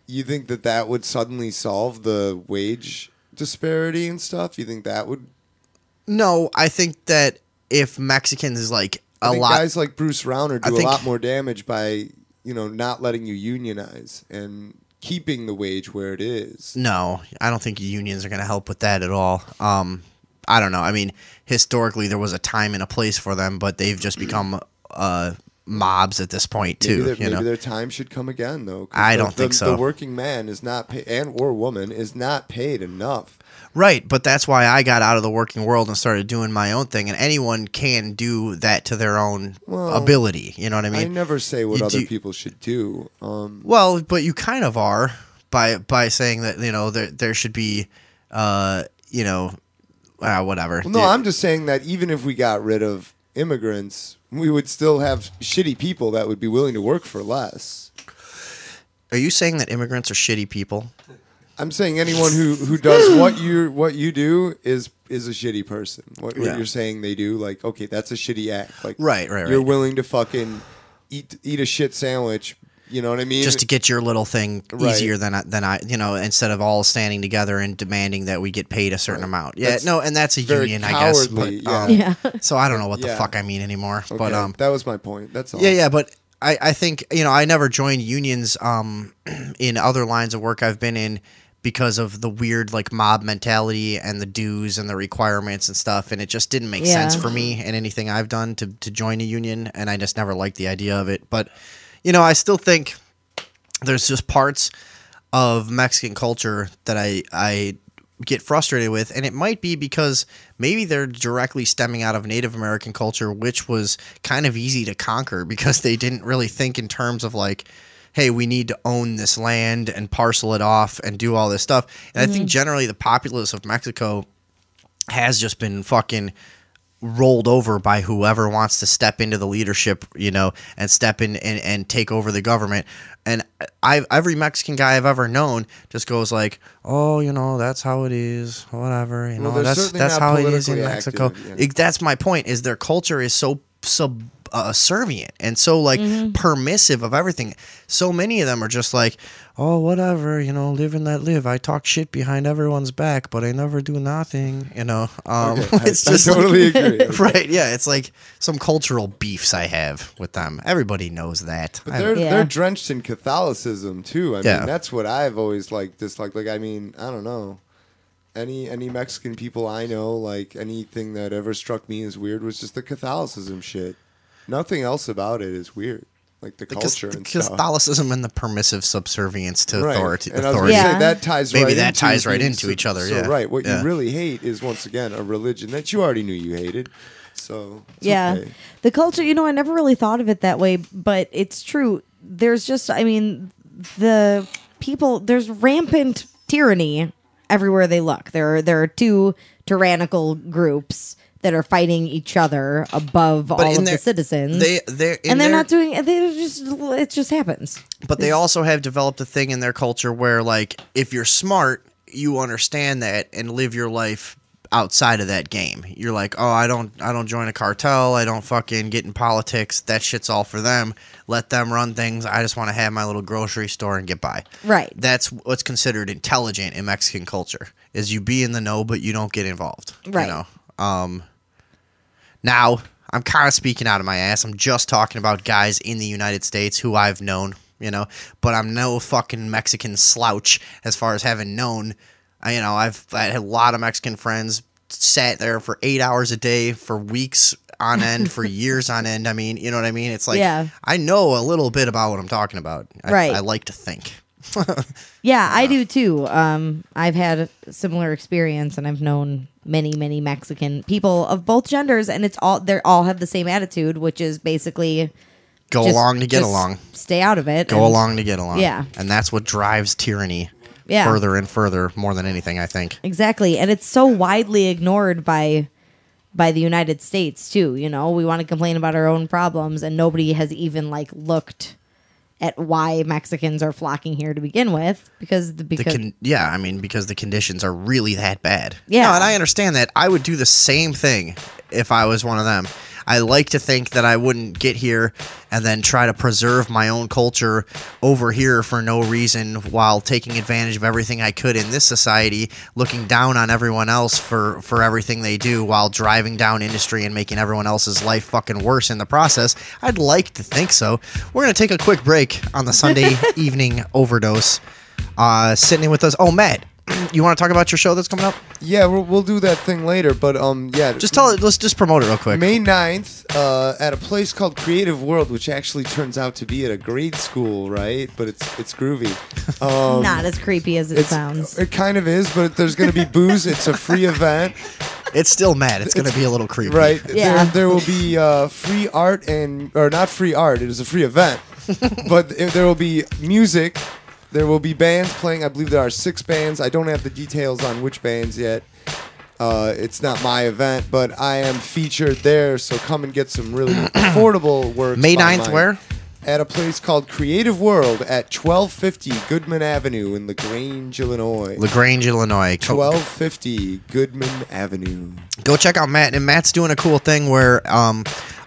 You think that would suddenly solve the wage disparity and stuff? You think that would? No, I think that if Mexicans is like I a think lot, guys like Bruce Rauner I do a think- lot more damage by not letting you unionize and keeping the wage where it is. no, I don't think unions are going to help with that at all. I don't know. I mean, historically there was a time and a place for them, but they've just become mobs at this point too. Maybe their time should come again, though. 'cause I don't think so. The working man is not paid, or woman is not paid enough. Right, but that's why I got out of the working world and started doing my own thing. And anyone can do that to their own ability. You know what I mean? I never say what You other do- people should do. Well, but you kind of are by saying that there should be whatever. Well, no, I'm just saying that even if we got rid of immigrants, we would still have shitty people that would be willing to work for less. Are you saying that immigrants are shitty people? I'm saying anyone who does what you do is a shitty person. What Yeah. you're saying they do, like, okay, that's a shitty act. Like, Right. You're willing to fucking eat a shit sandwich. You know what I mean? Just to get your little thing Right. easier than I, instead of all standing together and demanding that we get paid a certain amount. Yeah, That's and that's a very union, I guess. cowardly, But, yeah. So I don't know what the Yeah. fuck I mean anymore. Okay, But that was my point. That's all. yeah, but I think I never joined unions in other lines of work I've been in because of the weird like mob mentality and the dues and the requirements and stuff, and it just didn't make sense for me in anything I've done to join a union, and I just never liked the idea of it. But I still think there's just parts of Mexican culture that I get frustrated with, and it might be because maybe they're directly stemming out of Native American culture, which was kind of easy to conquer because they didn't really think in terms of like, hey, we need to own this land and parcel it off and do all this stuff. And I think generally the populace of Mexico has just been fucking rolled over by whoever wants to step into the leadership, and step in and take over the government. And every Mexican guy I've ever known just goes like, oh, that's how it is, whatever. Well, they're that's certainly that's not how it is in politically Mexico. active, yeah. That's my point. Is their culture is so subservient and so like permissive of everything. So many of them are just like, oh, whatever, live and let live. I talk shit behind everyone's back, but I never do nothing. It's just I totally like, agree. right? Yeah, it's like some cultural beefs I have with them. Everybody knows that. But I- they're drenched in Catholicism too. I Yeah. mean, that's what I've always disliked. Like, I mean, I don't know. Any Mexican people I know, like anything that ever struck me as weird was just the Catholicism shit. Nothing else about it is weird. Like the culture and stuff. Catholicism and the permissive subservience to Right. authority. And I was going to Yeah. say that ties Maybe right that into ties right being into each other, So yeah. right, what Yeah. you really hate is once again a religion that you already knew you hated. So it's Yeah. okay. The culture, I never really thought of it that way, but it's true. There's just, the people, there's rampant tyranny everywhere they look. There are two tyrannical groups that are fighting each other above all of the citizens. They're not doing. It just happens. But they also have developed a thing in their culture where, like, if you're smart, you understand that and live your life outside of that game. You're like, oh, I don't join a cartel. I don't fucking get in politics. That shit's all for them. Let them run things. I just want to have my little grocery store and get by. Right. That's what's considered intelligent in Mexican culture, is you be in the know, but you don't get involved. Right. You know? Now, I'm kind of speaking out of my ass. I'm just talking about guys in the United States who I've known, you know, but I'm no fucking Mexican slouch as far as having known. I've had a lot of Mexican friends, sat there for 8 hours a day for weeks on end, for years on end. I mean, you know what I mean? It's like, I know a little bit about what I'm talking about. Right. I like to think. Yeah, I do too. I've had a similar experience, and I've known many, many Mexican people of both genders, and they all have the same attitude, which is basically go along to get along. Stay out of it. Go along to get along. Yeah. And that's what drives tyranny further and further, more than anything, I think. Exactly. And it's so widely ignored by the United States too. You know, we want to complain about our own problems, and nobody has even looked at why Mexicans are flocking here to begin with, because the conditions are really that bad. Yeah. No, and I understand that. I would do the same thing if I was one of them. I like to think that I wouldn't get here and then try to preserve my own culture over here for no reason, while taking advantage of everything I could in this society, looking down on everyone else for everything they do, while driving down industry and making everyone else's life fucking worse in the process. I'd like to think so. We're going to take a quick break on the Sunday evening overdose. Sitting in with us. Oh, Matt, you want to talk about your show that's coming up? Yeah, we'll do that thing later, but just tell it. Let's just promote it real quick. May 9th, at a place called Creative World, which actually turns out to be at a grade school, right? But it's groovy. Not as creepy as it sounds. It kind of is, but there's going to be booze. It's a free event. It's still mad. It's going to be a little creepy, right? Yeah. There will be free art or not free art. It is a free event, but there will be music. There will be bands playing. I believe there are 6 bands. I don't have the details on which bands yet. It's not my event, but I am featured there, so come and get some really affordable works. May 9th, where? At a place called Creative World at 1250 Goodman Avenue in LaGrange, Illinois. 1250 Goodman Avenue. Go check out Matt. And Matt's doing a cool thing where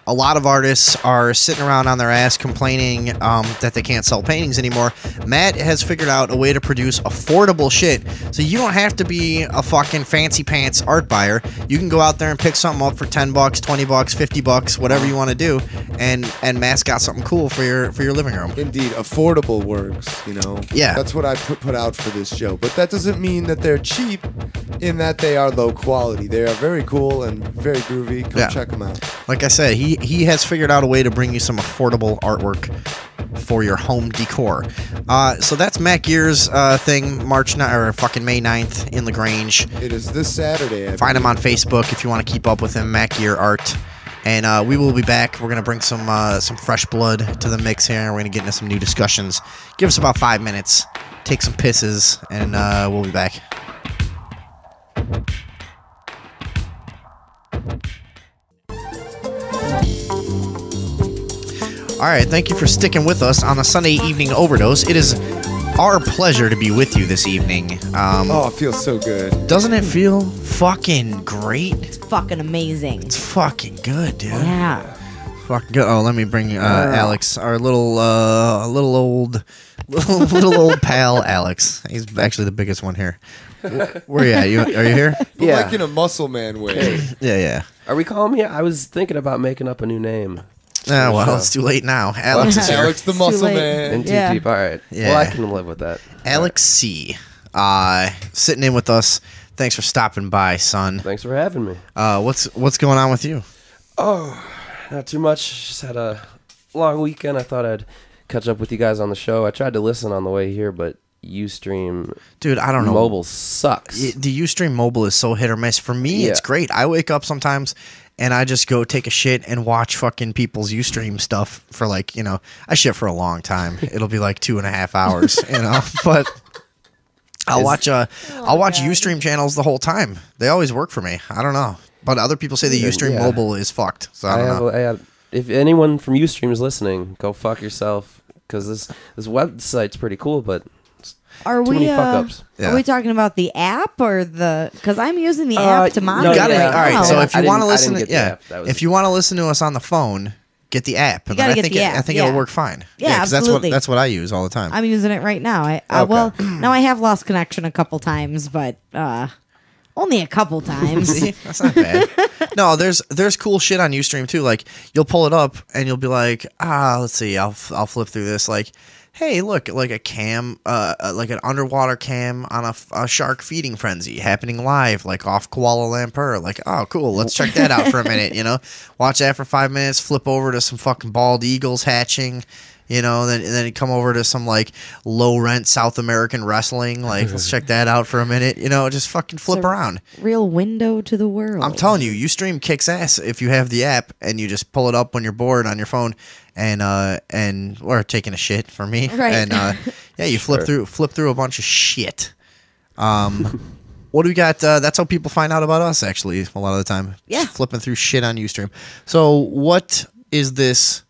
a lot of artists are sitting around on their ass complaining that they can't sell paintings anymore. Matt has figured out a way to produce affordable shit, so you don't have to be a fucking fancy pants art buyer. You can go out there and pick something up for $10, $20, $50, whatever you want to do, and Matt's got something cool for your living room. Indeed, affordable works, you know. Yeah. That's what I put out for this show. But that doesn't mean that they're cheap, in that they are low quality. They are very cool and very groovy. Come check them out. Like I said, he has figured out a way to bring you some affordable artwork for your home decor. So that's Matt Gear's thing, May 9th in LaGrange. It is this Saturday. Find him on Facebook if you want to keep up with him, Matt Gear Art. And we will be back. We're going to bring some fresh blood to the mix here, and we're going to get into some new discussions. Give us about 5 minutes, take some pisses, and we'll be back. All right, thank you for sticking with us on the Sunday evening overdose. It is our pleasure to be with you this evening. It feels so good. Doesn't it feel fucking great? It's fucking amazing. It's fucking good, dude. Yeah. Fucking good. Oh, let me bring Alex, our little old pal, Alex. He's actually the biggest one here. Where are you at? Are you here? But like in a muscle man way. Yeah. Are we calling me? I was thinking about making up a new name. Well, it's too late now. Alex is here. Alex the muscle man. And too deep. All right. Yeah. Well, I can live with that. Alex C. Sitting in with us. Thanks for stopping by, son. Thanks for having me. What's going on with you? Oh, not too much. Just had a long weekend. I thought I'd catch up with you guys on the show. I tried to listen on the way here, but Ustream, dude, I don't know. Mobile sucks. The Ustream mobile is so hit or miss. For me, it's great. I wake up sometimes and I just go take a shit and watch fucking people's Ustream stuff for I shit for a long time. It'll be like 2.5 hours, but I'll watch Ustream channels the whole time. They always work for me. I don't know. But other people say the Ustream Yeah. mobile is fucked. So I don't know. If anyone from Ustream is listening, go fuck yourself, because this website's pretty cool, but Are too we many fuck-ups. Yeah. Are we talking about the app or the? Because I'm using the app to monitor. You got it. yeah. All right. now. So if I you want to didn't- I listen, didn't get the app. That was- if you want to listen to us on the phone, get the app. And gotta then get the I app, think yeah. it'll work fine. Yeah, 'cause absolutely. That's what I use all the time. I'm using it right now. Okay. Well, now I have lost connection a couple times, but only a couple times. See? That's not bad. No, there's cool shit on Ustream too. Like you'll pull it up and you'll be like, let's see, I'll flip through this. Like, hey, look, like a cam, like an underwater cam on a shark feeding frenzy happening live, like off Kuala Lumpur. Like, oh, cool, let's check that out for a minute. You know, watch that for 5 minutes. Flip over to some fucking bald eagles hatching. You know, then you come over to some like low rent South American wrestling. Like, let's check that out for a minute. You know, just fucking flip It's a around. Real window to the world. I'm telling you, Ustream kicks ass if you have the app and you just pull it up when you're bored on your phone and or taking a shit for me. Right. And yeah, you flip through a bunch of shit. What do we got? That's how people find out about us. Actually, a lot of the time, Yeah. Just flipping through shit on Ustream. So, what is this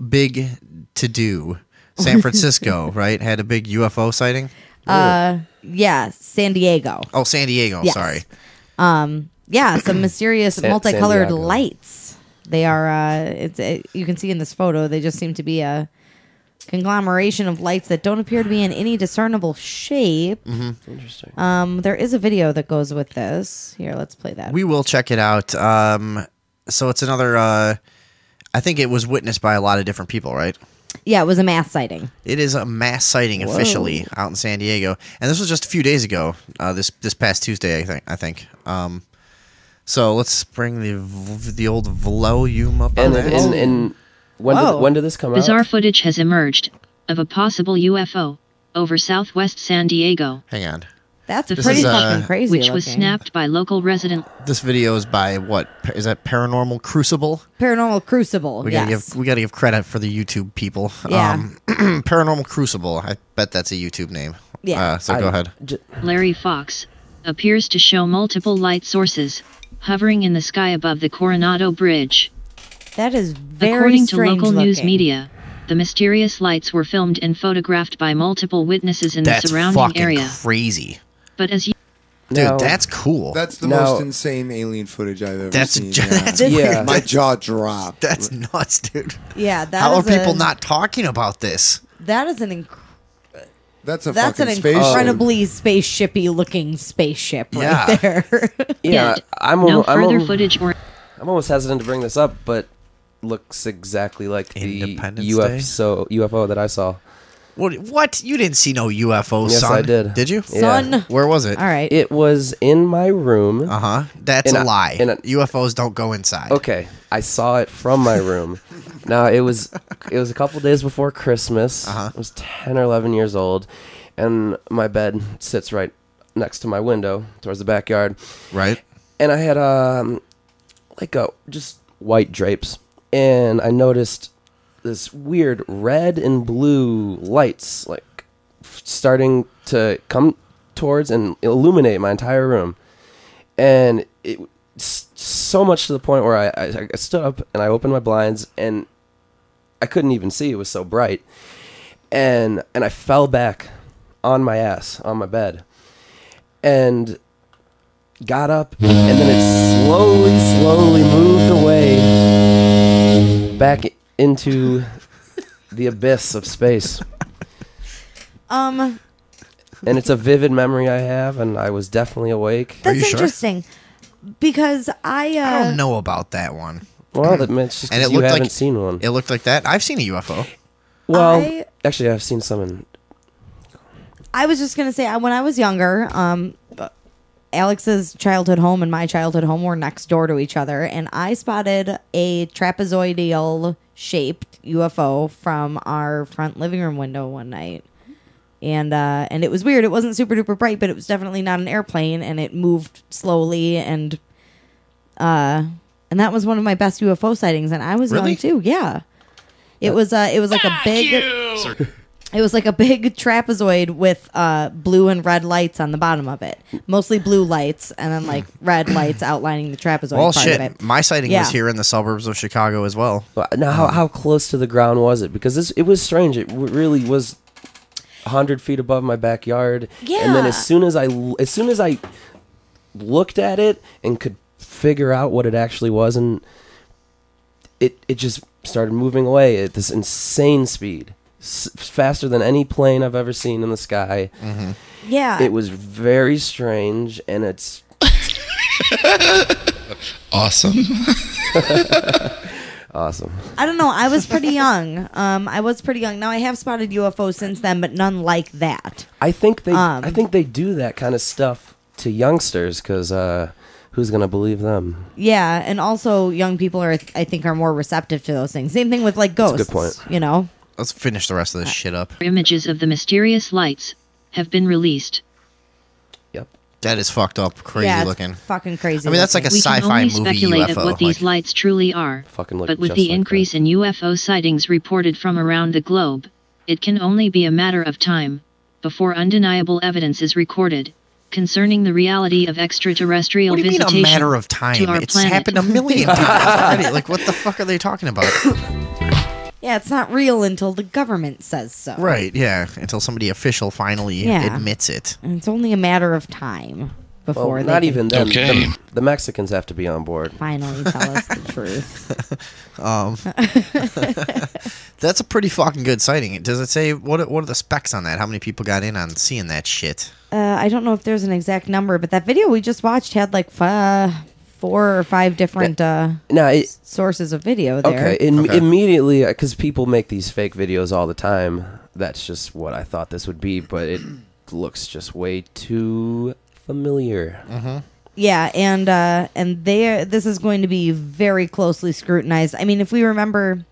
big to do? San Francisco, right? Had a big UFO sighting. Yeah, San Diego. Oh, San Diego. Yes. Sorry. Yeah, some mysterious San multicolored Diego. lights. They are. You can see in this photo. They just seem to be a conglomeration of lights that don't appear to be in any discernible shape. Interesting. There is a video that goes with this. Here, let's play that. We will check it out. So it's another. I think it was witnessed by a lot of different people, right? Yeah, it was a mass sighting. It is a mass sighting officially out in San Diego, and this was just a few days ago. This past Tuesday, I think. So let's bring the old volume up. And on that. and when did this come Bizarre out? footage has emerged of a possible UFO over southwest San Diego, Hang on. That's This pretty is, fucking crazy. which was looking. snapped by local resident. This video is by what? Is that Paranormal Crucible? Paranormal Crucible. We gotta Yes. give credit for the YouTube people. Yeah. Paranormal Crucible. I bet that's a YouTube name. Yeah. So go ahead. Larry Fox appears to show multiple light sources hovering in the sky above the Coronado Bridge. That is very According to strange local news looking. media, the mysterious lights were filmed and photographed by multiple witnesses in That's the surrounding fucking area. crazy, But as you dude. Now- That's cool. That's the Now- most insane alien footage I've ever That's seen. that's Yeah. My jaw dropped. That's nuts, dude. Yeah, that How are is people a- not talking about this? That is an That's a that's an fucking spaceship. incredibly spaceshipy looking spaceship right Yeah. there. Yeah, did. I'm No further I'm footage or I'm almost hesitant to bring this up, but looks exactly like the Independence UFO that I saw. What? You didn't see no UFO, Yes, son? I did. Did you? Yeah. Son. Where was it? All right. It was in my room. That's In a a- lie. in a- UFOs don't go inside. Okay, I saw it from my room. Now it was a couple days before Christmas. I was 10 or 11 years old, and my bed sits right next to my window towards the backyard. Right. And I had just white drapes, and I noticed this weird red and blue lights like starting to come towards and illuminate my entire room, and it so much to the point where I stood up and I opened my blinds and I couldn't even see, it was so bright, and I fell back on my ass on my bed and got up, and then it slowly moved away back into the abyss of space. And it's a vivid memory I have, and I was definitely awake. Are you That's sure? interesting because I don't know about that one. Well, that meant just And it because you looked haven't like seen one. It looked like that. I've seen a UFO. Well, actually, I've seen some in... I was just gonna say when I was younger, Alex's childhood home and my childhood home were next door to each other, and I spotted a trapezoidal shaped UFO from our front living room window one night. And it was weird. It wasn't super duper bright, but it was definitely not an airplane, and it moved slowly, and that was one of my best UFO sightings, and I was Really? young too. Yeah. It was like a big It was like a big trapezoid with blue and red lights on the bottom of it. Mostly blue lights, and then like red lights outlining the trapezoid Well, part shit. of it. My sighting Yeah. was here in the suburbs of Chicago as well. Now, how close to the ground was it? Because it was strange. It really was 100 feet above my backyard. Yeah. And then as soon as I looked at it and could figure out what it actually was, and it just started moving away at this insane speed. Faster than any plane I've ever seen in the sky. Mm-hmm. Yeah. It was very strange, and it's awesome. Awesome. I don't know. I was pretty young. Now I have spotted UFOs since then, but none like that. I think they do that kind of stuff to youngsters because who's gonna believe them? Yeah, and also young people are more receptive to those things. Same thing with like ghosts. That's a good point. You know. Let's finish the rest of this shit up. Images of the mysterious lights have been released. Yep. That is fucked up, crazy Yeah, it's looking. fucking crazy. I mean, that's like a We can sci-fi only movie speculate UFO. at what these lights truly are. Fucking look But with just the like increase in UFO sightings reported from around the globe, it can only be a matter of time before undeniable evidence is recorded concerning the reality of extraterrestrial What do you mean a visitation matter of time? to our It's planet. happened a million times already. Like, what the fuck are they talking about? Yeah, it's not real until the government says so. Right, yeah. Until somebody official finally Yeah. admits it. And it's only a matter of time before Well, they not can even then. Okay. The Mexicans have to be on board. finally tell us the truth. That's a pretty fucking good sighting. Does it say, what are the specs on that? How many people got in on seeing that shit? I don't know if there's an exact number, but that video we just watched had like 4 or 5 different sources of video there. Okay, immediately, because people make these fake videos all the time. That's just what I thought this would be, but it looks just way too familiar. Mm-hmm. Yeah, and this is going to be very closely scrutinized. I mean, if we remember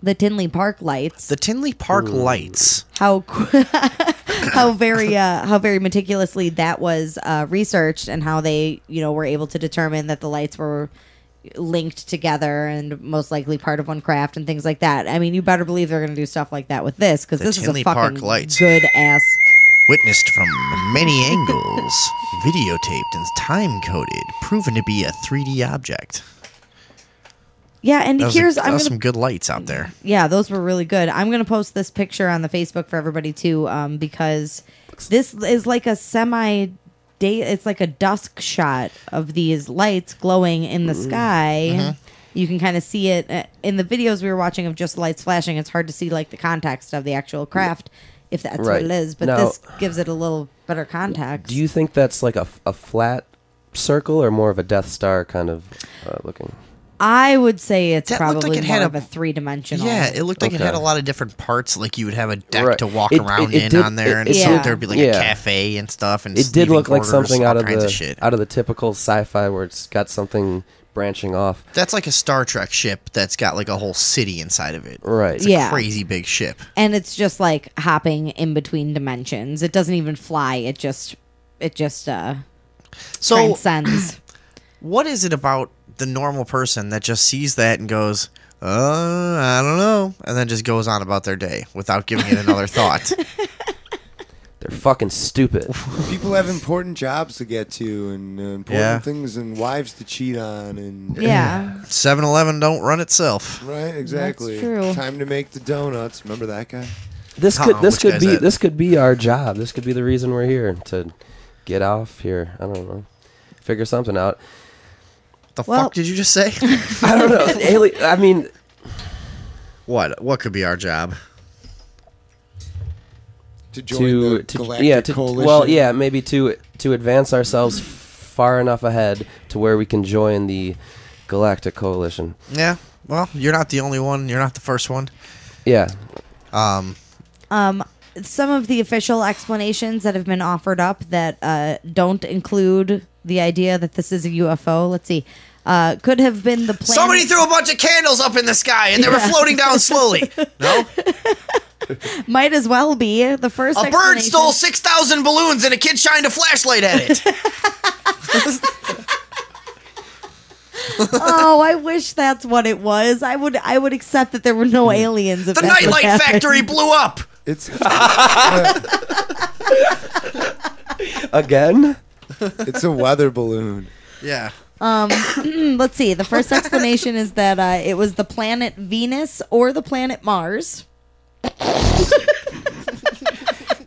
the Tinley Park lights, The Tinley Park lights. how very meticulously that was researched, and how they were able to determine that the lights were linked together and most likely part of one craft and things like that. I mean, you better believe they're going to do stuff like that with this, because The this is Tinley a fucking Park lights. good ass. Witnessed from many angles, videotaped and time-coded, proven to be a 3D object. Yeah, and That here's was some good lights out there. Yeah, those were really good. I'm going to post this picture on the Facebook for everybody too, because this is like a it's like a dusk shot of these lights glowing in the sky. Mm-hmm. You can kind of see it in the videos we were watching of just lights flashing. It's hard to see like the context of the actual craft, if that's what Right. it is. But Now, this gives it a little better context. Do you think that's like a flat circle or more of a Death Star kind of looking? I would say it's That looked probably like it more had of a 3-dimensional. Yeah, it looked like it had a Okay. lot of different parts. Like you would have a deck Right. to walk It- around it in did- on there, and it- so yeah. there'd be like Yeah. a cafe and stuff. And It did sleeping look like quarters, something all out of kinds the of shit. out of the typical sci-fi where it's got something branching off. That's like a Star Trek ship that's got like a whole city inside of it. Right. It's a Yeah. crazy big ship. And it's just like hopping in between dimensions. It doesn't even fly. It just So, transcends. what is it about the normal person that just sees that and goes, I don't know, and then just goes on about their day without giving it another thought? They're fucking stupid. People have important jobs to get to and important Yeah. things and wives to cheat on and Yeah. 7-Eleven don't run itself. right, exactly. true. Time to make the donuts. Remember that guy? This which guy's that? this could be our job. This could be the reason we're here, to get off here. I don't know. Figure something out. The Well- fuck did you just say? I don't know. I mean, What could be our job? To join the Galactic Coalition. well, yeah, maybe to advance ourselves far enough ahead to where we can join the Galactic Coalition. Yeah. Well, you're not the only one. You're not the first one. Yeah. Some of the official explanations that have been offered up that don't include the idea that this is a UFO. Let's see. Could have been the plan. Somebody threw a bunch of candles up in the sky and they were floating down slowly. No? Might as well be the first. A bird explanation- stole 6,000 balloons and a kid shined a flashlight at it. Oh, I wish that's what it was. I would accept that there were no aliens. If The that's what nightlight happened. factory blew up. It's Again? it's a weather balloon. Yeah. Let's see. The first explanation is that it was the planet Venus or the planet Mars.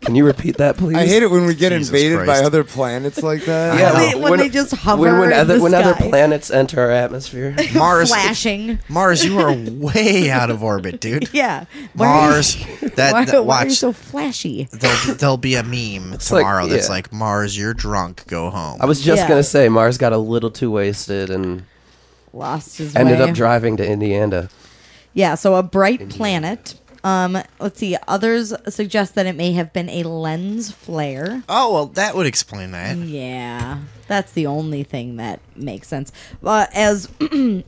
Can you repeat that, please? I hate it when we get Jesus invaded by Christ. other planets like that. Yeah, When they just hover when in the other sky. planets enter our atmosphere. Mars, Flashing. Mars, you are way out of orbit, dude. Yeah. Mars, that Why are you watch. so flashy? There'll be a meme like- tomorrow that's yeah. like, Mars, you're drunk, go home. I was just Yeah. gonna say Mars got a little too wasted and Lost his ended way. up driving to Indiana. Yeah, so a bright planet. Let's see. Others suggest that it may have been a lens flare. Oh, well, that would explain that. Yeah, that's the only thing that makes sense. As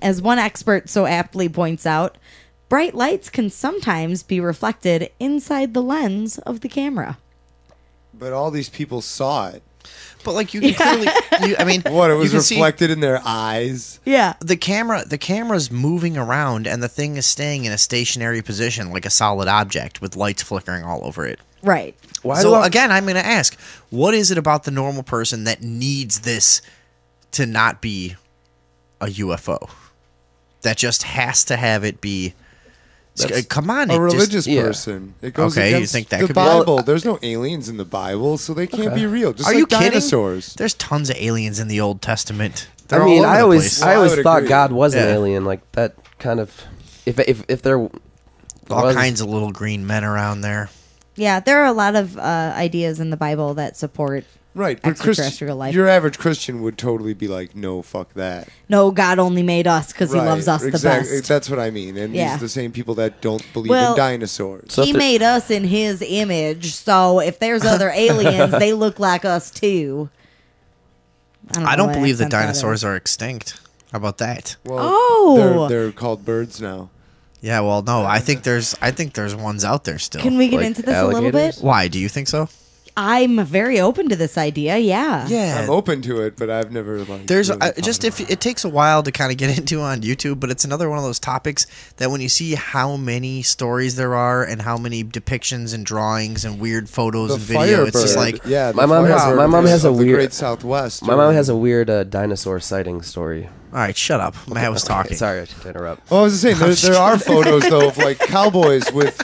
as one expert so aptly points out, bright lights can sometimes be reflected inside the lens of the camera. But all these people saw it. But like you can clearly, I mean, What? It you was can see reflected in their eyes. Yeah. the camera's moving around, and the thing is staying in a stationary position like a solid object with lights flickering all over it. Right. So again, I'm going to ask, what is it about the normal person that needs this to not be a UFO? That just has to have it be. Come on, A it just- religious yeah. person. It goes Okay, you against think that the could be- Bible. There's no aliens in the Bible, so they can't be real. Just Are like you kidding? dinosaurs. There's tons of aliens in the Old Testament. They're I mean, all over I the always place. I I always would thought agree. God was an Yeah. alien. Like that kind of. If there all was- kinds of little green men around there. Yeah, there are a lot of ideas in the Bible that support. Right, but Extraterrestrial life. your average Christian would totally be like, "No, fuck that." No, God only made us because He Right, loves us the exactly. best. That's what I mean. And Yeah. these are the same people that don't believe Well, in dinosaurs. So if He there- made us in His image, so if there's other aliens, they look like us too. I don't believe that accent that dinosaurs is. are extinct. How about that? Well, Oh. they're called birds now. Yeah, well, no, I think there's ones out there still. Can we get Like into this a little alligators? bit? Why? Do you think so? I'm very open to this idea. Yeah. Yeah. I'm open to it, but I've never like. There's really thought just about if it takes a while to kind of get into on YouTube, but it's another one of those topics that when you see how many stories there are and how many depictions and drawings and weird photos the and video, it's just Firebird, like yeah. My mom has- my mom has a the weird- Great Southwest. My mom has a weird dinosaur sighting story. all right, shut up. Matt was talking. Sorry to interrupt. Well, I was just saying there are photos though of like cowboys with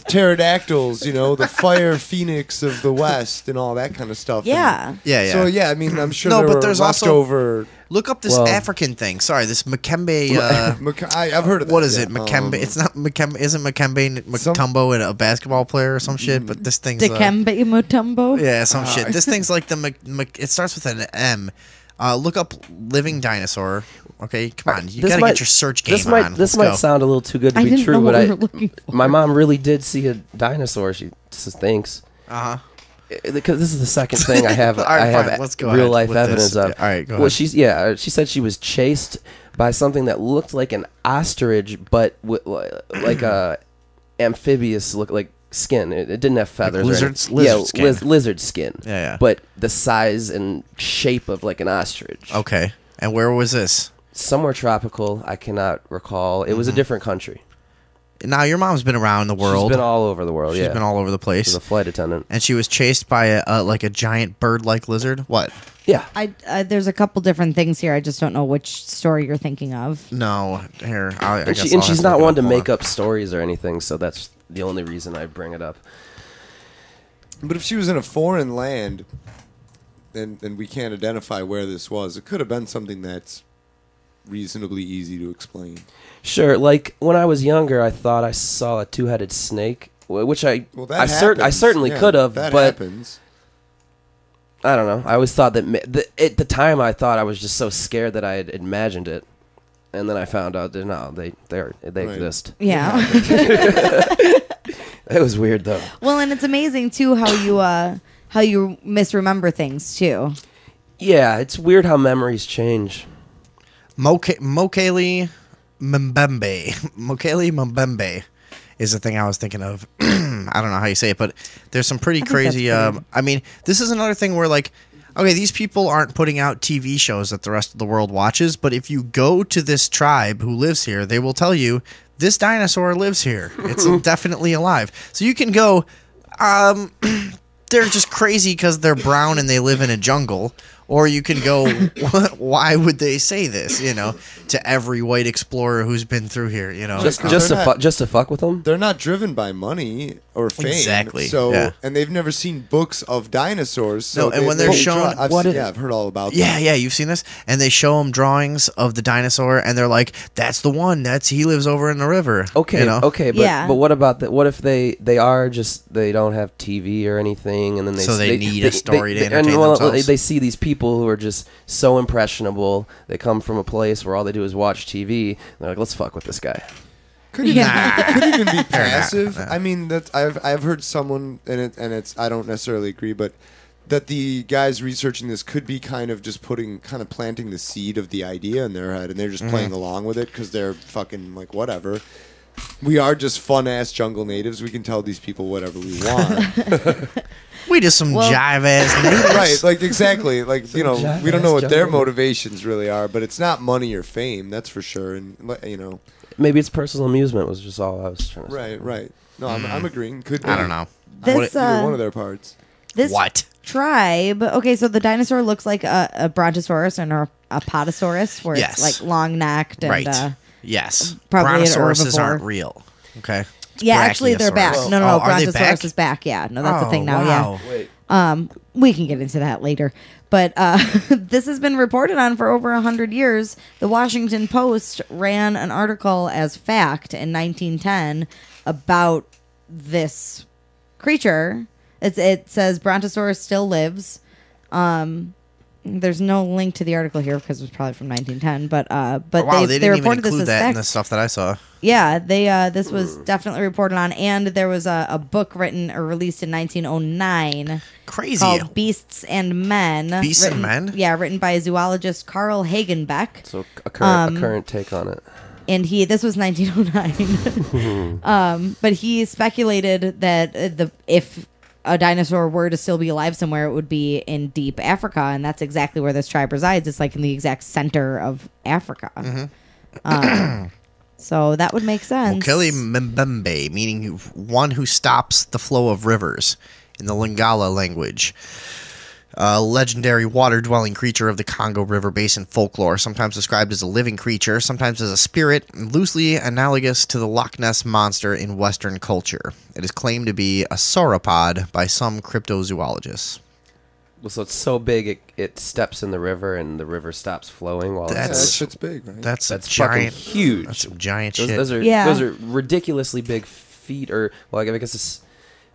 pterodactyls, you know, the fire phoenix of the West and all that kind of stuff. Yeah. Yeah. So yeah, I mean, I'm sure No, there but were there's also- leftover. Look up this Well- African thing. Sorry, this Makembe. I've heard of that. What is yeah. it? Makembe. It's not Makembe. Isn't Makembe Mutombo a basketball player or some shit? But this thing's Dikembe Mutombo. yeah, some shit. This thing's like the it starts with an M. Look up living dinosaur. Okay, come on. You This gotta might- get your search game This might on. this Let's might go. sound a little too good to I be didn't true, know but what we were looking for. my mom really did see a dinosaur. She thinks. Uh-huh. Because this is the second thing I have. All right, I have fine, let's go real ahead life with evidence this. of. Yeah, all right, go Well, ahead. she said she was chased by something that looked like an ostrich, but like a amphibious look, like skin. It didn't have feathers. or lizard- anything. lizard yeah, skin. lizard skin. Yeah, yeah. But the size and shape of like an ostrich. Okay. And where was this? Somewhere tropical. I cannot recall. It was a different country. Now your mom's been around the world. She's been all over the world. She's yeah, been all over the She's place. a flight attendant. And she was chased by a giant bird-like lizard. What? Yeah. There's a couple different things here. I just don't know which story you're thinking of. No. Here. I And, guess she, I'll and have she's to not look it one to Hold make on. up stories or anything, so that's the only reason I bring it up. But if she was in a foreign land, and we can't identify where this was, it could have been something that's reasonably easy to explain. Sure, like when I was younger, I thought I saw a two-headed snake, which I That certainly happens. could have, That but happens. I don't know. I always thought that at the time I thought I was just so scared that I had imagined it, and then I found out that no, they exist. Yeah. It was weird though. Well, and it's amazing too how you misremember things too. Yeah, it's weird how memories change. Mokele Mbembe is the thing I was thinking of. I don't know how you say it, but there's some pretty think crazy. that's pretty- I mean, this is another thing where like, okay, these people aren't putting out TV shows that the rest of the world watches, but if you go to this tribe who lives here, they will tell you this dinosaur lives here. It's definitely alive. So you can go They're just crazy because they're brown and they live in a jungle. Or you can go, why would they say this, to every white explorer who's been through here, Just to fuck with them? They're not driven by money or fame. Exactly. So, yeah. And they've never seen books of dinosaurs. So no, and when they're shown... I've heard all about that. Yeah, you've seen this? And they show them drawings of the dinosaur, and they're like, that's the one. He lives over in the river. Okay, okay, but what about what if they don't have TV or anything, and then they need a story to entertain themselves? They see these people who are just so impressionable. They come from a place where all they do is watch TV. They're like, let's fuck with this guy. Could even be passive. I mean, I've heard someone, and it's I don't necessarily agree, but that the guys researching this could be kind of planting the seed of the idea in their head, and they're just playing along with it because they're fucking like whatever. We are just fun ass jungle natives. We can tell these people whatever we want. We just some jive ass natives. Right, like exactly. Like, we don't know what their motivations really are, but it's not money or fame, that's for sure. And maybe it's personal amusement was just all I was trying to say. Right. No, I'm agreeing. Could be. I don't know. Either one of their parts. This tribe. Okay, so the dinosaur looks like a brontosaurus and a potosaurus, where it's like long necked and right. Yes. Probably Brontosauruses aren't real. Okay. Yeah, actually, they're back. No, Brontosaurus back? is back. Yeah, no, that's the thing now. Wow. Yeah. We can get into that later. But this has been reported on for over 100 years. The Washington Post ran an article as fact in 1910 about this creature. It says Brontosaurus still lives. There's no link to the article here because it was probably from 1910. But they didn't even include that in the stuff that I saw. Yeah, this was definitely reported on, and there was a book written or released in 1909. Crazy. Called Beasts and Men. Beasts and Men? Yeah, written by zoologist Carl Hagenbeck. So a current take on it. And this was 1909. But he speculated that if a dinosaur were to still be alive somewhere, it would be in deep Africa, and that's exactly where this tribe resides. It's like in the exact center of Africa. So that would make sense. Mokele Mbembe, meaning one who stops the flow of rivers in the Lingala language. A legendary water-dwelling creature of the Congo River Basin folklore, sometimes described as a living creature, sometimes as a spirit, loosely analogous to the Loch Ness Monster in Western culture. It is claimed to be a sauropod by some cryptozoologists. Well, so it's so big it steps in the river and the river stops flowing while that shit's big, right? That's giant, fucking huge. That's some giant shit. Those are ridiculously big feet, or I guess it's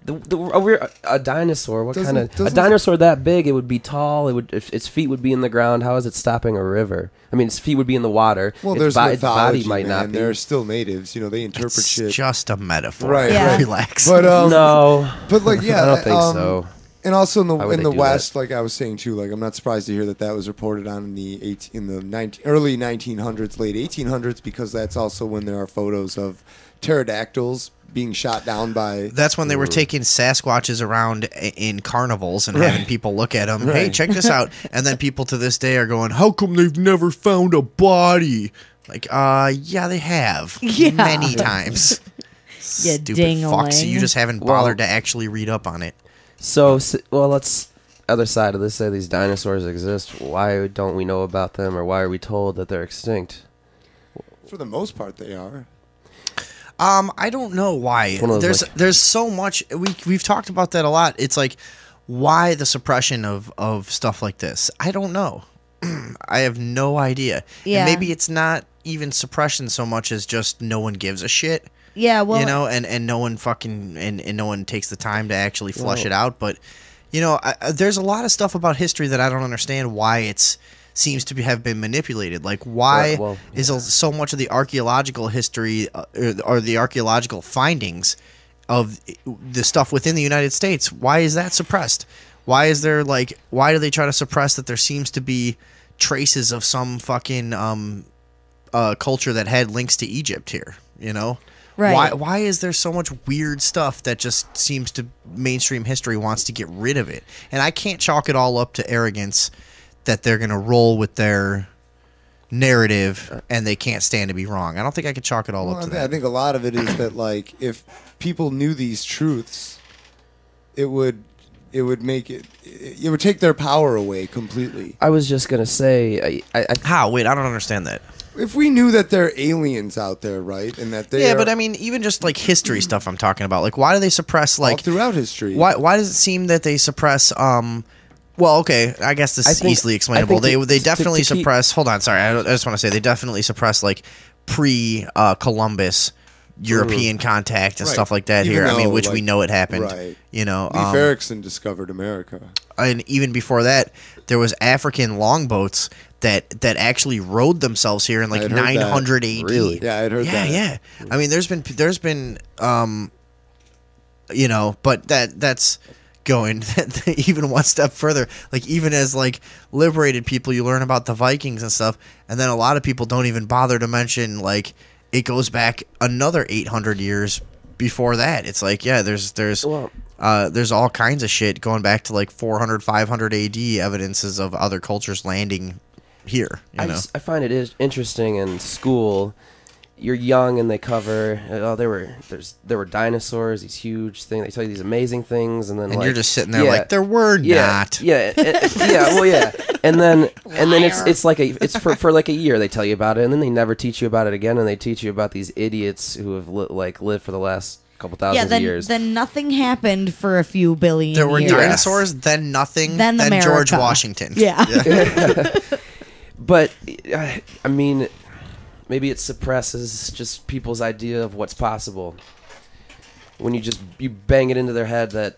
a dinosaur. What kind of a dinosaur that big? It would be tall. It would if its feet would be in the ground. How is it stopping a river? I mean, its feet would be in the water. Well, its there's mythology, its body might not be. They're still natives. They interpret shit. It's just a metaphor. Right. Yeah. Relax. But no. But I don't think so. And also in the West, that? like I was saying too, like I'm not surprised to hear that was reported on in the early 1900s, late 1800s, because that's also when there are photos of pterodactyls being shot down by. That's when they were taking Sasquatches around in carnivals and having people look at them. Hey, check this out. And then people to this day are going, how come they've never found a body? Like, yeah, they have. Yeah. Many times. You Stupid ding-a-ling. fucks. You just haven't bothered to actually read up on it. So, let's other side of this say these dinosaurs exist. Why don't we know about them, or why are we told that they're extinct? For the most part, they are. I don't know why. There's so much. We've talked about that a lot. It's like, why the suppression of stuff like this? I don't know. I have no idea. Yeah. And maybe it's not even suppression so much as just no one gives a shit. Yeah, well, and no one fucking and no one takes the time to actually flush it out. But there's a lot of stuff about history that I don't understand why it's seems to have been manipulated. Like, why is so much of the archaeological history or the archaeological findings of the stuff within the United States? Why is that suppressed? Why is there why do they try to suppress that there seems to be traces of some fucking culture that had links to Egypt here? Right. Why is there so much weird stuff that just seems to mainstream history wants to get rid of it? And I can't chalk it all up to arrogance that they're going to roll with their narrative and they can't stand to be wrong. I don't think I could chalk it all up to that. I think a lot of it is that if people knew these truths, it would make it would take their power away completely. I was just gonna say, How? Wait, I don't understand that. If we knew that there are aliens out there, right, and that they Yeah, are but I mean, even just like history stuff I'm talking about. Like, why do they suppress all like throughout history. Why does it seem that they suppress well, okay, I guess this I is think- easily I explainable. think They to definitely keep- suppress. Hold on, sorry. I just want to say they definitely suppress like pre Columbus European contact and Right. stuff like that Even here. I mean, though, which we like- know it happened. Right. You know, Leif Erikson discovered America. and even before that, there was African longboats that actually rowed themselves here in like I had heard that. 900 AD. Really? Yeah, I'd heard that. Yeah. I mean, there's been you know, but that's going even one step further. Like, even as like liberated people, you learn about the Vikings and stuff, and then a lot of people don't even bother to mention like it goes back another 800 years before that. It's like, yeah, there's all kinds of shit going back to like 400 500 AD evidences of other cultures landing here, you know. I find it is interesting in school. You're young and they cover. Oh, there were dinosaurs. These huge things. They tell you these amazing things, and then And like, you're just sitting there like, there were not. Yeah, well, yeah. And then it's like it's for like a year they tell you about it, and then they never teach you about it again, and they teach you about these idiots who have lived for the last couple thousand years. Then nothing happened for a few billion There were years. dinosaurs, then nothing, Then then George America. Washington. Yeah. But I mean, maybe it suppresses just people's idea of what's possible. When you bang it into their head that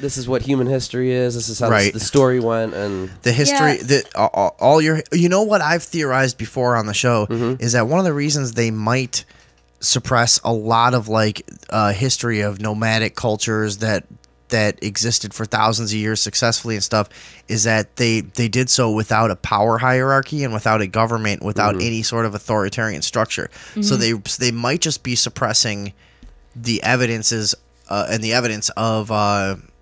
this is what human history is, this is how Right. the story went, and The history, all your, you know what I've theorized before on the show is that one of the reasons they might suppress a lot of like history of nomadic cultures that existed for thousands of years successfully and stuff is that they did so without a power hierarchy and without a government, without any sort of authoritarian structure. So they might just be suppressing the evidences and the evidence of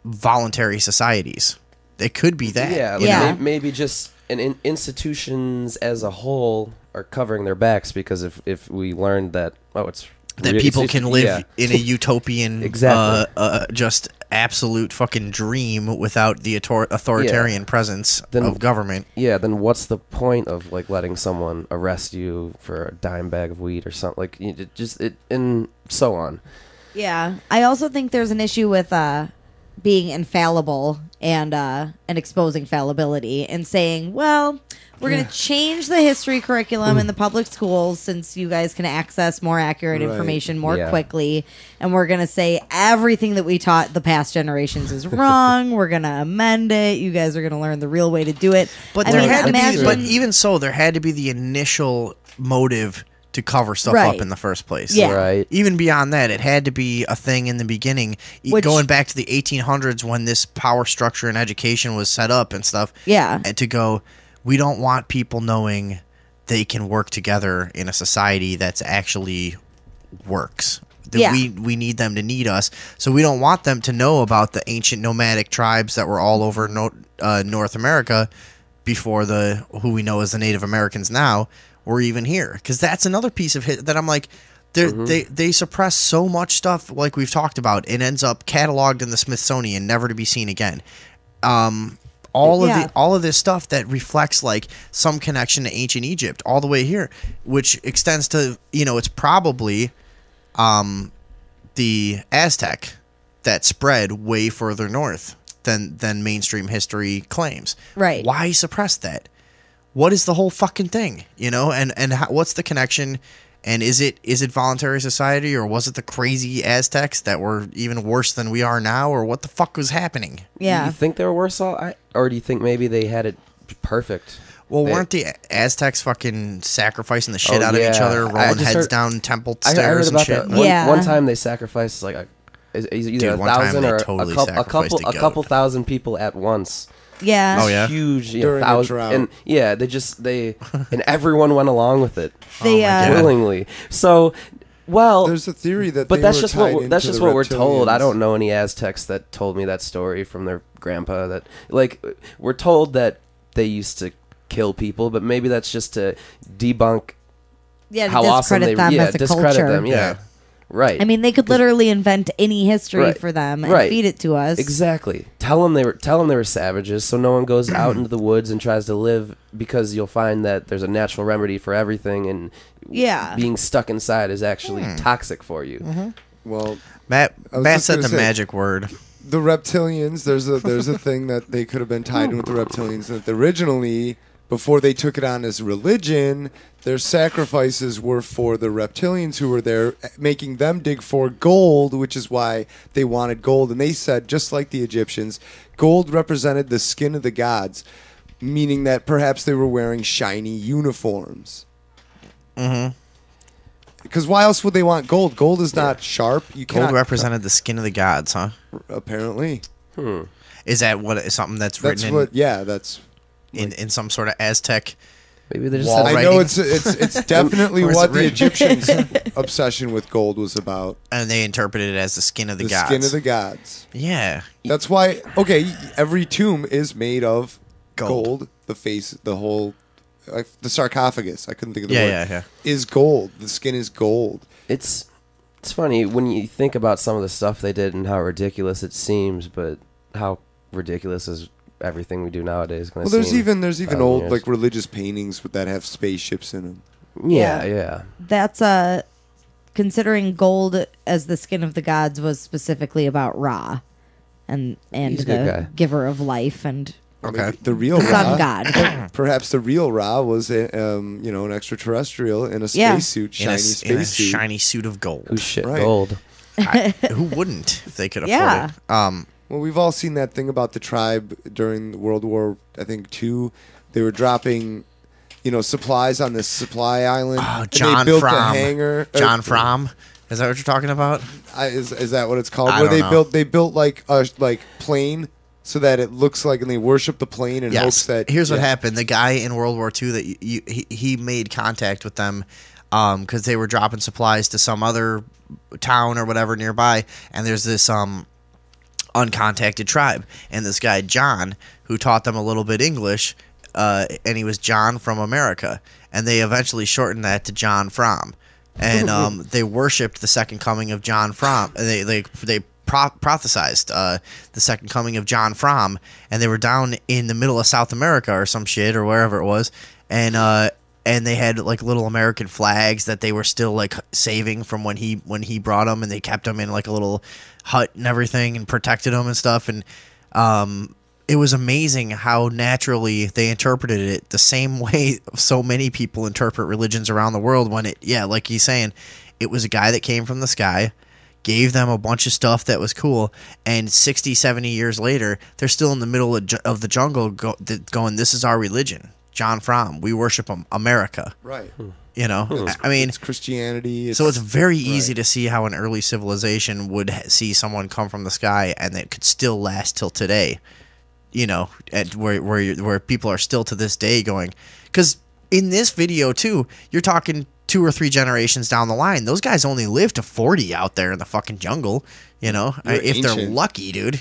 voluntary societies. It could be that. yeah, you Yeah. know? maybe just institutions as a whole are covering their backs because if we learned that That people it's- can live yeah. in a utopian, Exactly. just absolute fucking dream without the authoritarian presence Then- of government. Yeah, then what's the point of like letting someone arrest you for a dime bag of weed or something like and so on? Yeah, I also think there's an issue with being infallible and exposing fallibility and saying, well, we're going to change the history curriculum in the public schools since you guys can access more accurate Right. information more Yeah. quickly, and we're going to say everything that we taught the past generations is wrong. We're going to amend it. You guys are going to learn the real way to do it. But I there mean, had to imagine- be, but even so, there had to be the initial motive to cover stuff Right. up in the first place. Yeah. Right. Even beyond that, it had to be a thing in the beginning, Which- going back to the 1800s when this power structure and education was set up and stuff. Yeah. And to go, we don't want people knowing they can work together in a society that's actually works. That Yeah. we need them to need us. So we don't want them to know about the ancient nomadic tribes that were all over North America before who we know as the Native Americans now were even here. Because that's another piece of that I'm like, they suppress so much stuff like we've talked about. It ends up cataloged in the Smithsonian, never to be seen again. All of this stuff that reflects like some connection to ancient Egypt all the way here, which extends to, it's probably the Aztec that spread way further north than mainstream history claims. Right. Why suppress that? What is the whole fucking thing? And what's the connection? And is it voluntary society, or was it the crazy Aztecs that were even worse than we are now, or what the fuck was happening? Yeah. You think they were worse off, or do you think maybe they had it perfect? Well, They- weren't the Aztecs fucking sacrificing the shit Oh, out of each yeah. other, I rolling just heads heard- down temple I stairs heard and about shit? that. Yeah. One time they sacrificed like either one time 1,000 they or totally a sacrificed a goat. couple thousand people at once. Yeah. Oh, yeah? Huge, During a thousand, drought. and yeah, and everyone went along with it They, God. willingly. So, well, There's a theory that but they that's were just tied what that's into just the what we're told. I reptilians. don't know any Aztecs that told me that story from their grandpa. That like we're told that they used to kill people, but maybe that's just to debunk yeah, to how awesome discredit they them as a discredit culture. them. Yeah. Yeah. Right. I mean, they could literally invent any history Right. for them and Right. feed it to us. Exactly. Tell them they were savages, so no one goes out into the woods and tries to live, because you'll find that there's a natural remedy for everything, and Yeah. being stuck inside is actually toxic for you. Well, Matt I was Matt just said gonna the say- magic word. the reptilians, there's a thing that they could have been tied in with the reptilians, that originally, before they took it on as religion, their sacrifices were for the reptilians who were there, making them dig for gold, which is why they wanted gold. And they said, just like the Egyptians, gold represented the skin of the gods, meaning that perhaps they were wearing shiny uniforms. Because why else would they want gold? Gold is not sharp. You Gold cannot represented the skin of the gods, huh? apparently. Is that something that's That's written what. Yeah, that's. in some sort of Aztec? Maybe they just Wall had I know writing? it's definitely Or is what it the written? Egyptians' obsession with gold was about. And they interpreted it as the skin of the The gods. skin of the gods. Yeah. That's why. Okay, every tomb is made of Gold. gold. The face, the whole, the sarcophagus. I couldn't think of the Yeah, word. yeah. Is gold. The skin is gold. It's funny when you think about some of the stuff they did and how ridiculous it seems, but how ridiculous is everything we do nowadays going Well, to there's seem. even 1,000 old years. like religious paintings that have spaceships in them. Yeah. That's considering gold as the skin of the gods was specifically about Ra, and He's a good the guy. giver of life and Okay. The real sun Ra, god. perhaps the real Ra was an extraterrestrial in a Yeah. spacesuit, In a shiny spacesuit. shiny suit of gold. Who's shit Right. gold? Who wouldn't if they could afford Yeah. it? Well, we've all seen that thing about the tribe during World War, I think, II. They were dropping, supplies on this supply island. Oh, and John they built Fromm. a hangar. John Fromm. Is that what you're talking about? Is that what it's called? I Where don't know. they built like a plane so that it looks like, and they worship the plane in hopes that. Here's what yeah. happened. The guy in World War II that he made contact with them because they were dropping supplies to some other town or whatever nearby, and there's this uncontacted tribe, and this guy John who taught them a little bit English, and he was John from America, and they eventually shortened that to John Fromm, and they worshipped the second coming of John Fromm. They prophesized the second coming of John Fromm, and they were down in the middle of South America or some shit or wherever it was, and they had like little American flags that they were still like saving from when he brought them, and they kept them in like a little hut and everything and protected them and stuff, and it was amazing how naturally they interpreted it the same way so many people interpret religions around the world when like he's saying, it was a guy that came from the sky, gave them a bunch of stuff that was cool, and 60, 70 years later, they're still in the middle of the jungle going, this is our religion. John Fromm, we worship America. Right. I mean, It's Christianity. so it's very easy to see how an early civilization would see someone come from the sky and it could still last till today. Where people are still to this day going, because in this video too, you're talking 2 or 3 generations down the line. Those guys only live to 40 out there in the fucking jungle. If they're ancient. lucky, dude.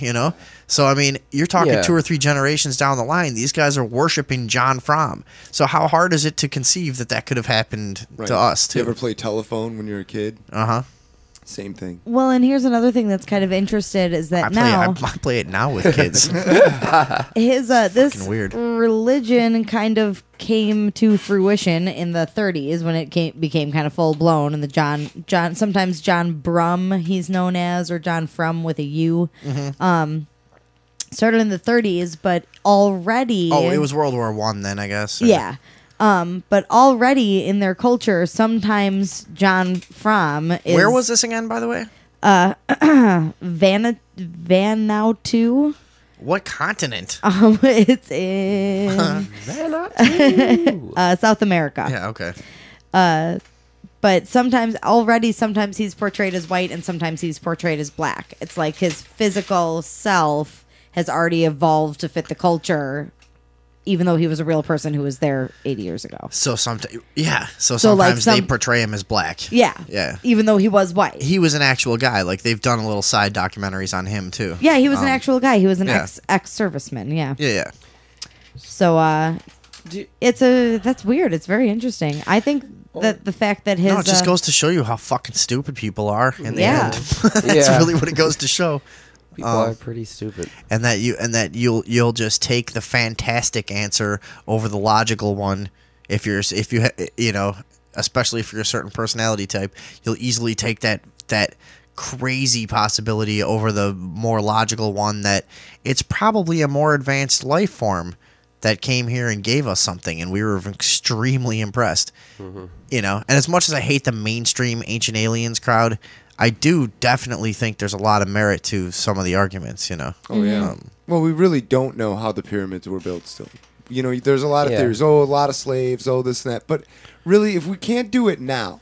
So I mean, you're talking Yeah. 2 or 3 generations down the line. These guys are worshiping John Fromm. So how hard is it to conceive that could have happened Right. to us You too? ever play telephone when you're a kid? Same thing. Well, and here's another thing that's kind of interested is that now I play it now with kids. his this Fucking weird. religion kind of came to fruition in the 30s when it became kind of full blown, and the John sometimes John Brum he's known as, or John Frum with a U. Started in the 30s, but already It was World War I then, I guess. or- yeah. But already in their culture, sometimes John Fromm is Where was this again, by the way? Vanuatu. What continent? It's in South America. Yeah, okay. But sometimes he's portrayed as white and sometimes he's portrayed as black. It's like his physical self has already evolved to fit the culture, even though he was a real person who was there 80 years ago. So sometimes, So like sometimes they portray him as black. Yeah. Yeah. Even though he was white. He was an actual guy. Like they've done a little side documentaries on him too. Yeah, he was an actual guy. He was an yeah. ex-serviceman. Yeah. Yeah. So that's weird. It's very interesting. I think the fact that his No, it just goes to show you how fucking stupid people are in the Yeah. end. That's Yeah. really what it goes to show. People are pretty stupid. And that you'll just take the fantastic answer over the logical one if you especially if you're a certain personality type, you'll easily take that crazy possibility over the more logical one that it's probably a more advanced life form that came here and gave us something, and we were extremely impressed. And as much as I hate the mainstream Ancient Aliens crowd, I do definitely think there's a lot of merit to some of the arguments, Oh, yeah. Well, we really don't know how the pyramids were built still. There's a lot of theories. Oh, a lot of slaves. Oh, this and that. But really, if we can't do it now,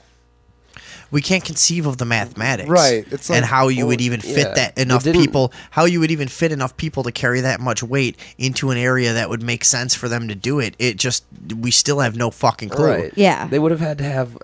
we can't conceive of the mathematics, right? It's like, and how you would even fit that enough people. How you would even fit enough people to carry that much weight into an area that would make sense for them to do it. It just we still have no fucking clue. Right. Yeah. They would have had to have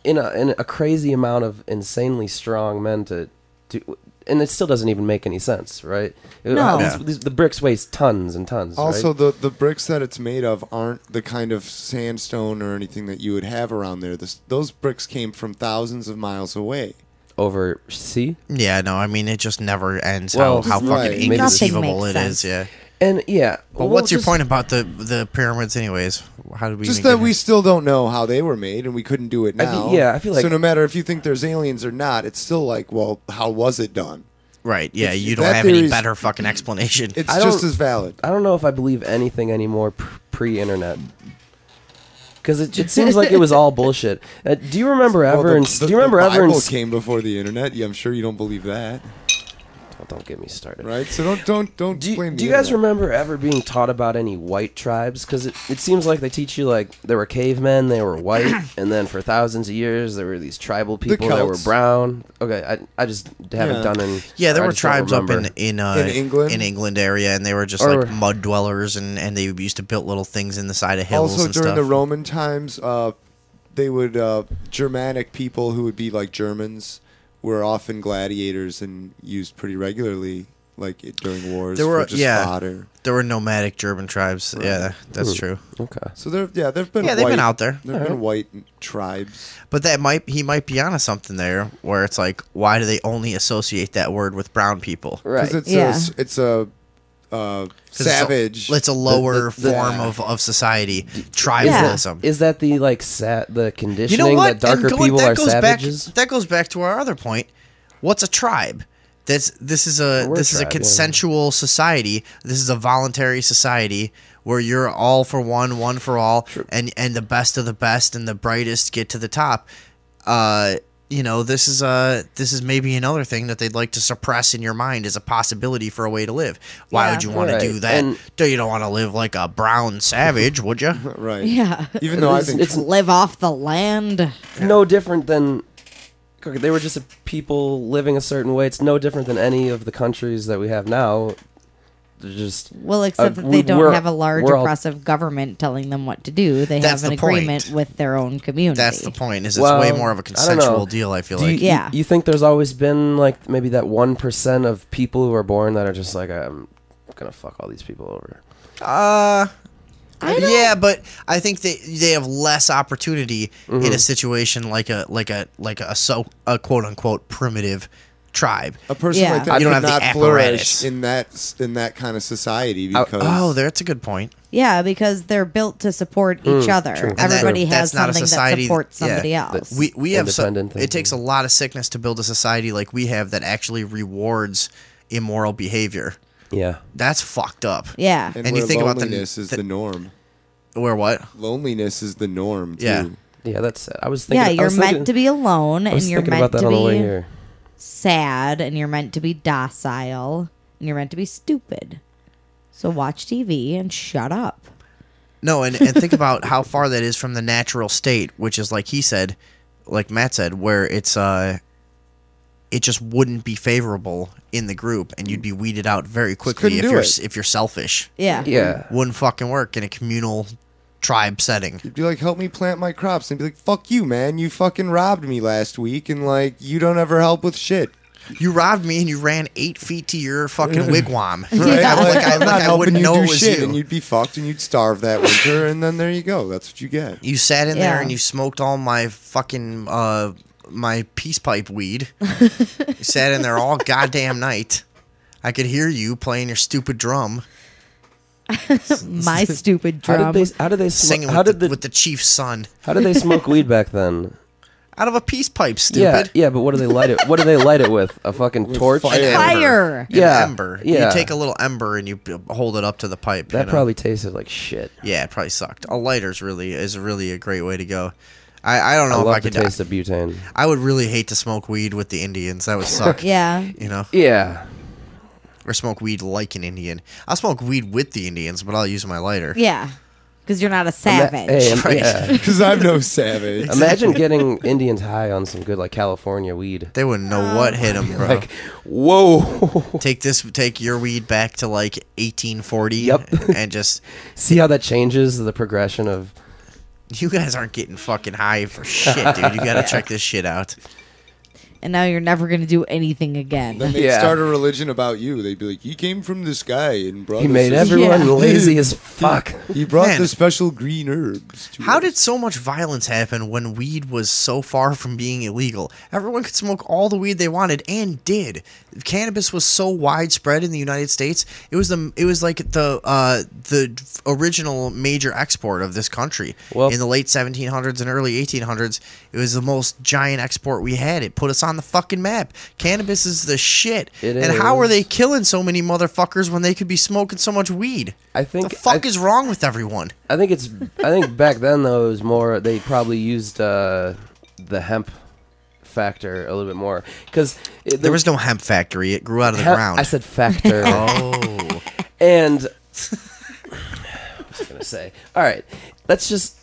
in a crazy amount of insanely strong men to do. And it still doesn't even make any sense, right? No. The bricks weigh tons and tons. Also, right? the bricks that it's made of aren't the kind of sandstone or anything that you would have around there. Those bricks came from thousands of miles away. Over sea? Yeah, no, I mean, it just never ends Well, how right. fucking Nothing inconceivable makes it is, sense. yeah. And yeah. But what's your point about the pyramids anyways? How did we Just even that get we here? still don't know how they were made, and we couldn't do it now. I feel like so no matter if you think there's aliens or not, it's still like, well, how was it done? Right, yeah, you don't that have any theory's- better fucking explanation. It's I just don't- as valid. I don't know if I believe anything anymore pre-internet. Because it seems like it was all bullshit. Do you remember ever? Do you remember the ever? Bible came before the internet. Yeah, I'm sure you don't believe that, Don't get me started. right? So don't Do blame. you guys remember ever being taught about any white tribes? Because it seems like they teach you like there were cavemen, they were white, and then for thousands of years there were these tribal people that were Celts. brown. Okay, I just haven't Yeah. done any. Yeah, there I were just don't tribes up remember. in England? area, and they were just Or- like mud dwellers, and they used to build little things in the side of hills Also and during stuff. the Roman times, they would Germanic people who would be like Germans were often gladiators and used pretty regularly, like during wars. There were for just fodder. there were nomadic German tribes. Yeah, that's true. Okay. So they've been Yeah, they've been out there. There've been white tribes. But he might be onto something there, where it's like, why do they only associate that word with brown people? Right. Because Yeah. it's a 'Cause savage. It's a lower the- form of society, tribalism. Is that the the conditioning You know what? that darker And people that are goes savages? That goes back to our other point. What's a tribe? This is a We're a tribe, yeah. consensual society. This is a voluntary society where you're all for one for all, and the best of the best and the brightest get to the top. This is maybe another thing that they'd like to suppress in your mind as a possibility for a way to live. Why Yeah. would you want to Right. do that? And- You don't want to live like a brown savage, would you? right. Yeah. Even though I think It's Live off the land. no different than they were just people living a certain way. It's no different than any of the countries that we have now. They're just Well, except that they don't have a large oppressive government telling them what to do. They That's have an the point. agreement with their own community. That's the point. Is it's Well, way more of a I don't know. consensual deal. I feel Do like. you, Yeah. you think there's always been like maybe that 1% of people who are born that are just like I'm gonna fuck all these people over? Yeah, but I think they have less opportunity Mm-hmm. in a situation like a quote unquote primitive tribe. a person Yeah. like that You don't could have the not flourish apparatus. in that kind of society because That's a good point. Yeah, because they're built to support each other. true. Everybody And has that's not a something society- that supports yeah. somebody That- else. We have Independent it takes a lot of sickness to build a society like we have that actually rewards immoral behavior. Yeah. That's fucked up. yeah. and And where you think about the- loneliness is the norm. Where what? Loneliness is the norm too. Yeah. Yeah, that's it. I was thinking. Yeah, I you're was meant thinking- to be alone, I was and you're thinking meant about that to on the way be here. sad, and you're meant to be docile, and you're meant to be stupid. So watch TV and shut up. No, and think about how far that is from the natural state, which is like he said, like Matt said, where it's it just wouldn't be favorable in the group, and you'd be weeded out very quickly couldn't do if you're selfish. Yeah. Yeah. Wouldn't fucking work in a communal tribe setting. You'd be like, help me plant my crops. And be like, fuck you, man. You fucking robbed me last week. And, like, you don't ever help with shit. You robbed me and you ran 8 feet to your fucking wigwam. Right? I helping wouldn't you know do it was shit, you. and you'd be fucked, and you'd starve that winter, and then there you go. That's what you get. You sat in there Yeah. and you smoked all my fucking my peace pipe weed. You sat in there all goddamn night. I could hear you playing your stupid drum, My stupid drum. How did they singing smoke? with the chief's son How did they smoke weed back then? out of a peace pipe. Yeah, Stupid. yeah, but what do they light it? What do they light it with? A fucking torch? fire. Fire. An Yeah, ember. yeah. You take a little ember and you hold it up to the pipe. That you know? probably tasted like shit. Yeah, it probably sucked. A lighter's is really a great way to go. I don't know I if love I the could. taste of butane. I would really hate to smoke weed with the Indians. That would suck. Yeah. You know, Yeah. or smoke weed like an Indian. I'll smoke weed with the Indians, but I'll use my lighter. Yeah. Because you're not a savage. Right. Yeah. Because I'm no savage. Imagine getting Indians high on some good like California weed. They wouldn't know what hit them, bro. Like, whoa. Take your weed back to like 1840. Yep. And just See how that changes the progression of. you guys aren't getting fucking high for shit, dude. You gotta check this shit out. And now you're never going to do anything again. Then they'd Yeah. start a religion about you. They'd be like, he came from the sky and brought He us made this- everyone Yeah. lazy as fuck. He brought Man. the special green herbs to How us. did so much violence happen when weed was so far from being illegal? Everyone could smoke all the weed they wanted and did. Cannabis was so widespread in the United States. It was like the original major export of this country. Well- in the late 1700s and early 1800s, it was the most giant export we had. It put us on the fucking map. Cannabis is the shit. It and how are is. they killing so many motherfuckers when they could be smoking so much weed? I think The fuck is wrong with everyone? I think back then though it was more they probably used the hemp factor a little bit more because There was no hemp factory. It grew out of the ground. I said factor. Oh. And what was I gonna say? All right, let's just.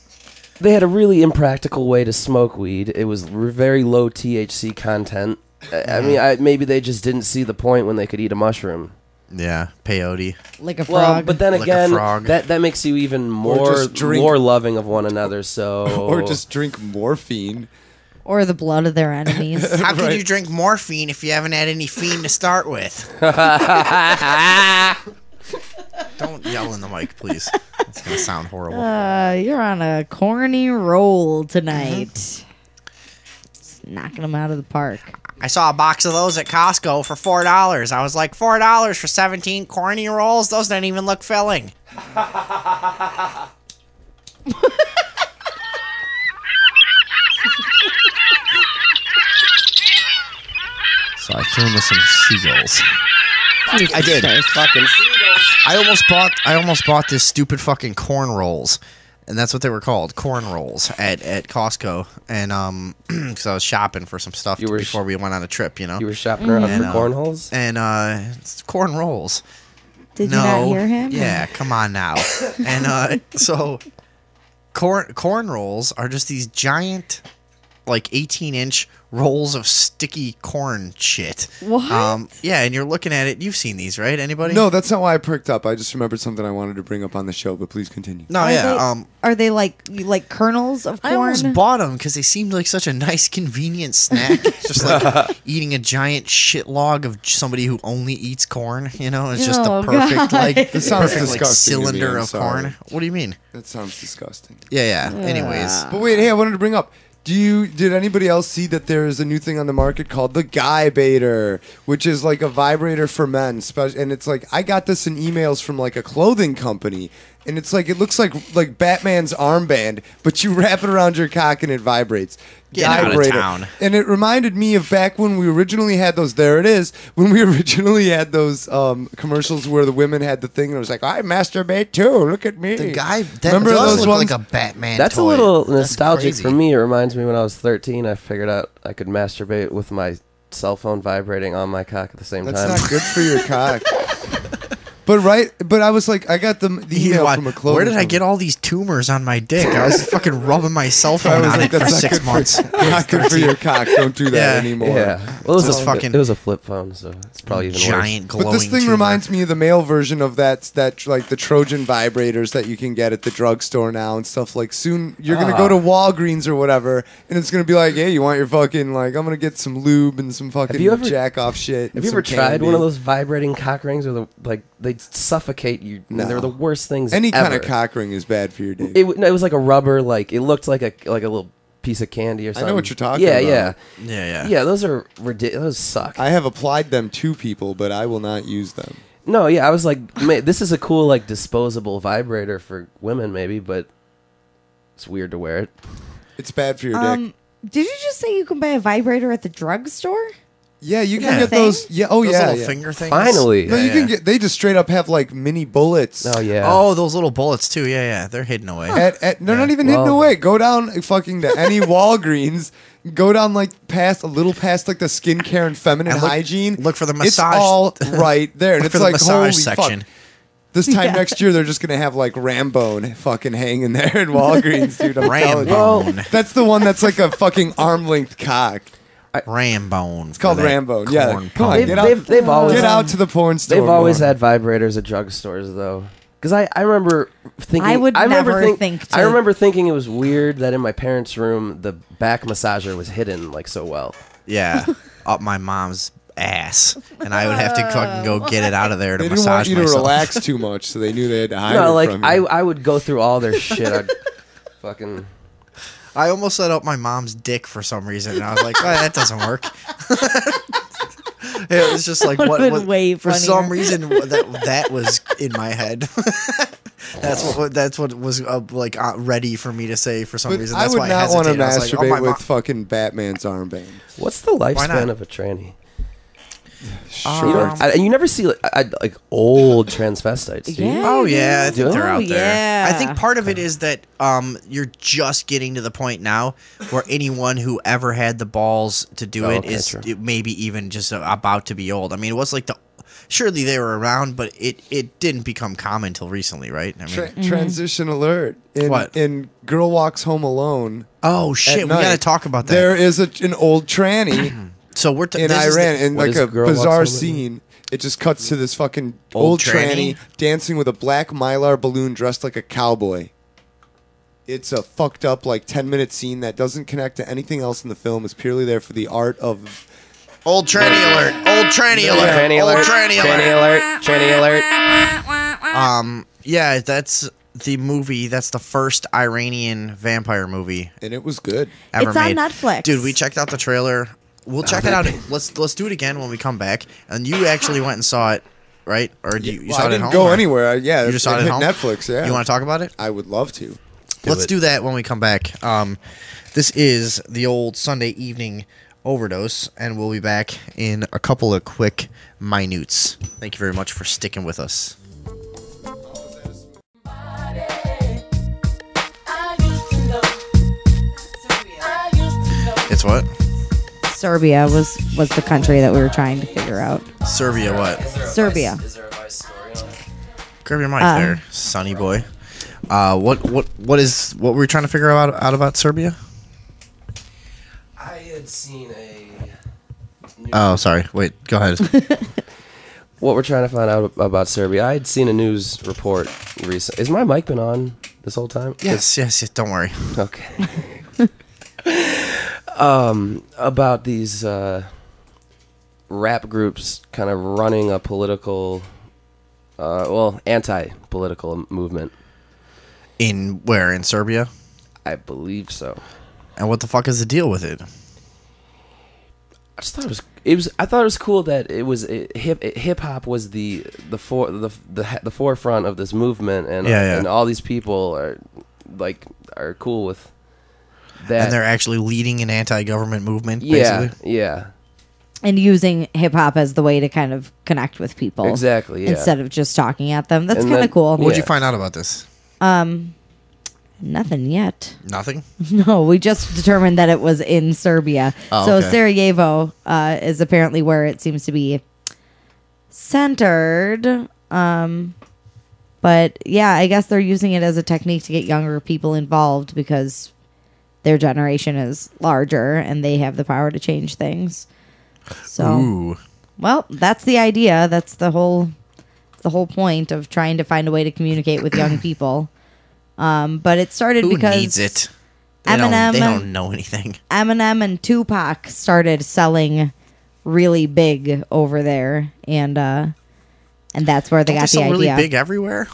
They had a really impractical way to smoke weed. It was very low THC content. I mean, maybe they just didn't see the point when they could eat a mushroom. Yeah, peyote. Like a frog. Well, but then Like a again, frog. that makes you even more just drink- more loving of one another. So Or just drink morphine. or the blood of their enemies. How could Right. you drink morphine if you haven't had any fiend to start with? Don't yell in the mic, please. It's going to sound horrible. You're on a corny roll tonight. Knocking them out of the park. I saw a box of those at Costco for $4. I was like, $4 for 17 corny rolls? Those don't even look filling. So I threw him with some seagulls. I did. fucking I almost bought this stupid fucking corn rolls, and that's what they were called, corn rolls at Costco. And because I was shopping for some stuff You were before we went on a trip, you know. You were shopping around And, for cornholes. And it's corn rolls. Did No. you not hear him? Yeah, come on now. And so corn rolls are just these giant, like 18-inch rolls of sticky corn shit. What? Yeah, and you're looking at it. You've seen these, right? Anybody? No, that's not why I perked up. I just remembered something I wanted to bring up on the show, but please continue. No, Are yeah. They, are they like kernels of corn? I almost bought them because they seemed like such a nice, convenient snack. Just like eating a giant shit log of somebody who only eats corn. You know, it's just Oh, the perfect God. like This sounds perfect like disgusting to me, cylinder I'm of sorry. corn. What do you mean? That sounds disgusting. Yeah. Anyways, But wait, hey, I wanted to bring up. Did anybody else see that there is a new thing on the market called the Guy Baiter, which is like a vibrator for men, and it's like I got this in emails from like a clothing company, and it's like it looks like Batman's armband, but you wrap it around your cock and it vibrates. Get out of Guy-brator. town. And it reminded me of back when we originally had those. There it is. When we originally had those commercials where the women had the thing and it was like, I masturbate too. Look at me. the guy that Remember does those look ones? like a Batman. That's toy. a little That's nostalgic crazy. for me. It reminds me when I was 13, I figured out I could masturbate with my cell phone vibrating on my cock at the same That's time. not good for your cock. But I was like, I got the email from a clothing Where did I company. get all these tumors on my dick? I was fucking rubbing my cell I phone was on like, it for that's not 6 good months. not good for your cock. Don't do that Yeah. anymore. Yeah. Well, This fucking it was a flip phone, so it's probably even giant worse. glowing. But this thing tumor. reminds me of the male version of that like the Trojan vibrators that you can get at the drugstore now and stuff. Like soon you're gonna go to Walgreens or whatever, and it's gonna be like, hey, you want your fucking like I'm gonna get some lube and some fucking jack off shit. Have you ever tried one of those vibrating cock rings, or they suffocate you? No. They're the worst things. Any kind ever. of cock ring is bad for your dick. It was like a rubber, like it looked like a little piece of candy or something. I know what you're talking about. Yeah. Those are ridiculous. Those suck. I have applied them to people, but I will not use them. No, yeah, I was like, man, this is a cool like disposable vibrator for women, maybe, but it's weird to wear it. It's bad for your dick. Did you just say you can buy a vibrator at the drugstore? Yeah, you can Yeah. get those. Yeah, Those little yeah. finger things. Finally. No, you can get. They just straight up have like mini bullets. Oh yeah. Oh, those little bullets too. Yeah. They're hidden away. They're not even hidden away. Go down fucking to any Walgreens. Go down like past like the skincare and feminine And look- hygiene. look for the massage- It's all right there, and Look it's for the like massage holy section. fuck. This time next year, they're just gonna have like Rambone fucking hanging there in Walgreens, dude. I'm telling you. Rambone. That's the one that's like a fucking arm length cock. Rambone. It's called Rambone. Yeah, come on, They've always get out to the porn store. They've always more. had vibrators at drugstores, though. Because I remember thinking... I would remember never think to- I remember thinking it was weird that in my parents' room, the back massager was hidden, like, so well. Yeah, up my mom's ass, and I would have to fucking go get it out of there to They didn't want massage you to myself. relax too much, so they knew they had to hide No, it like, from you. I would go through all their shit. I'd fucking... I almost set up my mom's dick for some reason, and I was like, oh, that doesn't work. It was just like That would've what been way for funnier. some reason that was in my head. That's what was ready for me to say for some But reason. I That's would why not I want to hesitated. I was like, masturbate oh, my with mom- fucking Batman's armband. What's the not? lifespan of a tranny? Sure. You never see like old transvestites, do you? Yeah. Oh yeah, I think Do they're it? out Oh, there. yeah. I think part of it is that you're just getting to the point now where anyone who ever had the balls to do it okay, is true. maybe even just about to be old. I mean, it was like surely they were around, but it didn't become common until recently, right? I mean, Transition alert. What? In Girl Walks Home Alone. oh shit, at we got to night, talk about that. There is an old tranny So we're in this is the- Iran, in What like is a Girl Walks bizarre Home Alone? scene. It just cuts to this fucking Old old tranny? tranny dancing with a black mylar balloon dressed like a cowboy. It's a fucked up like 10-minute scene that doesn't connect to anything else in the film. It's purely there for the art of. Old tranny alert! Old tranny alert! Tranny Old alert! tranny Tranny alert! alert! Tranny alert! Yeah, that's the movie. That's the first Iranian vampire movie And it was good. ever It's on made. Netflix. Dude, we checked out the trailer. We'll check it out. Let's do it again when we come back. And you actually went and saw it, right? Or you Well, saw I it at didn't home? go or- anywhere. Yeah, You just saw it at hit home? Netflix. Yeah. You want to talk about it? I would love to. Let's it. do that when we come back. This is the old Sunday evening overdose, and we'll be back in a couple of quick minutes. Thank you very much for sticking with us. It's what? Serbia was the country that we were trying to figure out. Serbia what? Serbia. Is there a vice story on it? Grab your mic there, sonny boy. What were we trying to figure out about Serbia? I had seen a... Oh, sorry. Wait, go ahead. What we're trying to find out about Serbia, I had seen a news report recently. Is my mic been on this whole time? yes. Don't worry. Okay. About these rap groups kind of running a political, anti-political movement. In where? In Serbia? I believe so. And what the fuck is the deal with it? I just thought I thought it was cool that hip hop was the forefront of this movement, and Yeah. and all these people are cool with that. And they're actually leading an anti-government movement, basically? yeah, And using hip hop as the way to kind of connect with people. exactly. Yeah. Instead of just talking at them. That's And kind then- of cool. What'd you Yeah. find out about this? Nothing yet. Nothing? No, we just determined that it was in Serbia. Oh, so okay. Sarajevo is apparently where it seems to be centered. But yeah, I guess they're using it as a technique to get younger people involved because their generation is larger and they have the power to change things. So, Ooh. well, that's the idea. That's the whole point of trying to find a way to communicate with young people. But it started Who because needs it? They Eminem, they don't know anything. Eminem and Tupac started selling really big over there, and that's where they got the idea. Really big everywhere.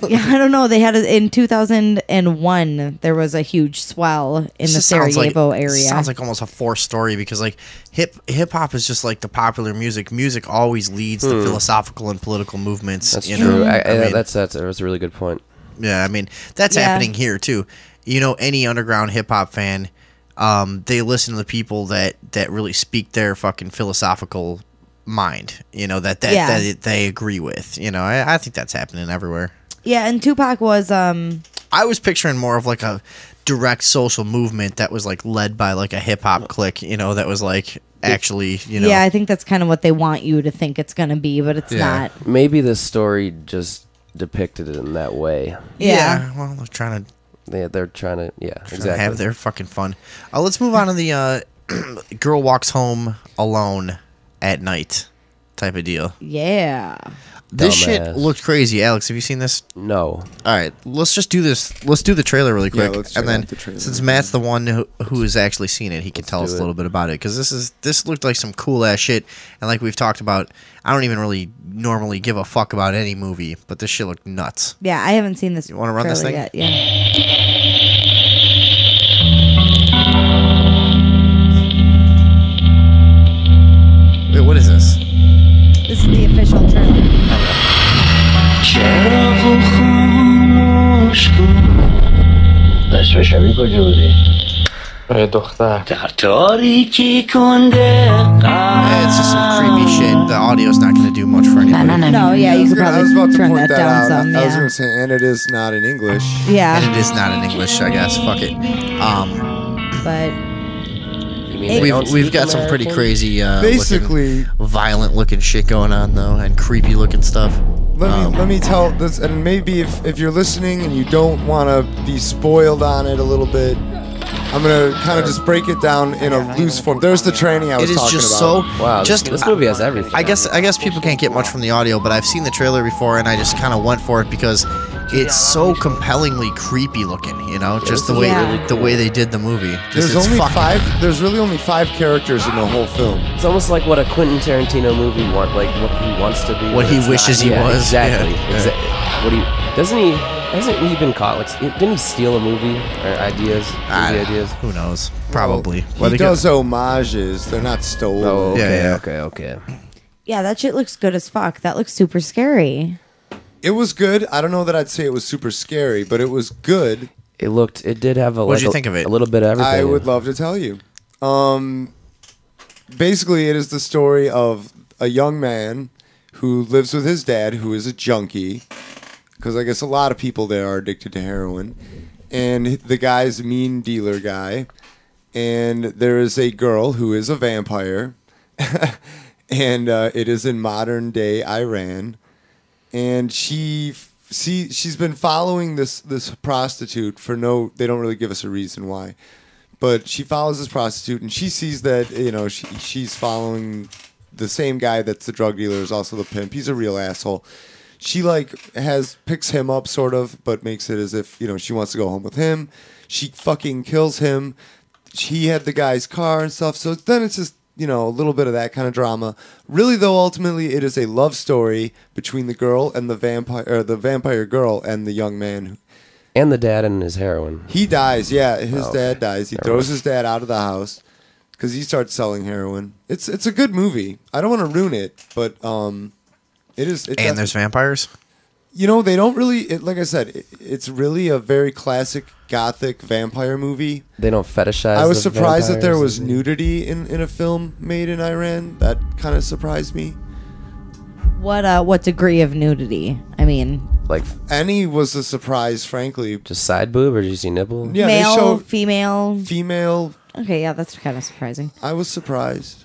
Yeah, I don't know. They had in 2001. There was a huge swell in the Sarajevo area. Sounds like almost a forced story because like hip hop is just like the popular music. Music always leads to philosophical and political movements. That's you true. know? I mean, that's a really good point. Yeah, I mean that's happening here too. You know, any underground hip hop fan, they listen to the people that really speak their fucking philosophical mind. You know that they agree with. You know, I think that's happening everywhere. Yeah, and Tupac was. I was picturing more of like a direct social movement that was like led by like a hip hop clique. You know, that was like actually. You know. Yeah, I think that's kind of what they want you to think it's going to be, but it's not. Maybe this story just depicted it in that way. Yeah. Well, they're trying to. They're trying to. Yeah, exactly. Have their fucking fun. Let's move on to the girl walks home alone at night type of deal. Yeah. This Dumbass. shit looked crazy. Alex, have you seen this? No. All right, let's just do this. Let's do the trailer really quick, let's and check then out the trailer. since Matt's the one who has actually seen it, he can tell us a do it. little bit about it because this looked like some cool ass shit. And like we've talked about, I don't even really normally give a fuck about any movie, but this shit looked nuts. Yeah, I haven't seen this. You wanna run this trailer thing? Yet. Yeah. Wait, what is this? This is the official trailer. Yeah, it's just some creepy shit. The audio's not going to do much for anybody. No, yeah, you could I was probably about to turn point that that down out. some. I was Yeah. going to say, and it is not in English. And Yeah, it is not in English, I guess. Fuck it. but You mean they don't We've speak got some pretty American? crazy, Basically, violent looking shit going on though, and creepy looking stuff. let me tell this, and maybe if you're listening and you don't want to be spoiled on it a little bit, I'm gonna kind of just break it down in a loose form. There's the training I was It is talking just about. so Wow, just this movie has everything. I guess people can't get much from the audio, but I've seen the trailer before, and I just kind of went for it because it's so compellingly creepy looking. You know, just the way Yeah. the way they did the movie. Just, There's it's only fucking- five. There's really only 5 characters in the whole film. It's almost like what a Quentin Tarantino movie what he wants to be. What but he it's wishes not. he Yeah, was. Exactly. Yeah. What he hasn't he been caught? Didn't he steal a movie or ideas? Movie ideas. Who knows? Probably. Well, he does homages. They're not stolen. Oh, okay, Yeah. okay. yeah, that shit looks good as fuck. That looks super scary. It was good. I don't know that I'd say it was super scary, but it was good. It did have a. What'd like you a- think of it? A little bit of everything. I would love to tell you. Basically, it is the story of a young man who lives with his dad, who is a junkie, because I guess a lot of people there are addicted to heroin. And the guy's a mean dealer guy. And there is a girl who is a vampire. And it is in modern day Iran. And she's been following this prostitute for they don't really give us a reason why. But she follows this prostitute, and she sees that she's following the same guy that's the drug dealer is also the pimp. He's a real asshole. She picks him up sort of, but makes it as if she wants to go home with him. She fucking kills him. He had the guy's car and stuff. So then it's just a little bit of that kind of drama. Really though, ultimately it is a love story between the girl and the vampire girl and the young man. And the dad and his heroin. He dies, yeah. His Oh, dad dies. He throws his dad out of the house because he starts selling heroin. It's a good movie. I don't want to ruin it, but it is. And there's vampires. They don't really. Like I said, it's really a very classic gothic vampire movie. They don't fetishize. I was the surprised that there vampires. was nudity in a film made in Iran. That kind of surprised me. What degree of nudity? I mean, like Any was a surprise, frankly. just side boob, or did you see nipple? Yeah, male, they showed female. female. Okay, yeah, that's kind of surprising. I was surprised.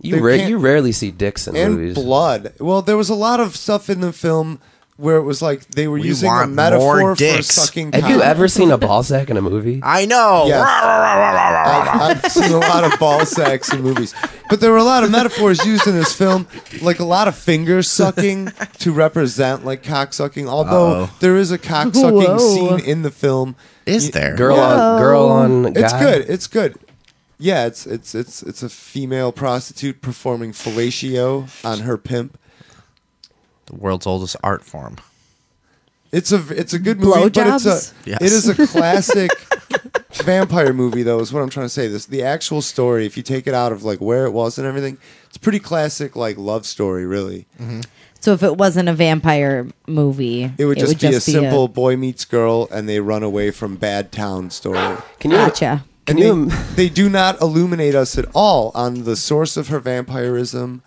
You They can't- rarely see dicks in And movies. blood. Well, there was a lot of stuff in the film where it was like they were We using a want metaphor more for dicks. sucking Have cock. you ever seen a ball sack in a movie? I know. Yes. I've seen a lot of ball sacks in movies. But there were a lot of metaphors used in this film, like a lot of finger sucking to represent like cock sucking. Although there is a cock sucking Whoa. scene in the film. Is there? Girl on guy. It's good. It's good. Yeah, it's a female prostitute performing fellatio on her pimp. The world's oldest art form. It's a good movie, but Blowjobs? Yes. it is a classic vampire movie, though. Is what I'm trying to say. The actual story, if you take it out of like where it was and everything, it's pretty classic like love story, really. So if it wasn't a vampire movie, It would just be a simple boy meets girl and they run away from bad town story. Can you? Gotcha. Can And you? they do not illuminate us at all on the source of her vampirism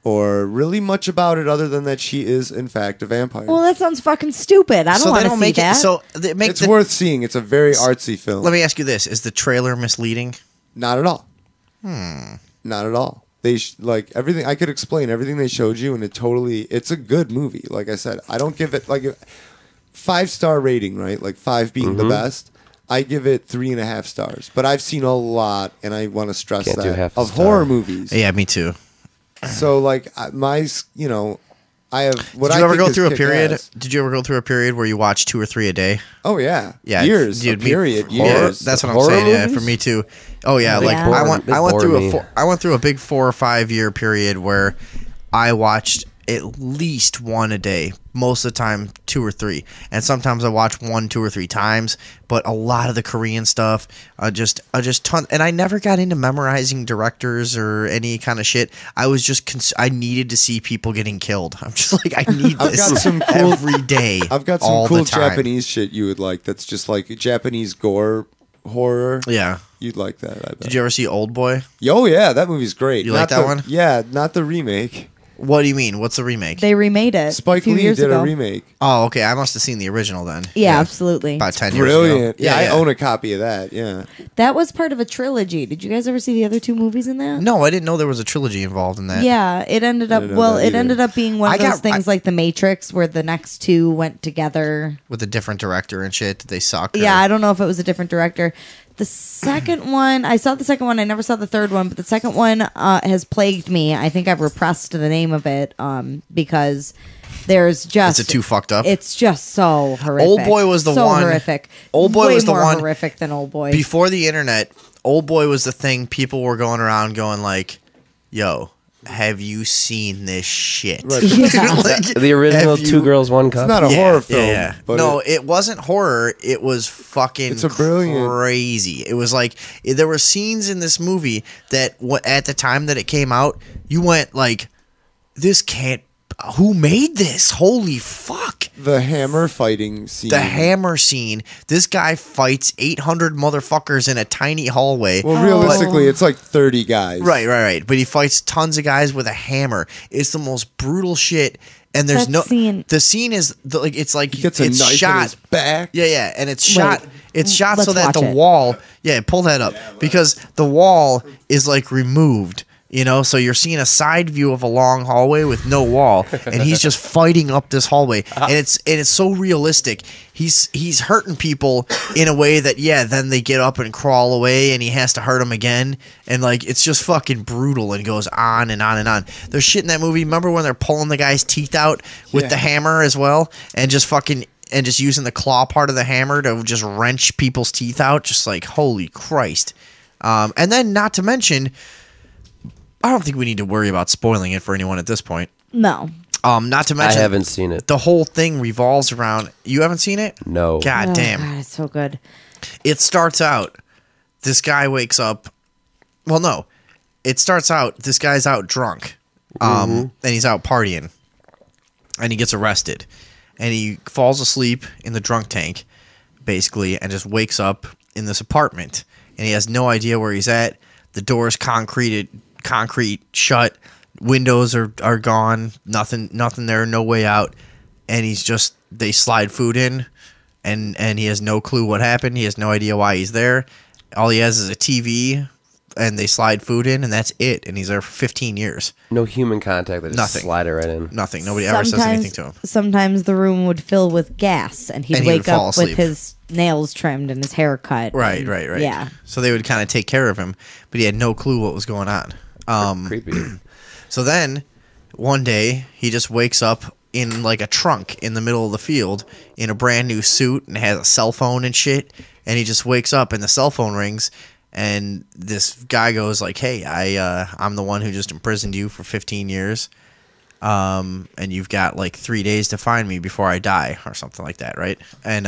or really much about it other than that she is, in fact, a vampire. Well, that sounds fucking stupid. I don't want to see make that. it. So they make It's worth seeing. It's a very artsy film. Let me ask you this: is the trailer misleading? Not at all. Not at all. They like everything. I could explain everything they showed you, and it's a good movie. Like I said, I don't give it like a 5-star rating, right? Like 5 being the best. I give it 3.5 stars. But I've seen a lot, and I want to stress Can't do that half a of star. horror movies. Yeah, me too. So like I have. What Did I you ever think go is through a kick period? ass. Did you ever go through a period where you watched 2 or 3 a day? Oh yeah, Yeah, years. dude, A period. Horror, Years. that's what I'm Horror saying. Yeah, movies? for me too. Oh yeah, like Yeah. I went through me. I went through a big 4 or 5 year period where I watched at least one a day. Most of the time, 2 or 3, and sometimes I watch 1, 2 or 3 times. But a lot of the Korean stuff, just ton. And I never got into memorizing directors or any kind of shit. I was just I needed to see people getting killed. I'm just like, I need I've this got some cool- every day. I've got all some the cool time. Japanese shit you would like. That's just like Japanese gore horror. Yeah. You'd like that. I bet. Did you ever see Old Boy? Oh yeah, that movie's great. You like that one? Yeah, not the remake. What do you mean? What's the remake? they remade it a Spike few Lee years did ago. a remake. Oh, okay. I must have seen the original then. Yeah, absolutely. About 10 years ago. Brilliant. Yeah, I own a copy of that. Yeah. That was part of a trilogy. Did you guys ever see the other 2 movies in that? No, I didn't know there was a trilogy involved in that. Yeah, it ended up. didn't know Well, that it either. ended up being one I of those got- things like The Matrix, where the next 2 went together. With a different director and shit. Did they suck? Yeah, I don't know if it was a different director. The second one, I saw the second one. I never saw the third one, but the second one has plagued me. I think I've repressed the name of it because there's just Is it too fucked up? It's just so horrific. Old Boy was the so one- horrific. Old Boy Way was the more one- horrific than Old Boy. Before the internet, Old Boy was the thing people were going around going like, yo, have you seen this shit? Right. Like, The original have you- 2 Girls, 1 Cup. It's not a horror film. Yeah. But No, it wasn't horror. It was fucking It's a brilliant- crazy. It was like there were scenes in this movie that at the time that it came out, you went like, this can't. Who made this? Holy fuck. the hammer fighting scene. The hammer scene. This guy fights 800 motherfuckers in a tiny hallway. Well, realistically, it's like 30 guys. Right. But he fights tons of guys with a hammer. It's the most brutal shit. And there's That no scene- the scene is it's like He gets a it's knife shot. in his back. Yeah, and it's shot. It's shot so let's that watch the it. wall. Yeah, pull that up because the wall is like removed. You know, so you're seeing a side view of a long hallway with no wall, and he's just fighting up this hallway, and it's so realistic. He's hurting people in a way that then they get up and crawl away, and he has to hurt them again, and like it's just fucking brutal, and goes on and on and on. There's shit in that movie. Remember when they're pulling the guy's teeth out with the hammer as well, and just fucking. And just using the claw part of the hammer to just wrench people's teeth out, just like holy Christ. And then, not to mention, I don't think we need to worry about spoiling it for anyone at this point. no. Not to I mention, haven't seen it. the whole thing revolves around. You haven't seen it? No. God Oh, damn! God, it's so good. It starts out. This guy wakes up. Well, no. It starts out. This guy's out drunk, and he's out partying, and he gets arrested, and he falls asleep in the drunk tank, basically, and just wakes up in this apartment, and he has no idea where he's at. The door's concrete shut. Windows are gone. Nothing there. No way out. And they slide food in, and he has no clue what happened. He has no idea why he's there. All he has is a TV and they slide food in, and that's it. And he's there for 15 years. No human contact. They just Nothing. slide it right in. Nothing. Nobody ever says anything to him. Sometimes the room would fill with gas, and he'd And he would wake fall up with asleep. his nails trimmed and his hair cut. Right. Yeah. So they would kind of take care of him, but he had no clue what was going on. Creepy. So then, one day, he just wakes up in like a trunk in the middle of the field in a brand new suit and has a cell phone and shit. And he just wakes up and the cell phone rings, and this guy goes like, "Hey, I'm the one who just imprisoned you for 15 years, and you've got like 3 days to find me before I die," or something like that, right? And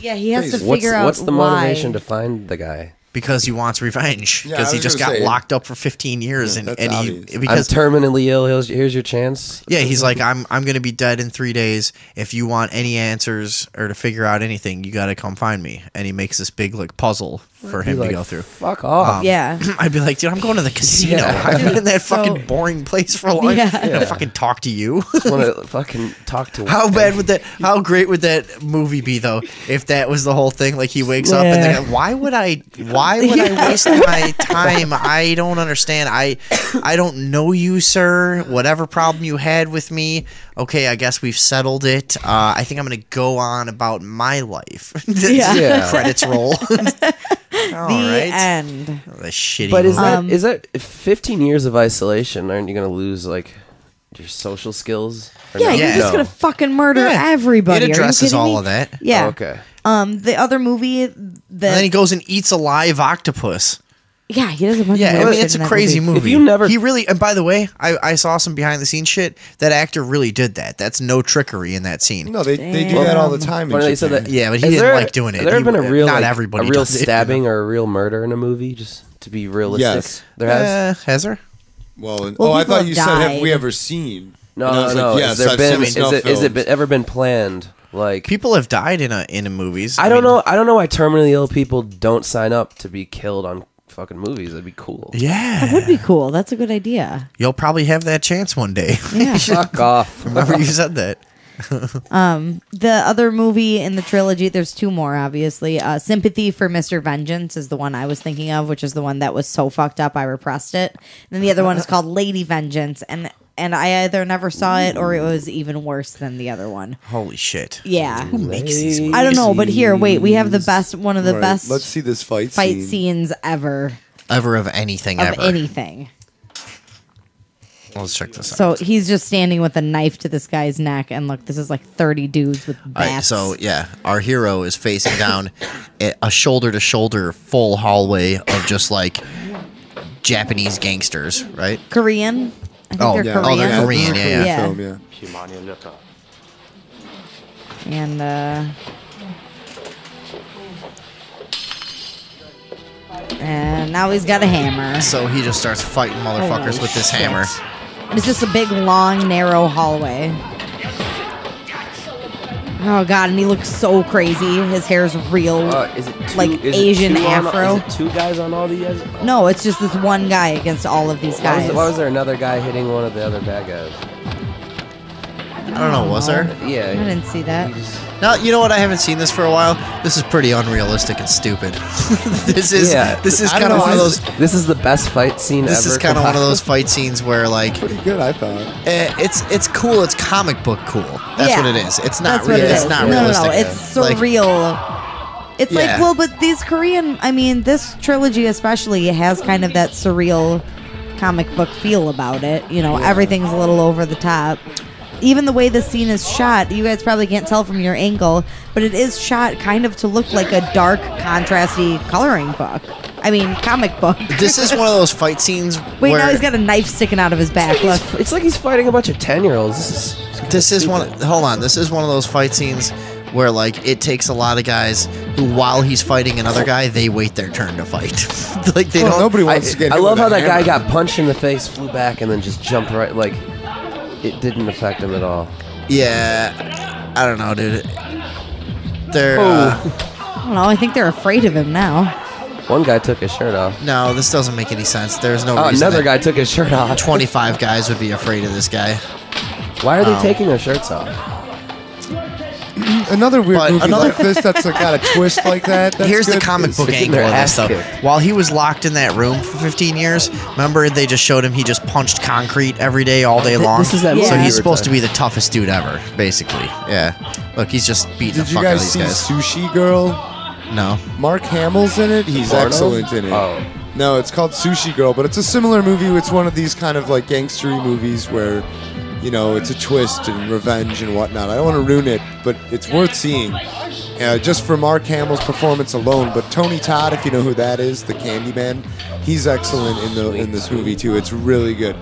Yeah, he has to What's figure out what's the why. motivation to find the guy? because he wants revenge, Yeah, because I he was just gonna got say- locked up for 15 years, Yeah, and that's he obvious. I'm because terminally ill. Here's your chance. yeah, he's like, I'm gonna be dead in 3 days. If you want any answers or to figure out anything, you got to come find me. And he makes this big like puzzle for him Be to like, go through. Fuck off. Yeah. I'd be like, dude, I'm going to the casino. Yeah. I've been in that So- fucking boring place for a long Yeah. time. I fucking talk to you. Want to fucking talk to? How bad would that? How great would that movie be though? If that was the whole thing, like he wakes up and Yeah. then, why would I waste my time? I don't understand. I don't know you, sir. Whatever problem you had with me, okay, I guess we've settled it. I think I'm gonna go on about my life. Yeah. Credits roll. All The right. end. The shitty. But movie. is that 15 years of isolation? Aren't you gonna lose like your social skills? Or Yeah, no? you're just No. gonna fucking murder Yeah. everybody. It Are you addresses kidding all me? of that. Yeah. Oh, okay. The other movie And then he that goes and eats a live octopus. yeah, he does a bunch Yeah, of I weird mean, shit it's in a that crazy movie. If you never- He really, and by the way, I saw some behind the scenes shit. That actor really did that. That's no trickery in that scene. No, they do that all the time. When in they said Japan. that, Yeah, but he Has didn't there- like doing it. Has there He- been a real, not like, everybody a real does it, you stabbing know? or a real murder in a movie, just to be realistic? Yes. There has. Has there? Well, I people thought have you said, "Have died. we ever seen?" No, And I was no. like, Has yes, there I've been? seen Is snuff it films. ever been planned? Like People have died in movies. I don't know. I don't know why terminally ill people don't sign up to be killed on fucking movies. That'd be cool. Yeah, That would be cool. That's a good idea. you'll probably have that chance one day. Yeah. Fuck off. Remember you said that. The other movie in the trilogy, there's two more, obviously. Sympathy for Mr. Vengeance is the one I was thinking of, which is the one that was so fucked up I repressed it. And then the other one is called Lady Vengeance, and I either never saw it or it was even worse than the other one. Holy shit. Yeah. Who makes these movies? I don't know, but here, wait, we have the best, one of the Right, best Let's see this fight fight scene. scenes ever Ever of anything of ever. anything. Let's check this out. So he's just standing with a knife to this guy's neck, and look, this is like 30 dudes with All right, bats. so yeah, our hero is facing down a shoulder to shoulder full hallway of just like Japanese gangsters, right? Korean. I think Oh, they're yeah. Korean. Oh, they're Korean, this is a yeah, yeah. Film, yeah. And and now he's got a hammer. So he just starts fighting motherfuckers Holy with this shit. hammer. And it's just a big, long, narrow hallway. Oh god, and he looks so crazy. His hair's real. Is it two, Like is it Asian two on- afro? is it two guys on all the guys? No, it's just this one guy against all of these guys. Why was there another guy hitting one of the other bad guys? I don't know, was there? Yeah. I didn't see that. No, you know what? I haven't seen this for a while. This is pretty unrealistic and stupid. This is Yeah. this is I kind don't of one know, of those. This is the best fight scene ever. This is kind of one of those fight scenes where like Pretty good, I thought. it's cool. It's comic book cool. That's Yeah. what it is. It's not That's what real. it It's is. not no, realistic. No, it's Like, surreal. It's Yeah. like, well, but these Korean, I mean, this trilogy especially has kind of that surreal comic book feel about it. You know, everything's a little over the top. Even the way the scene is shot, you guys probably can't tell from your angle, but it is shot kind of to look like a dark, contrasty coloring book. I mean, comic book. This is one of those fight scenes. Wait, where now he's got a knife sticking out of his back. Look. It's like he's fighting a bunch of 10-year-olds. This is one. Hold on. This is one of those fight scenes where like it takes a lot of guys who, while he's fighting another guy, they wait their turn to fight. Like they Well, don't. nobody wants to get I hit love with how a that guy hammer. got punched in the face, flew back, and then just jumped right. Like it didn't affect him at all. Yeah, I don't know, dude. They're. I don't know. I think they're afraid of him now. One guy took his shirt off. No, this doesn't make any sense. There's no Oh, reason. another that guy took his shirt off. 25 guys would be afraid of this guy. Why are they taking their shirts off? Another weird But movie another- like this that's got a twist like that. That's Here's the good. comic book getting angle their of this ass stuff. kicked. While he was locked in that room for 15 years, remember they just showed him he just punched concrete every day, all day long? This is that movie So we he's were supposed to talking- be the toughest dude ever, basically. Yeah. Look, he's just beating Did the you fuck out of guys these see guys. Sushi Girl? No. Mark Hamill's in it. He's Porno? excellent in it. Oh. No, it's called Sushi Girl, but it's a similar movie. It's one of these kind of like gangstery movies where, you know, it's a twist and revenge and whatnot. I don't want to ruin it, but it's worth seeing. Just for Mark Hamill's performance alone. But Tony Todd, if you know who that is, the Candyman, he's excellent in this movie too. It's really good.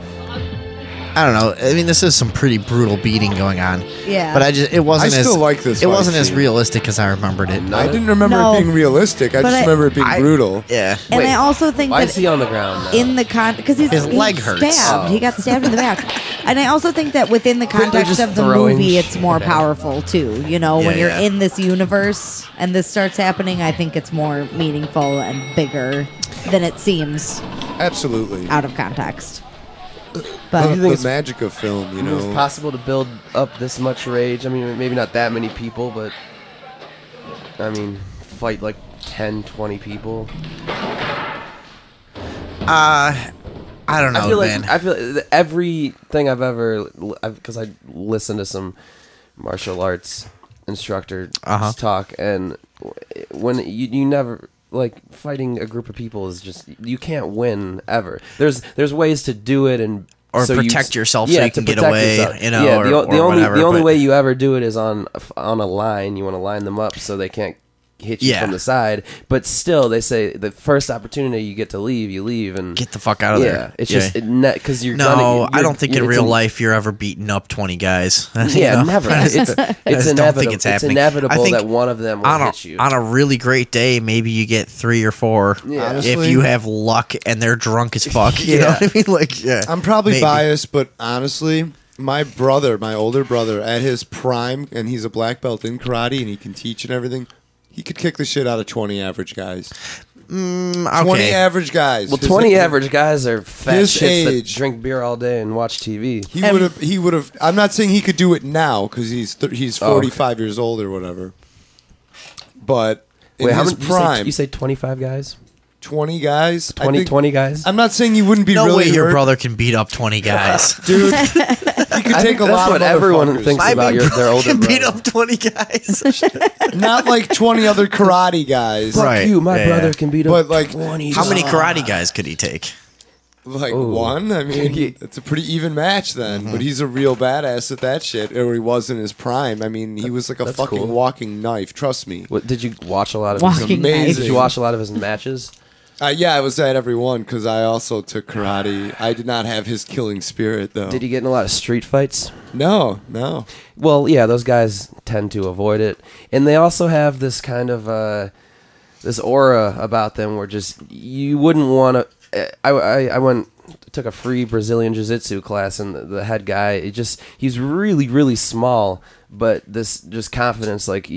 I don't know. I mean, this is some pretty brutal beating going on. Yeah. But it wasn't I as still like this It fight wasn't as scene. realistic as I remembered it. I didn't remember No. it being realistic. I But just I- remember it being brutal. Yeah. And Wait, I also think Why that is he on the ground now? in the because His leg hurts. stabbed. Oh. He got stabbed in the back. And I also think that within the context just of the throwing movie, shit it's more at him. powerful too. You know, Yeah, when you're yeah. in this universe and this starts happening, I think it's more meaningful and bigger than it seems Absolutely. out of context. The, But you think the magic of film, you It was know. possible to build up this much rage. I mean, maybe not that many people, but I mean, fight like 10, 20 people. I don't know, I feel man. like everything I've ever, because I listened to some martial arts instructor talk, and when you never like fighting a group of people is just you can't win ever. There's ways to do it and. Or so protect yourself so you can get protect away, yourself. you know, Yeah, or the only whatever, the only but- way you ever do it is on a line. You want to line them up so they can't hit you Yeah. from the side. But still, they say the first opportunity you get to leave, you leave and Get the fuck out of yeah, there. it's Yeah. just because you're No, I you're- don't think in it's real an- life you're ever beating up 20 guys. You Yeah, know? never. I It's just don't inevitable. think it's happening. inevitable I think that one of them will on a, hit you. on a really great day, maybe you get 3 or 4. Yeah. If Honestly- you have luck and they're drunk as fuck, you know Yeah. what I mean? Like, yeah. I'm probably Maybe. biased, but honestly, my older brother, at his prime, and he's a black belt in karate, and he can teach and everything. He could kick the shit out of 20 average guys. 20 Okay. average guys. Well, His- 20 average guys are fat his shits that age- drink beer all day and watch TV. He would have. I'm not saying he could do it now because he's 45 years old or whatever. But in Wait, how his many? prime, You say 25 guys? 20 guys. 20 guys? I'm not saying he wouldn't be No really way your hurt. brother can beat up 20 guys. Dude, he could I take think a that's lot what of everyone motherfuckers. thinks about their older can beat brother. up 20 guys. Not like 20 other karate guys. Fuck Right. you, my Yeah. brother can beat up But, like, 20 How many guys. karate guys could he take? Like Ooh. one? I mean, it's a pretty even match then. Mm-hmm. But he's a real badass at that shit, or he was in his prime. I mean, he was like a That's fucking cool. walking knife. Trust me. What, did you watch a lot of Walking his knife. Did you watch a lot of his matches? Yeah, I was at every one because I also took karate. I did not have his killing spirit though. Did he get in a lot of street fights? No. Well, yeah, those guys tend to avoid it, and they also have this kind of this aura about them where just you wouldn't want to. I took a free Brazilian jiu-jitsu class, and the head guy, he's really really small, but this just confidence, like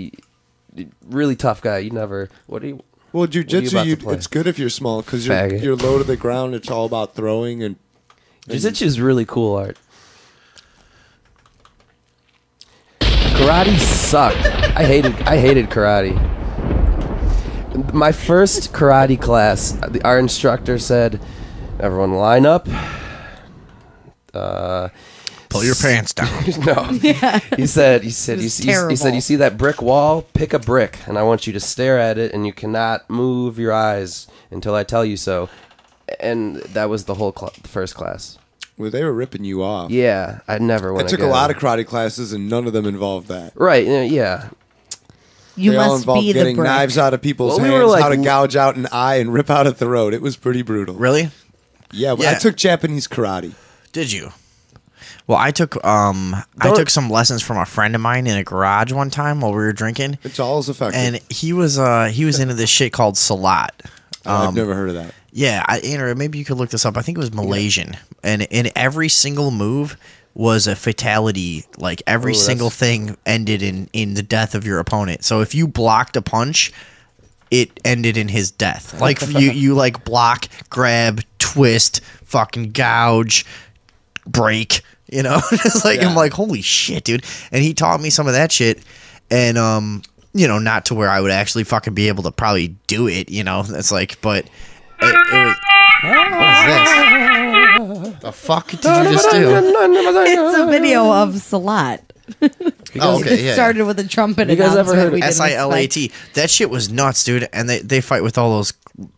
really tough guy. You never what do you. Well, What are you jujitsu, about to play? it's good if you're small because Faggot. you're low to the ground. It's all about throwing and Jiu-jitsu is really cool art. Karate sucked. I hated karate. My first karate class, our instructor said, "Everyone line up." Pull your pants down. No. He said, you terrible. see that brick wall? Pick a brick, and I want you to stare at it, and you cannot move your eyes until I tell you so. And that was the whole first class. well, they were ripping you off. Yeah, I never I went. took a lot of karate classes and none of them involved that. Right. Yeah. you They all must involved be the getting brick. knives out of people's Well, we hands, were like how to gouge out an eye and rip out a throat. It was pretty brutal. Really? Yeah, but Yeah. I took Japanese karate. Did you? Well, I took some lessons from a friend of mine in a garage one time while we were drinking, It's all as effective. and he was into this shit called Salat. I've never heard of that. Yeah, Andrew, maybe you could look this up. I think it was Malaysian, and in every single move was a fatality. Like every single thing ended in the death of your opponent. So if you blocked a punch, it ended in his death. Like you like block, grab, twist, fucking gouge, break. You know, it's like Yeah. I'm like, holy shit, dude. And he taught me some of that shit. and you know, not to where I would actually fucking be able to probably do it. You know, it's like, but it was. What is this? The fuck did you just do? It's a video of Salat. Okay, It started with a trumpet. You guys ever heard of SILAT? That shit was nuts, dude. And they fight with all those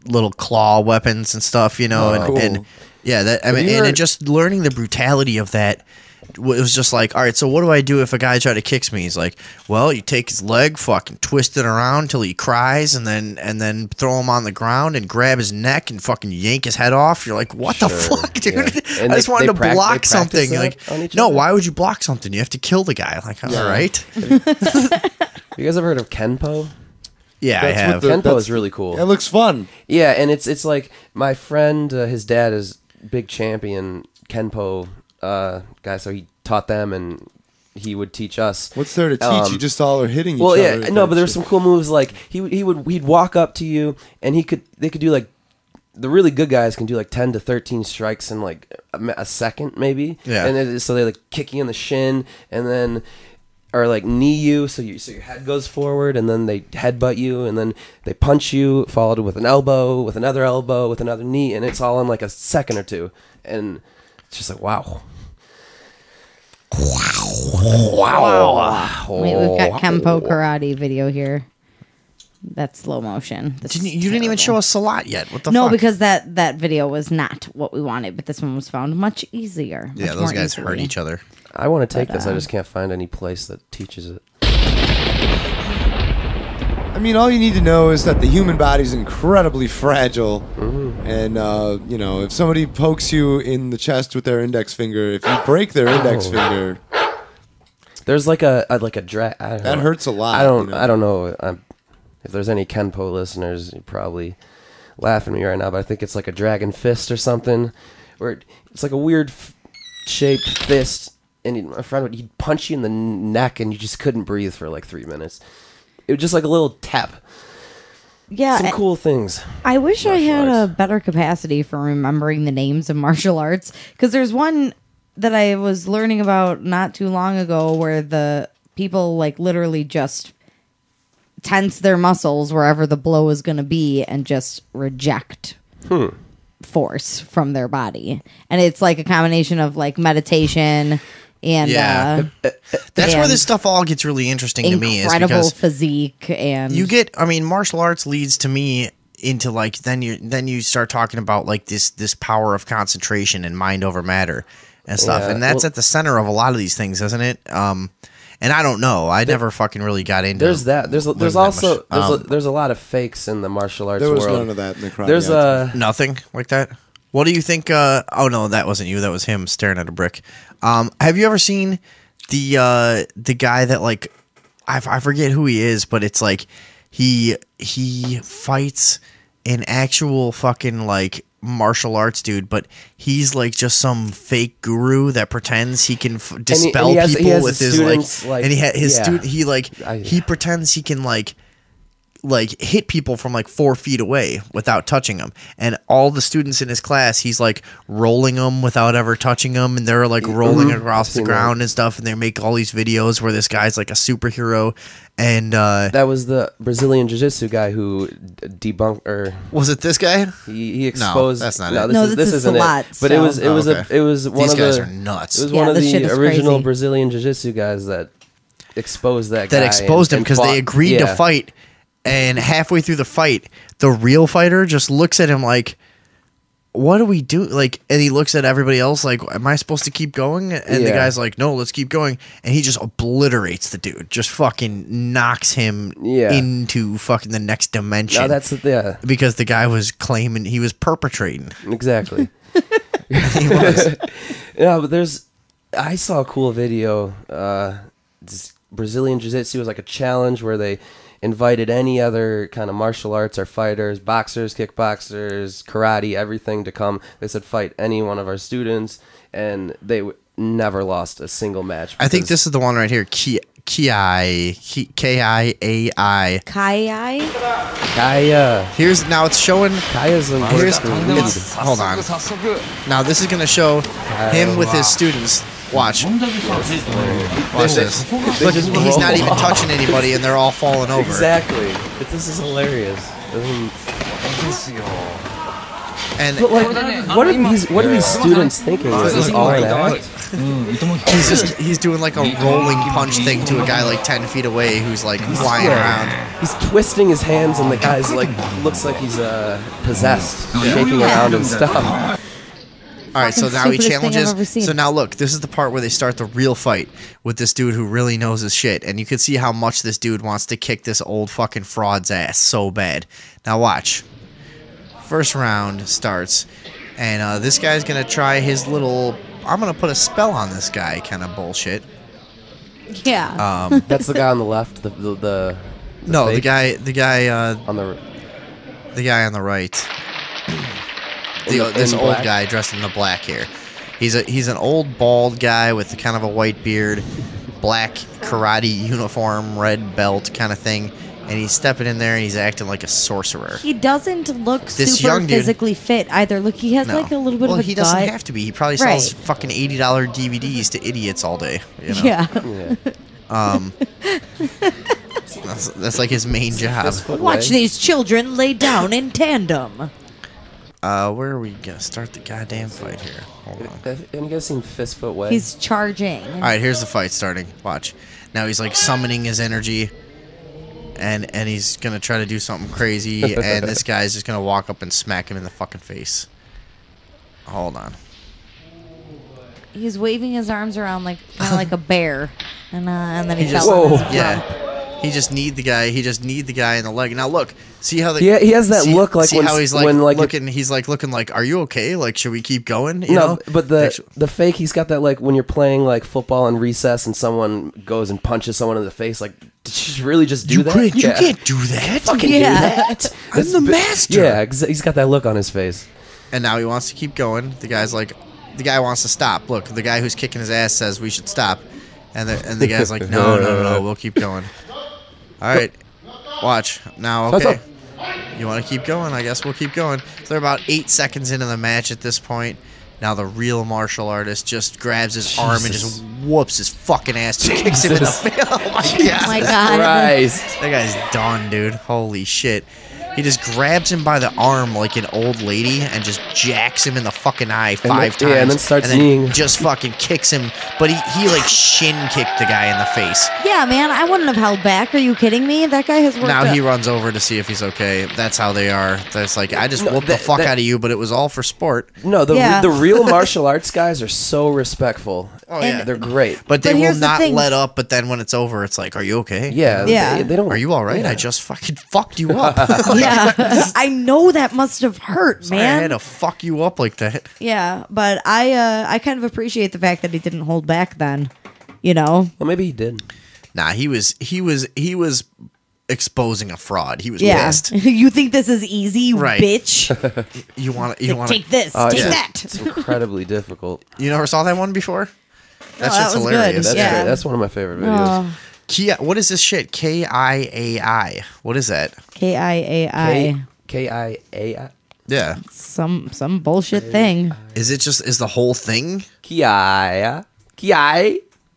little claw weapons and stuff, you know. And yeah, that I mean, and it just learning the brutality of that. It was just like, all right, so what do I do if a guy try to kick me? He's like, well, you take his leg, fucking twist it around till he cries, and then throw him on the ground and grab his neck and fucking yank his head off. You're like, what the fuck, dude? Yeah. I just wanted to block something. Like, no, other? why would you block something? You have to kill the guy. Like, all right. You guys ever heard of Kenpo? Yeah, I have. Kenpo is really cool. It looks fun. Yeah, and it's like my friend, his dad is big champion Kenpo guy, so he taught them and he would teach us. What's there to teach? You just all are hitting each well, other. yeah, no, but there were some cool moves. Like he'd walk up to you and they could do like, the really good guys can do like 10 to 13 strikes in like a second maybe. Yeah. And so they like kick you in the shin and then, or like knee you, so your head goes forward, and then they headbutt you, and then they punch you, followed with an elbow, with another knee, and it's all in like a second or two, and it's just like wow. Wow. Wait, we've got Kenpo karate video here. That's slow motion. You didn't even show us Salat yet. What the fuck? No, because that video was not what we wanted, but this one was found much easier. Yeah, much those more guys easily. hurt each other. I want to take this. I just can't find any place that teaches it. I mean, all you need to know is that the human body is incredibly fragile, and you know, if somebody pokes you in the chest with their index finger, if you break their index finger, there's like a drag. That hurts a lot. I don't. You know? I don't know. If there's any Kenpo listeners, you're probably laughing at me right now, but I think it's like a dragon fist or something, where it's like a weird shaped fist, and my friend he'd punch you in the neck, and you just couldn't breathe for like 3 minutes. It was just like a little tap. Yeah, some cool things. I wish I had a better capacity for remembering the names of martial arts, because there's one that I was learning about not too long ago where the people like literally just tense their muscles wherever the blow is going to be and just reject force from their body. And it's like a combination of like meditation and that's where this stuff all gets really interesting to me, is incredible because physique, and you get, I mean, martial arts leads to me into like, then you start talking about like this power of concentration and mind over matter and stuff, and that's at the center of a lot of these things, isn't it? And I don't know. I never fucking really got into. There's that. There's also there's a lot of fakes in the martial arts world. There was none of that in the karate. There's nothing like that. What do you think? Oh no, that wasn't you. That was him staring at a brick. Have you ever seen the guy that like I forget who he is, but it's like he fights an actual fucking like martial arts dude, but he's like just some fake guru that pretends he can dispel people with his like, and his student, he pretends he can like hit people from like 4 feet away without touching them, and all the students in his class, he's like rolling them without ever touching them, and they're like rolling across the ground and stuff, and they make all these videos where this guy's like a superhero. And that was the Brazilian jiu-jitsu guy who debunked, or was it this guy? He exposed. No, that's not it. No, this isn't Salat, it. But it was one these of guys the are nuts. It was one of the original crazy. Brazilian jiu-jitsu guys that exposed that guy. That exposed him because they agreed to fight, and halfway through the fight, the real fighter just looks at him like, what do we do? Like, and he looks at everybody else like, am I supposed to keep going? And the guy's like, no, let's keep going. And he just obliterates the dude, just fucking knocks him into fucking the next dimension. No, that's because the guy was claiming he was perpetrating. Exactly. He was. Yeah, but I saw a cool video. This Brazilian jiu-jitsu was like a challenge where they invited any other kind of martial arts or fighters, boxers, kickboxers, karate, everything to come. They said fight any one of our students, and they never lost a single match. I think this is the one right here. K-I-A-I. Kaya. Here's, now it's showing. Kaya's the word for lead. Hold on. Now this is going to show him with his students. Watch. Watch this. Look, he's not even touching anybody, and they're all falling over. Exactly. This is hilarious. And but like, what are these students thinking? Is this all an act? He's doing like a rolling punch thing to a guy like 10 feet away who's like flying around. He's twisting his hands, and the guy's like looks like he's possessed, shaking around and stuff. All right, so now he Stupidest thing I've ever challenges. seen. So now look, this is the part where they start the real fight with this dude who really knows his shit, and you can see how much this dude wants to kick this old fucking fraud's ass so bad. Now watch. First round starts, and this guy's gonna try his little "I'm gonna put a spell on this guy" kind of bullshit. Yeah. That's the guy on the left. The No, fake? the guy on the guy on the right. This in old black? guy dressed in the black hair. He's an old bald guy with kind of a white beard, black karate uniform, red belt kind of thing, and he's stepping in there and he's acting like a sorcerer. He doesn't look This super young dude- physically fit either. Look, he has No. like a little bit well, of a he doesn't gut. have to be. He probably sells Right. fucking $80 DVDs to idiots all day. You know? Yeah. That's like his main job. Watch these children lay down in tandem. Where are we gonna start the goddamn fight here? Hold on. Have you guys seen Fistfoot Way? He's charging. All right, here's the fight starting. Watch. Now he's like summoning his energy, and he's gonna try to do something crazy, and this guy's just gonna walk up and smack him in the fucking face. Hold on. He's waving his arms around like kind of like a bear, and then he just, fell on his yeah. rump. He just kneed the guy. He just kneed the guy in the leg. Now look, see how the He has that look like see when- how he's like when, like, looking. He's like looking like, "Are you okay? Like, should we keep going?" You No, know? but the fake, he's got that like when you're playing like football in recess and someone goes and punches someone in the face. Like, did you really just do that? You can't do that. Fucking do that. I'm the master. Yeah, he's got that look on his face. And now he wants to keep going. The guy wants to stop. Look, the guy who's kicking his ass says we should stop, and the guy's like, no, we'll keep going. All right, watch now. Okay, you want to keep going? I guess we'll keep going. So they're about 8 seconds into the match at this point. Now the real martial artist just grabs his arm and just whoops his fucking ass, just kicks him in the face. Oh my god! Oh my god! Christ. That guy's done, dude. Holy shit. He just grabs him by the arm like an old lady and just jacks him in the fucking eye 5 times. Yeah, and then starts kneeing. Just fucking kicks him. But he like shin kicked the guy in the face. Yeah, man, I wouldn't have held back. Are you kidding me? That guy has worked. Now up. he runs over to see if he's okay. That's how they are. That's like, I just whooped the fuck out of you, but it was all for sport. No, Yeah. the real martial arts guys are so respectful. Oh, yeah. They're great. But they But will here's the not thing. let up, but then when it's over, it's like, are you okay? Yeah, Yeah. They don't. Are you all right? Yeah. I just fucking fucked you up. Yeah, I know that must have hurt, Sorry, I had man. to fuck you up like that. Yeah, but I kind of appreciate the fact that he didn't hold back then. You know? Well, maybe he did. Nah, he was exposing a fraud. He was Yeah. pissed. You think this is easy, you Right. bitch? You want Take this, Oh, take yeah. that. It's incredibly difficult. You never saw that one before? That's that just was good. hilarious. That's Yeah. great. That's one of my favorite videos. Oh, Kia, what is this shit? KIAI. What is that? KIAI. KIAI. Yeah. Some bullshit thing. Is the whole thing? Kia.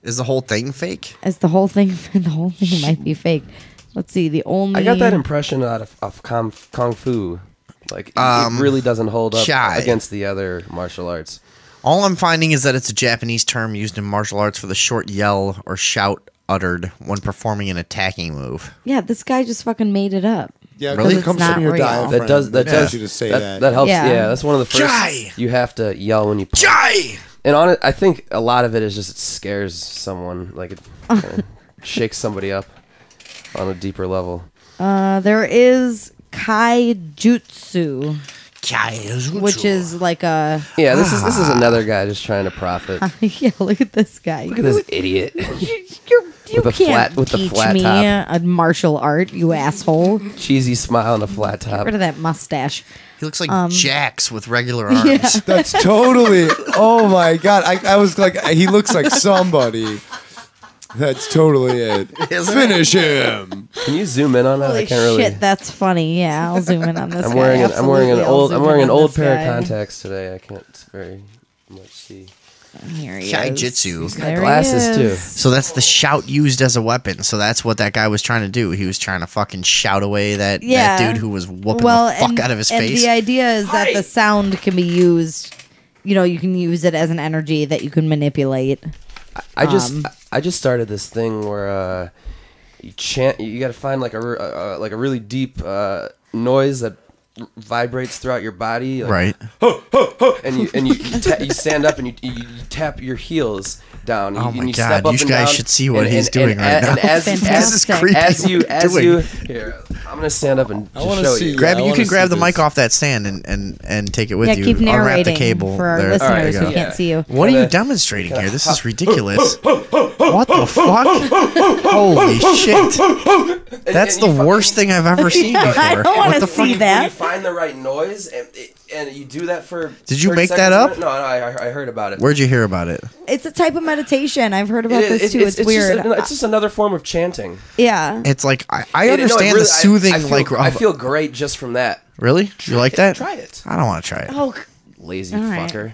Is the whole thing fake? Is the whole thing might be fake. Let's see. The only I got that impression out of Kung Fu. Like, it really doesn't hold up Chai. against the other martial arts. All I'm finding is that it's a Japanese term used in martial arts for the short yell or shout uttered when performing an attacking move. Yeah, this guy just fucking made it up. Yeah, Really? because it comes It's from your not real. diaphragm. That does It allows you to say that. That helps. Yeah. Yeah. That's one of the first. Chai! You have to yell when you punch. Jai! And on it, I think a lot of it is just it scares someone, like it kinda shakes somebody up on a deeper level. There is Kaijutsu, which is like a Yeah, this is another guy just trying to profit. yeah. Look at this guy. Look at this idiot. You With the can't flat- with the teach flat me top. a martial art, you asshole. Get Cheesy smile and a flat top. rid of that mustache. He looks like Jax with regular arms. That's totally. Oh my god! I was like, he looks like somebody. That's totally it. Finish him. Can you zoom in on that? Holy I can't really. shit, that's funny. Yeah, I'll zoom in on this. I'm guy. wearing an Absolutely, I'll old zoom I'm wearing in an on old this pair guy. of contacts today. I can't very much see. Here he is. Shaijitsu. He's got There he glasses is. too. So that's the shout used as a weapon. So that's what that guy was trying to do. He was trying to fucking shout away that dude who was whooping the fuck out of his face. And the idea is that the sound can be used. You can use it as an energy that you can manipulate. I just started this thing where you chant. You got to find like a really deep noise that vibrates throughout your body, like, right? And you stand up and you tap your heels down. Oh and my you god! step up You and guys down, should see what he's doing right now. And as this is creepy. here, I'm gonna stand up and just show you. You can grab the mic off that stand and take it with you. Keep Unwrap narrating the cable for our there. listeners There who you go. can't see you. What are you demonstrating here? This is ridiculous. What the fuck? Holy shit! That's the worst thing I've ever seen before. I don't want What to the fuck? see that. You find the right noise, and you do that for. Did you 30 make that seconds a up? minute? No, I heard about it. Where'd you hear about it? It's a type of meditation. I've heard about this too. It's weird. It's just another form of chanting. Yeah. It's like I understand the soothing. I feel great just from that. Really? You like that? Try it. I don't want to try it. Oh, lazy all right. fucker.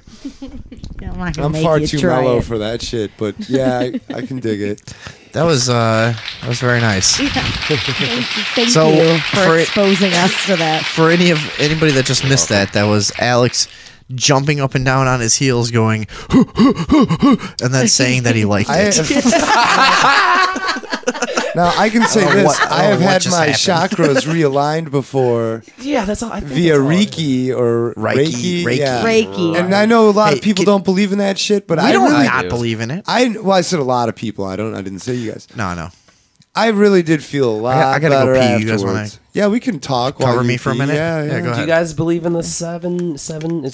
I'm not gonna I'm make far you too try mellow it. for that shit, but yeah, I can dig it. That was very nice. Thank So, you for for it- exposing us to that. For anybody that just missed that was Alex jumping up and down on his heels, going, and then saying that he liked it. Now I can say this: I have what had just my happened. chakras realigned before Yeah, that's all. I think via that's all it is. Reiki or Reiki. Yeah. Reiki. And I know a lot Hey, of people can- don't believe in that shit, but We I don't really, not do. believe in it. I said a lot of people. I didn't say you guys. No. I really did feel a lot I gotta go better pee. You guys afterwards. wanna Yeah, we can talk. while cover you me for a pee. minute? Yeah, Yeah, yeah. go Do ahead. you guys believe in the seven? It's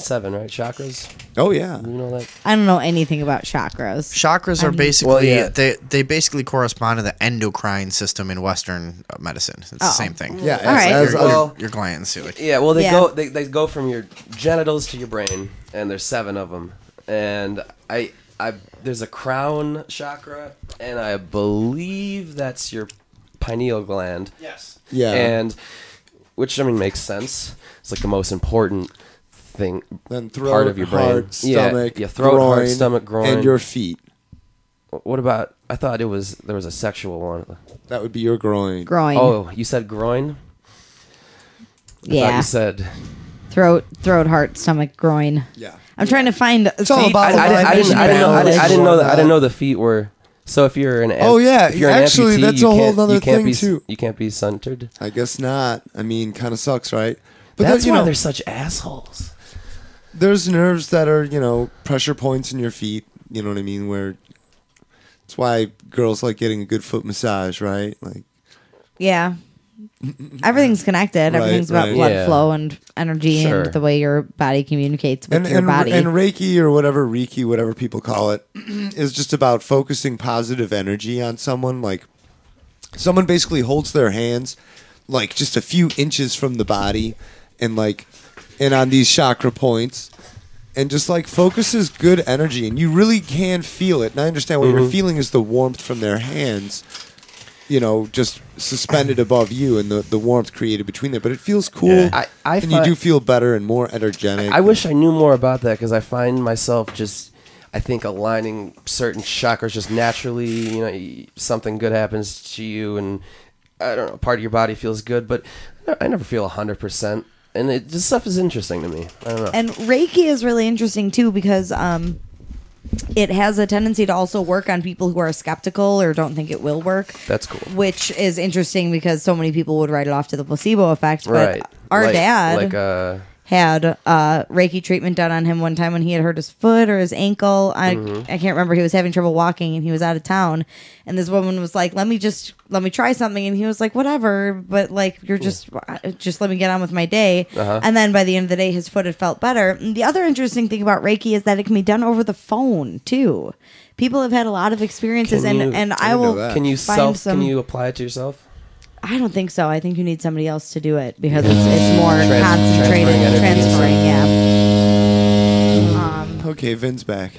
seven, right? Chakras. Oh yeah. You know that. I don't know anything about chakras. Chakras are I'm- basically Well, yeah. they basically correspond to the endocrine system in Western medicine. It's the same thing. Yeah. All right. as- Well- Your glands. Like, Yeah. Well, Yeah. they go from your genitals to your brain, and there's 7 of them. And I there's a crown chakra, and I believe that's your pineal gland. yes. yeah. And which makes sense. It's like the most important thing. then throat, part of your brain. heart, Yeah, stomach, yeah, throat, groin, heart, stomach, groin. and your feet. What about? I thought there was a sexual one. That would be your groin. Groin. Oh, you said groin. I thought yeah. you said. Throat, heart, stomach, groin. Yeah. I'm trying to find. It's all feet. about the I didn't know. I didn't know that. I that. didn't know the feet were. So if you're an Oh, yeah, if you're an actually, amputee, that's you a whole can't- nother you can't thing, be, too. You can't be centered. I guess not. I mean, kind of sucks, right? But That's then, why they're such assholes. there's nerves that are, pressure points in your feet. You know what I mean? Where it's why girls like getting a good foot massage, right? Like, Yeah. Everything's connected. Right, Everything's about right. blood Yeah. flow and energy Sure. and the way your body communicates with and your body. and Reiki or whatever people call it, is just about focusing positive energy on someone. Like, someone basically holds their hands like just a few inches from the body, and on these chakra points, and just like focuses good energy, and you really can feel it. And I understand what you're feeling is the warmth from their hands, just suspended above you, and the warmth created between them. But it feels cool, Yeah. I and you do feel better and more energetic. I wish I knew more about that because I find myself just, I think, aligning certain chakras just naturally. Something good happens to you, and I don't know, part of your body feels good, but I never feel 100%. And this stuff is interesting to me. I don't know. And Reiki is really interesting too because it has a tendency to also work on people who are skeptical or don't think it will work. That's cool. Which is interesting because so many people would write it off to the placebo effect. But Right. our Like- dad had Reiki treatment done on him one time when he had hurt his foot or his ankle. I can't remember. He was having trouble walking and he was out of town. And this woman was like, let me try something. And he was like, whatever. But like, you're just let me get on with my day. And then by the end of the day, his foot had felt better. And the other interesting thing about Reiki is that it can be done over the phone too. People have had a lot of experiences Can you- and I know will that. Can you find some. Can you apply it to yourself? I don't think so. I think you need somebody else to do it because it's more Transferring concentrated, energy and transferring. Yeah. Okay, Vin's back.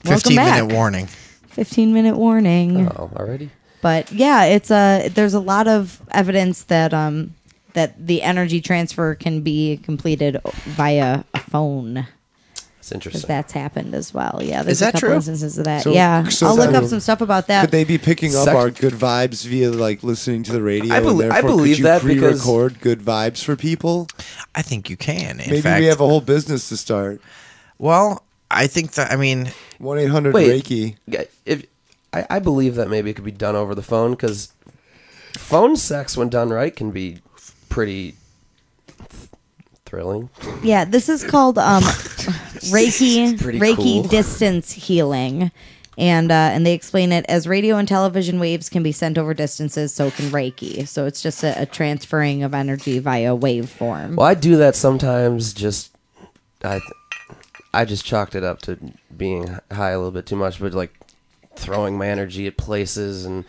15-minute back. warning. 15-minute warning. Oh, already? But yeah, there's a lot of evidence that that the energy transfer can be completed via a phone. That's interesting. Because that's happened as well. Yeah, there's Is that a couple true? instances of that. So- yeah, so I'll look that- up some stuff about that. Could they be picking up Sec- our good vibes via like listening to the radio? I and therefore believe could you that because- pre-record good vibes for people. I think you can. In Maybe fact, we have a whole business to start. well, I think that. I mean, 1-800 Wait. Reiki. Yeah, if I believe that maybe it could be done over the phone because phone sex, when done right, can be pretty thrilling. Yeah, this is called Reiki Pretty Reiki cool. distance healing, and they explain it as radio and television waves can be sent over distances, so can Reiki. So it's just a transferring of energy via waveform. Well, I do that sometimes. I just chalked it up to being high a little bit too much, but like throwing my energy at places. And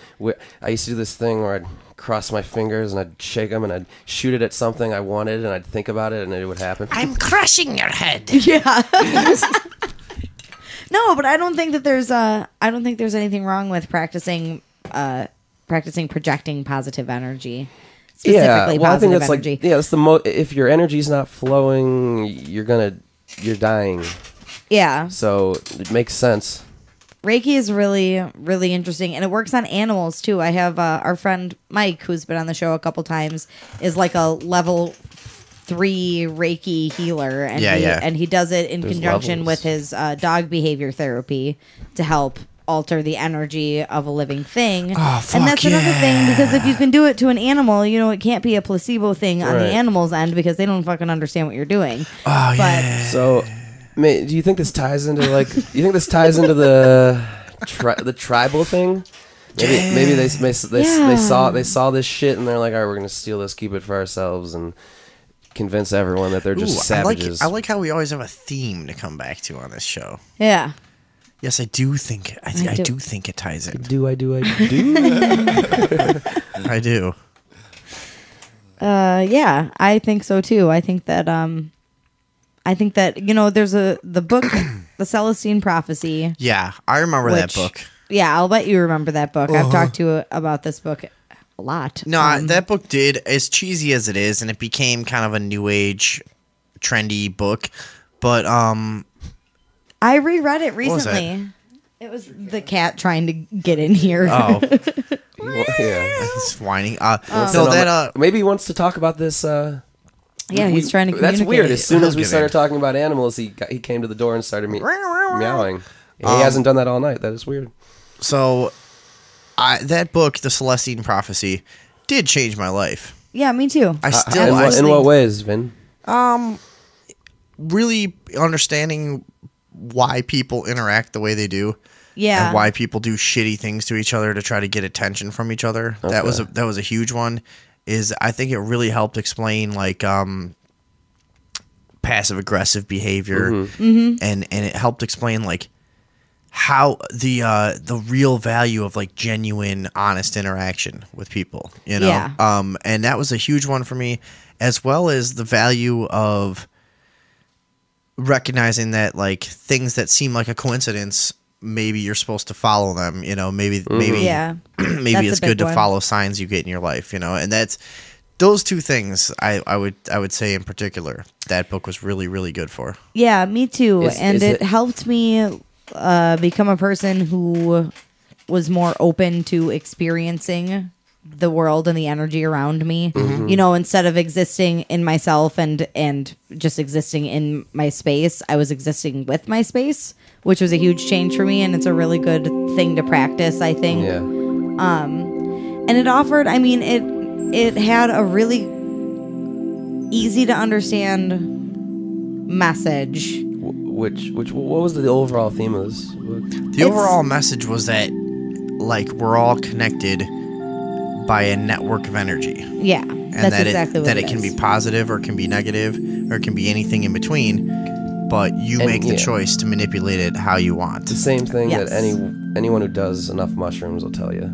I used to do this thing where I'd cross my fingers and I'd shake them and I'd shoot it at something I wanted and I'd think about it and it would happen. I'm crushing your head. Yeah. No, but I don't think that there's anything wrong with practicing projecting positive energy. Specifically well, I think positive that's energy. like that's if your energy's not flowing, you're dying. Yeah. So it makes sense. Reiki is really, really interesting, and it works on animals too. I have our friend Mike, who's been on the show a couple times, is like a level 3 Reiki healer, and and he does it in There's conjunction levels. with his dog behavior therapy to help alter the energy of a living thing. Oh, And that's fuck another yeah. thing, because if you can do it to an animal, it can't be a placebo thing on the Right. animal's end because they don't fucking understand what you're doing. Oh yeah. So, do you think this ties into the the tribal thing? Maybe they saw this shit and they're like, all right, we're gonna steal this, keep it for ourselves, and convince everyone that they're just Ooh, savages. I like how we always have a theme to come back to on this show. Yeah. Yes, I do think I do. do think it ties in. I do. I do. Yeah, I think so too. I think that there's the book, The Celestine Prophecy. Yeah, I remember that Which- book. Yeah, I'll bet you remember that book. I've talked to you about this book a lot. No, that book did, as cheesy as it is, and it became kind of a new age, trendy book. But I reread it was that? recently. It was the cat trying to get in here. oh, Yeah. it's whining. Maybe he wants to talk about this. Yeah, he's trying to That's communicate. weird. As soon as we Get started in. talking about animals, he came to the door and started meowing. He hasn't done that all night. That is weird. So, that book, The Celestine Prophecy, did change my life. Yeah, me too. I still, In what ways, Vin? really understanding why people interact the way they do. Yeah. And why people do shitty things to each other to try to get attention from each other. That was a huge one. I think it really helped explain like passive aggressive behavior, and it helped explain like how the real value of like genuine, honest interaction with people. Yeah. And that was a huge one for me, as well as the value of recognizing that like things that seem like a coincidence, maybe you're supposed to follow them, maybe Yeah. maybe That's it's a big good to one. follow signs you get in your life, and that's those two things I would say in particular that book was really, really good for. Yeah, me too. Is And it it- helped me become a person who was more open to experiencing the world and the energy around me. Instead of existing in myself and just existing in my space, I was existing with my space, which was a huge change for me, and it's a really good thing to practice, I think. Yeah. And it offered, it had a really easy to understand message. What was the overall theme of this book? The overall message was that like we're all connected by a network of energy. Yeah, And that's that exactly it, what that it it can is. be positive or it can be negative or it can be anything in between, but you make the yeah. choice to manipulate it how you want. The same thing Yes. that anyone who does enough mushrooms will tell you.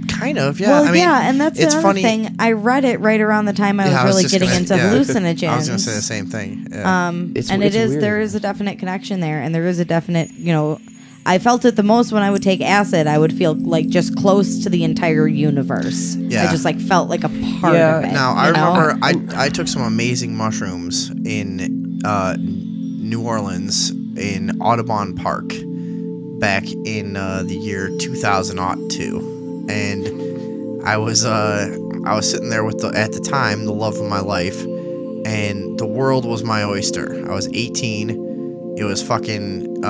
Kind of, yeah. Well, I mean, yeah, and that's it's another funny. thing. I read it right around the time I was Yeah, really just getting gonna- into yeah. hallucinogens. I was going to say the same thing. Yeah. It's And weird. there is a definite connection there, and there is a definite, I felt it the most when I would take acid. I would feel like just close to the entire universe. Yeah. I just like felt like a part of it. Now, I you know? remember I took some amazing mushrooms in New Orleans in Audubon Park back in the year 2002, and I was sitting there with at the time the love of my life, and the world was my oyster. I was 18. It was fucking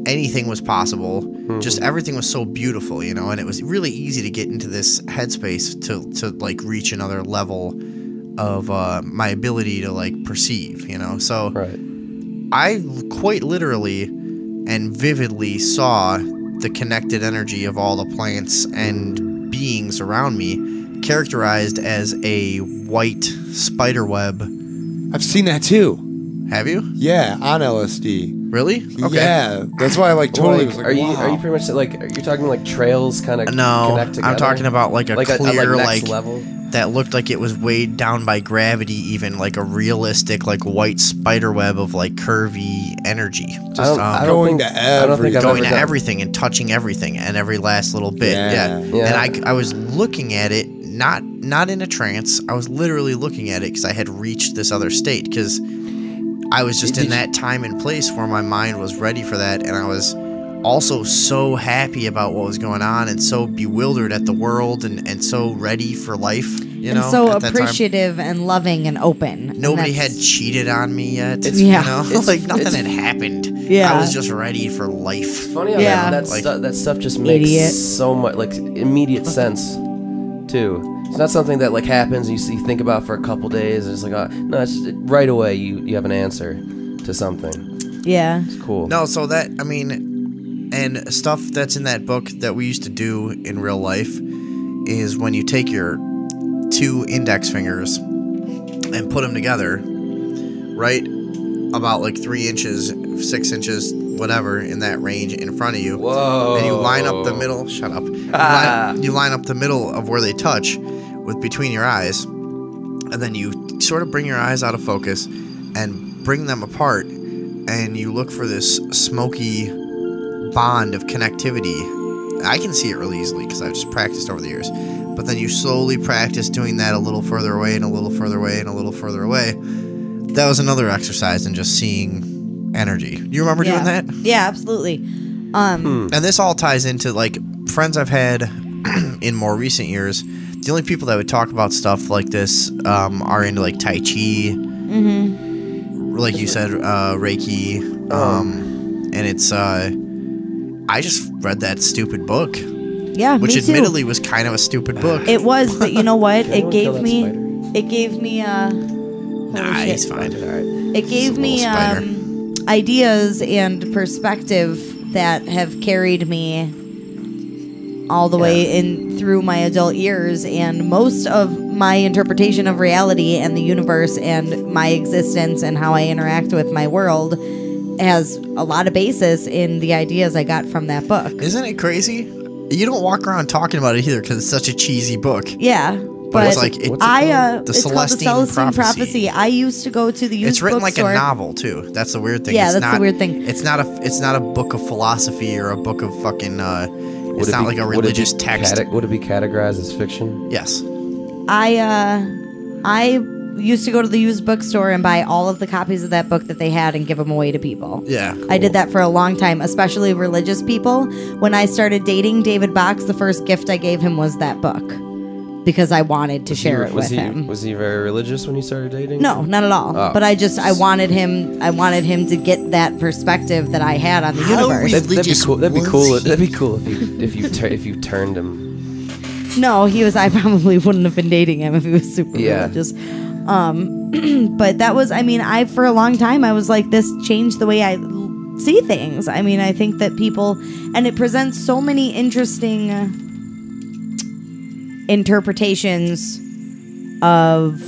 anything was possible. Just everything was so beautiful, and it was really easy to get into this headspace to like reach another level of my ability to like perceive, so Right. I quite literally and vividly saw the connected energy of all the plants and beings around me, characterized as a white spider web. I've seen that too. Have you? Yeah, on LSD. Really? Okay. Yeah, that's why I like totally was like, are you wow. pretty much like you're talking like trails kind of No, connect together? I'm talking about like a clear next level. that looked like it was weighed down by gravity, even like a realistic like white spider web of like curvy energy. Just I going don't to think I've going ever to done- everything and touching everything and every last little bit. Yeah. Yeah. And I was looking at it, not in a trance. I was literally looking at it because I had reached this other state, because I was just in that time and place where my mind was ready for that, and I was also so happy about what was going on and so bewildered at the world and so ready for life, and so at that time. appreciative and loving and open. And Nobody had that's- cheated on me yet. Yeah. Like nothing had happened. Yeah. I was just ready for life. It's funny how Yeah. that stuff just makes Idiot. so much like immediate sense too. It's not something that like happens and you think about for a couple days. And it's like no, it's just, right away you have an answer to something. Yeah. It's cool. No, so that, I mean, and stuff that's in that book that we used to do in real life is when you take your 2 index fingers and put them together, right about like 3 inches, 6 inches, whatever, in that range in front of you. Whoa. And you line up the middle, shut up. You line up the middle of where they touch with between your eyes, and then you sort of bring your eyes out of focus and bring them apart, and you look for this smoky bond of connectivity. I can see it really easily because I've just practiced over the years. But then you slowly practice doing that a little further away and a little further away and a little further away. That was another exercise in just seeing energy. You remember doing that? Yeah, absolutely. And this all ties into like friends I've had in more recent years. The only people that would talk about stuff like this are into like Tai Chi, like you said, Reiki, and it's. I just read that stupid book, Yeah, which me too. admittedly was kind of a stupid book. It was, but you know what? Can anyone kill that spider? It gave me Nah, shit. he's fine. It gave me spider. ideas and perspective that have carried me all the way in through my adult years, and most of my interpretation of reality and the universe and my existence and how I interact with my world has a lot of basis in the ideas I got from that book. Isn't it crazy? You don't walk around talking about it either because it's such a cheesy book. Yeah. But it's But like What's it it, called? The it's called the Celestine Celestine Prophecy. Prophecy. I used to go to the used it's written like bookstore. a novel too. That's the weird thing. Yeah, it's that's not, the weird thing. It's not a book of philosophy or a book of fucking. Would It's it not be- like a would it be religious text. would it be categorized as fiction? Yes. I used to go to the used bookstore and buy all of the copies of that book that they had and give them away to people. Yeah. I did that for a long time, especially religious people. When I started dating David Box, the first gift I gave him was that book because I wanted to share it with him. Was he very religious when you started dating? No, not at all. Oh. But I wanted him to get that perspective that I had on the How universe. we- That'd be religious cool. That'd be was cool. he? That'd be cool if you turned him. No, I probably wouldn't have been dating him if he was super Yeah. religious. But that was, for a long time, I was like, this changed the way I see things. I mean, I think that people, and it presents so many interesting interpretations of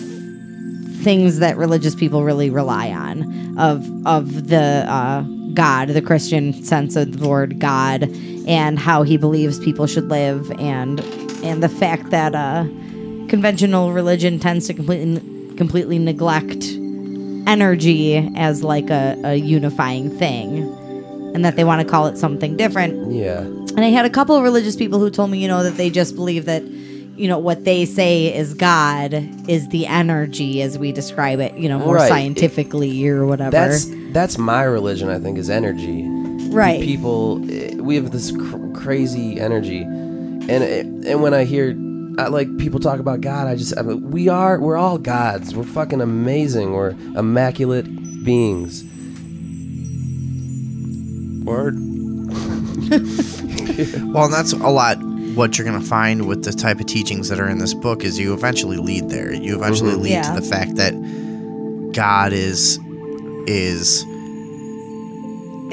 things that religious people really rely on, of the God, the Christian sense of the word God, and how he believes people should live, and the fact that conventional religion tends to completely neglect energy as like a unifying thing, and that they want to call it something different. Yeah. And I had a couple of religious people who told me, that they just believe that, what they say is God is the energy as we describe it, more Right. scientifically or whatever. That's my religion, I think, is energy. right. People, we have this crazy energy, and when I hear people talk about God, we're all gods. We're fucking amazing. We're immaculate beings. Word. Well, and that's a lot what you're going to find with the type of teachings that are in this book is you eventually lead there. You eventually lead Yeah. to the fact that God is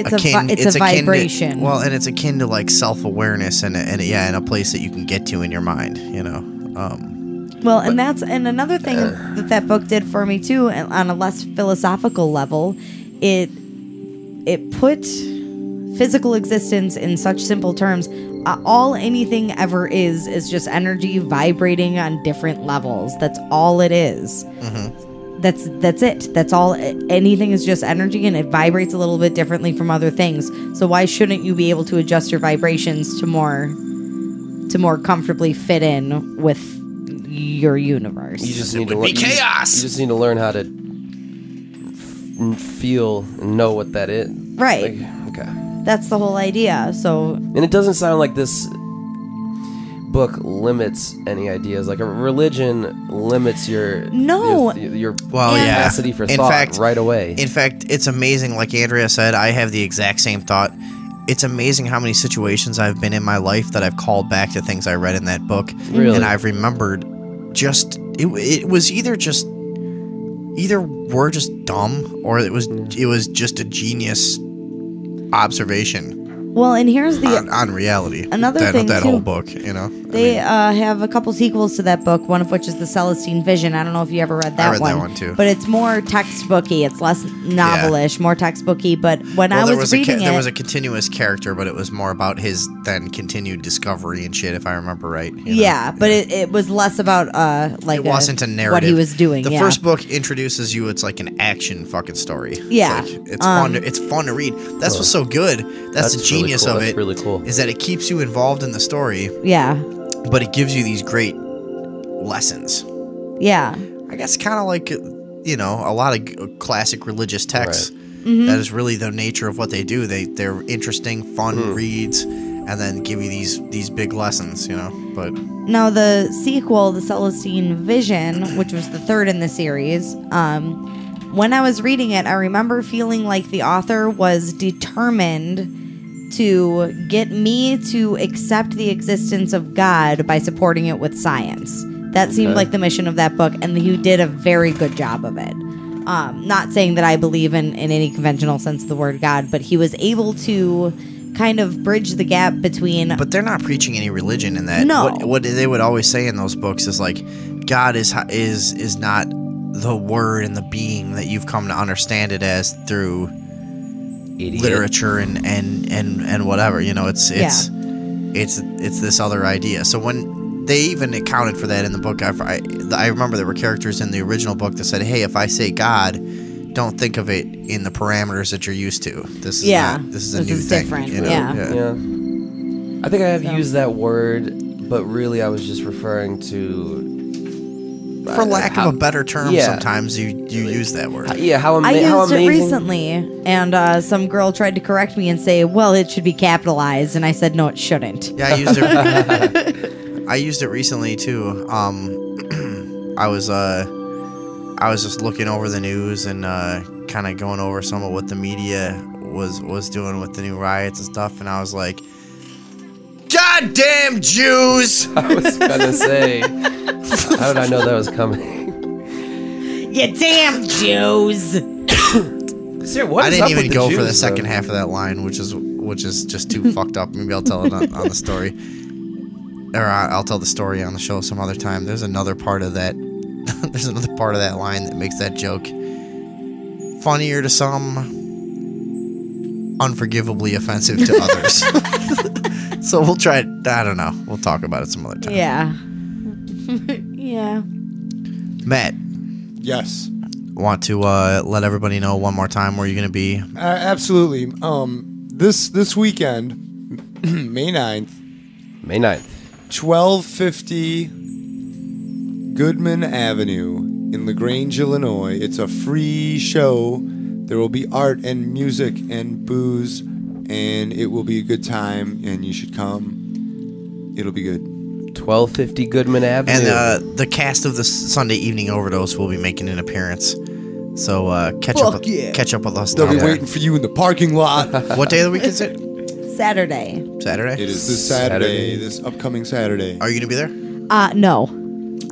It's akin, it's a akin vibration. To, well, and it's akin to like self-awareness and in a place that you can get to in your mind, Well, and another thing that book did for me too, on a less philosophical level, it put physical existence in such simple terms. All anything ever is just energy vibrating on different levels. That's all it is. Mm-hmm. That's it. That's all. Anything is just energy, and it vibrates a little bit differently from other things. So why shouldn't you be able to adjust your vibrations to more comfortably fit in with your universe? You just It need would to be chaos. You just need to learn how to feel and know what that is. Right. Okay. That's the whole idea. So And it doesn't sound like this book limits any ideas. Like a religion limits your capacity for thought right away. In fact, it's amazing. Like Andrea said, I have the exact same thought. It's amazing how many situations I've been in my life that I've called back to things I read in that book, Really? and I've remembered. It was either we're just dumb, or it was just a genius observation. well, and here's the on reality. Another thing, that too. whole book, They have a couple sequels to that book, one of which is The Celestine Vision. I don't know if you ever read that one. I read that one, too. But it's more textbooky. It's less novelish, more textbooky. But when I was reading there was a continuous character, but it was more about his then continued discovery and shit, if I remember right. But it was less about It wasn't a narrative. what he was doing. The first book introduces you. It's like an action fucking story. Yeah. It's fun. It's fun to read. That's what's so good. That's the really genius cool. of That's it. really cool. Is that it keeps you involved in the story, Yeah. but it gives you these great lessons. Yeah. I guess kind of like a lot of classic religious texts. Mm-hmm. That is really the nature of what they do. They're interesting, fun reads, and then give you these big lessons. But Now, the sequel, The Celestine Vision, which was the third in the series, when I was reading it, I remember feeling like the author was determined to get me to accept the existence of God by supporting it with science. That seemed like the mission of that book, and he did a very good job of it. Not saying that I believe in any conventional sense of the word God, but he was able to kind of bridge the gap between... But they're not preaching any religion in that. No. What they would always say in those books is like, God is not the word and the being that you've come to understand it as through literature and whatever. It's this other idea. So when they even accounted for that in the book, I remember there were characters in the original book that said, "Hey, if I say God, don't think of it in the parameters that you're used to. This is a new thing." Different. Yeah. I think I have used that word, but really I was just referring to... For lack of a better term, sometimes you use that word. I used amazing. it recently, and some girl tried to correct me and say, "Well, it should be capitalized," and I said, "No, it shouldn't." Yeah, I used it. I used it recently too. I was just looking over the news and kind of going over some of what the media was doing with the new riots and stuff, and I was like, "Goddamn Jews!" I was gonna say, how did I know that was coming? You damn Jews! I didn't even go for the second half of that line, which is just too fucked up. Maybe I'll tell it on the story, or I'll tell the story on the show some other time. There's another part of that. There's another part of that line that makes that joke funnier to some, unforgivably offensive to others. So we'll try it. I don't know. We'll talk about it some other time. Yeah. Yeah. Matt. Yes. Want to let everybody know one more time where you're going to be? Absolutely. This weekend, May 9th. May 9th. 12:50 Goodman Avenue in LaGrange, Illinois. It's a free show. There will be art and music and booze, and it will be a good time, and you should come. It'll be good. 1250 Goodman Avenue. And the cast of the Sunday Evening Overdose will be making an appearance. So catch up with us. They'll down be there. waiting for you in the parking lot. What day of the week is it? Saturday. Saturday? It is this Saturday, this upcoming Saturday. Are you going to be there? No,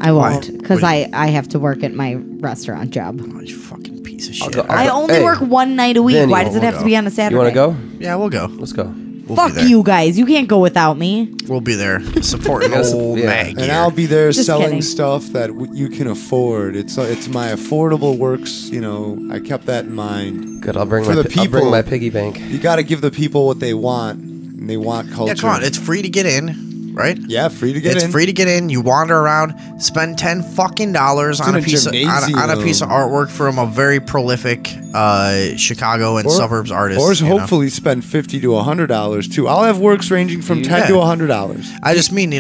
I won't, Why? because I have to work at my restaurant job. Oh, you fucking piece of shit. go- I only Hey, work one night a week. Vinny, Why does it have to be on a Saturday? You want to go? Yeah, we'll go. Let's go. We'll Fuck be there. you guys. You can't go without me. We'll be there supporting Yes, old yeah. Mag. And I'll be there Just selling kidding. stuff that you can afford. It's my affordable works. You know, I kept that in mind. Good. I'll bring For my the I'll bring people. my piggy bank. You got to give the people what they want, and they want culture. Yeah, come on. It's free to get in, right? yeah, free to get It's in. free to get in. You wander around, spend $10 on in a a piece of gymnasium. artwork from a very prolific Chicago and suburbs artist. Or you know? hopefully spend $50 to $100 too. I'll have works ranging from $10 to $100. I just mean,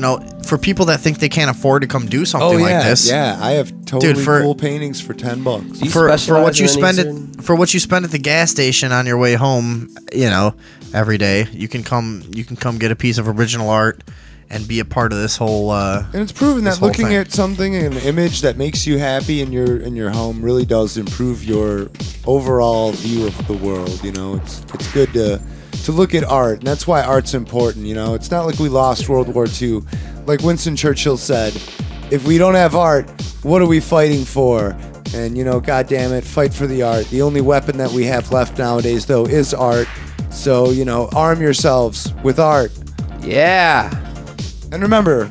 for people that think they can't afford to come do something Oh yeah, like this. yeah. I have totally Dude, for- cool paintings for $10. Do you For specialize what you in any spend certain- for what you spend at the gas station on your way home, every day, you can come get a piece of original art and be a part of this whole. And it's proven this that whole looking thing. at something, an image that makes you happy in your home, really does improve your overall view of the world. It's good to look at art, and that's why art's important. It's not like we lost World War II. Like Winston Churchill said, if we don't have art, what are we fighting for? And God damn it, fight for the art. The only weapon that we have left nowadays, though, is art. So arm yourselves with art. Yeah. And remember,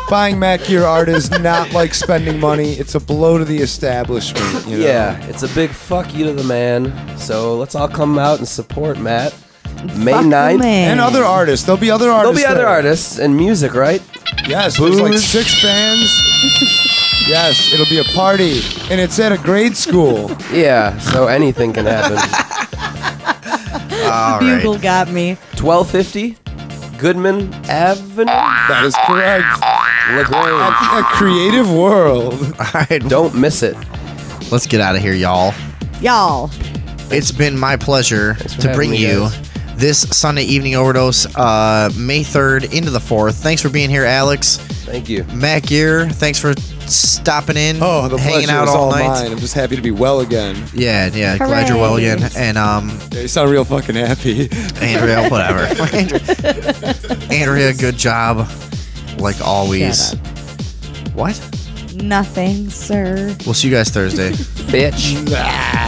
buying Mac Gear art is not like spending money. It's a blow to the establishment. Yeah. It's a big fuck you to the man. So let's all come out and support Matt. May Fuck the 9th. man. And other artists. There'll be other There'll artists. be other there. artists and music, right? Yes, there's like Booze. 6 bands. Yes, it'll be a party. And it's at a grade school. Yeah. So anything can happen. All Bugle right. got me. 1250 Goodman Avenue. That is correct. LaGrange. A creative world. All right. Don't miss it. Let's get out of here, y'all. Y'all. It's been my pleasure for to having bring me, you guys. this Sunday Evening Overdose, May 3rd into the 4th. Thanks for being here, Alex. Thank you. Matt Gear, thanks for stopping in, Oh, the hanging pleasure out is all all night. mine. I'm just happy to be well again. Yeah, glad you're well again. And Yeah, you sound real fucking happy. Andrea, whatever. Andrea, good job, like always. Shut What? Nothing, sir. We'll see you guys Thursday. Bitch. Ah.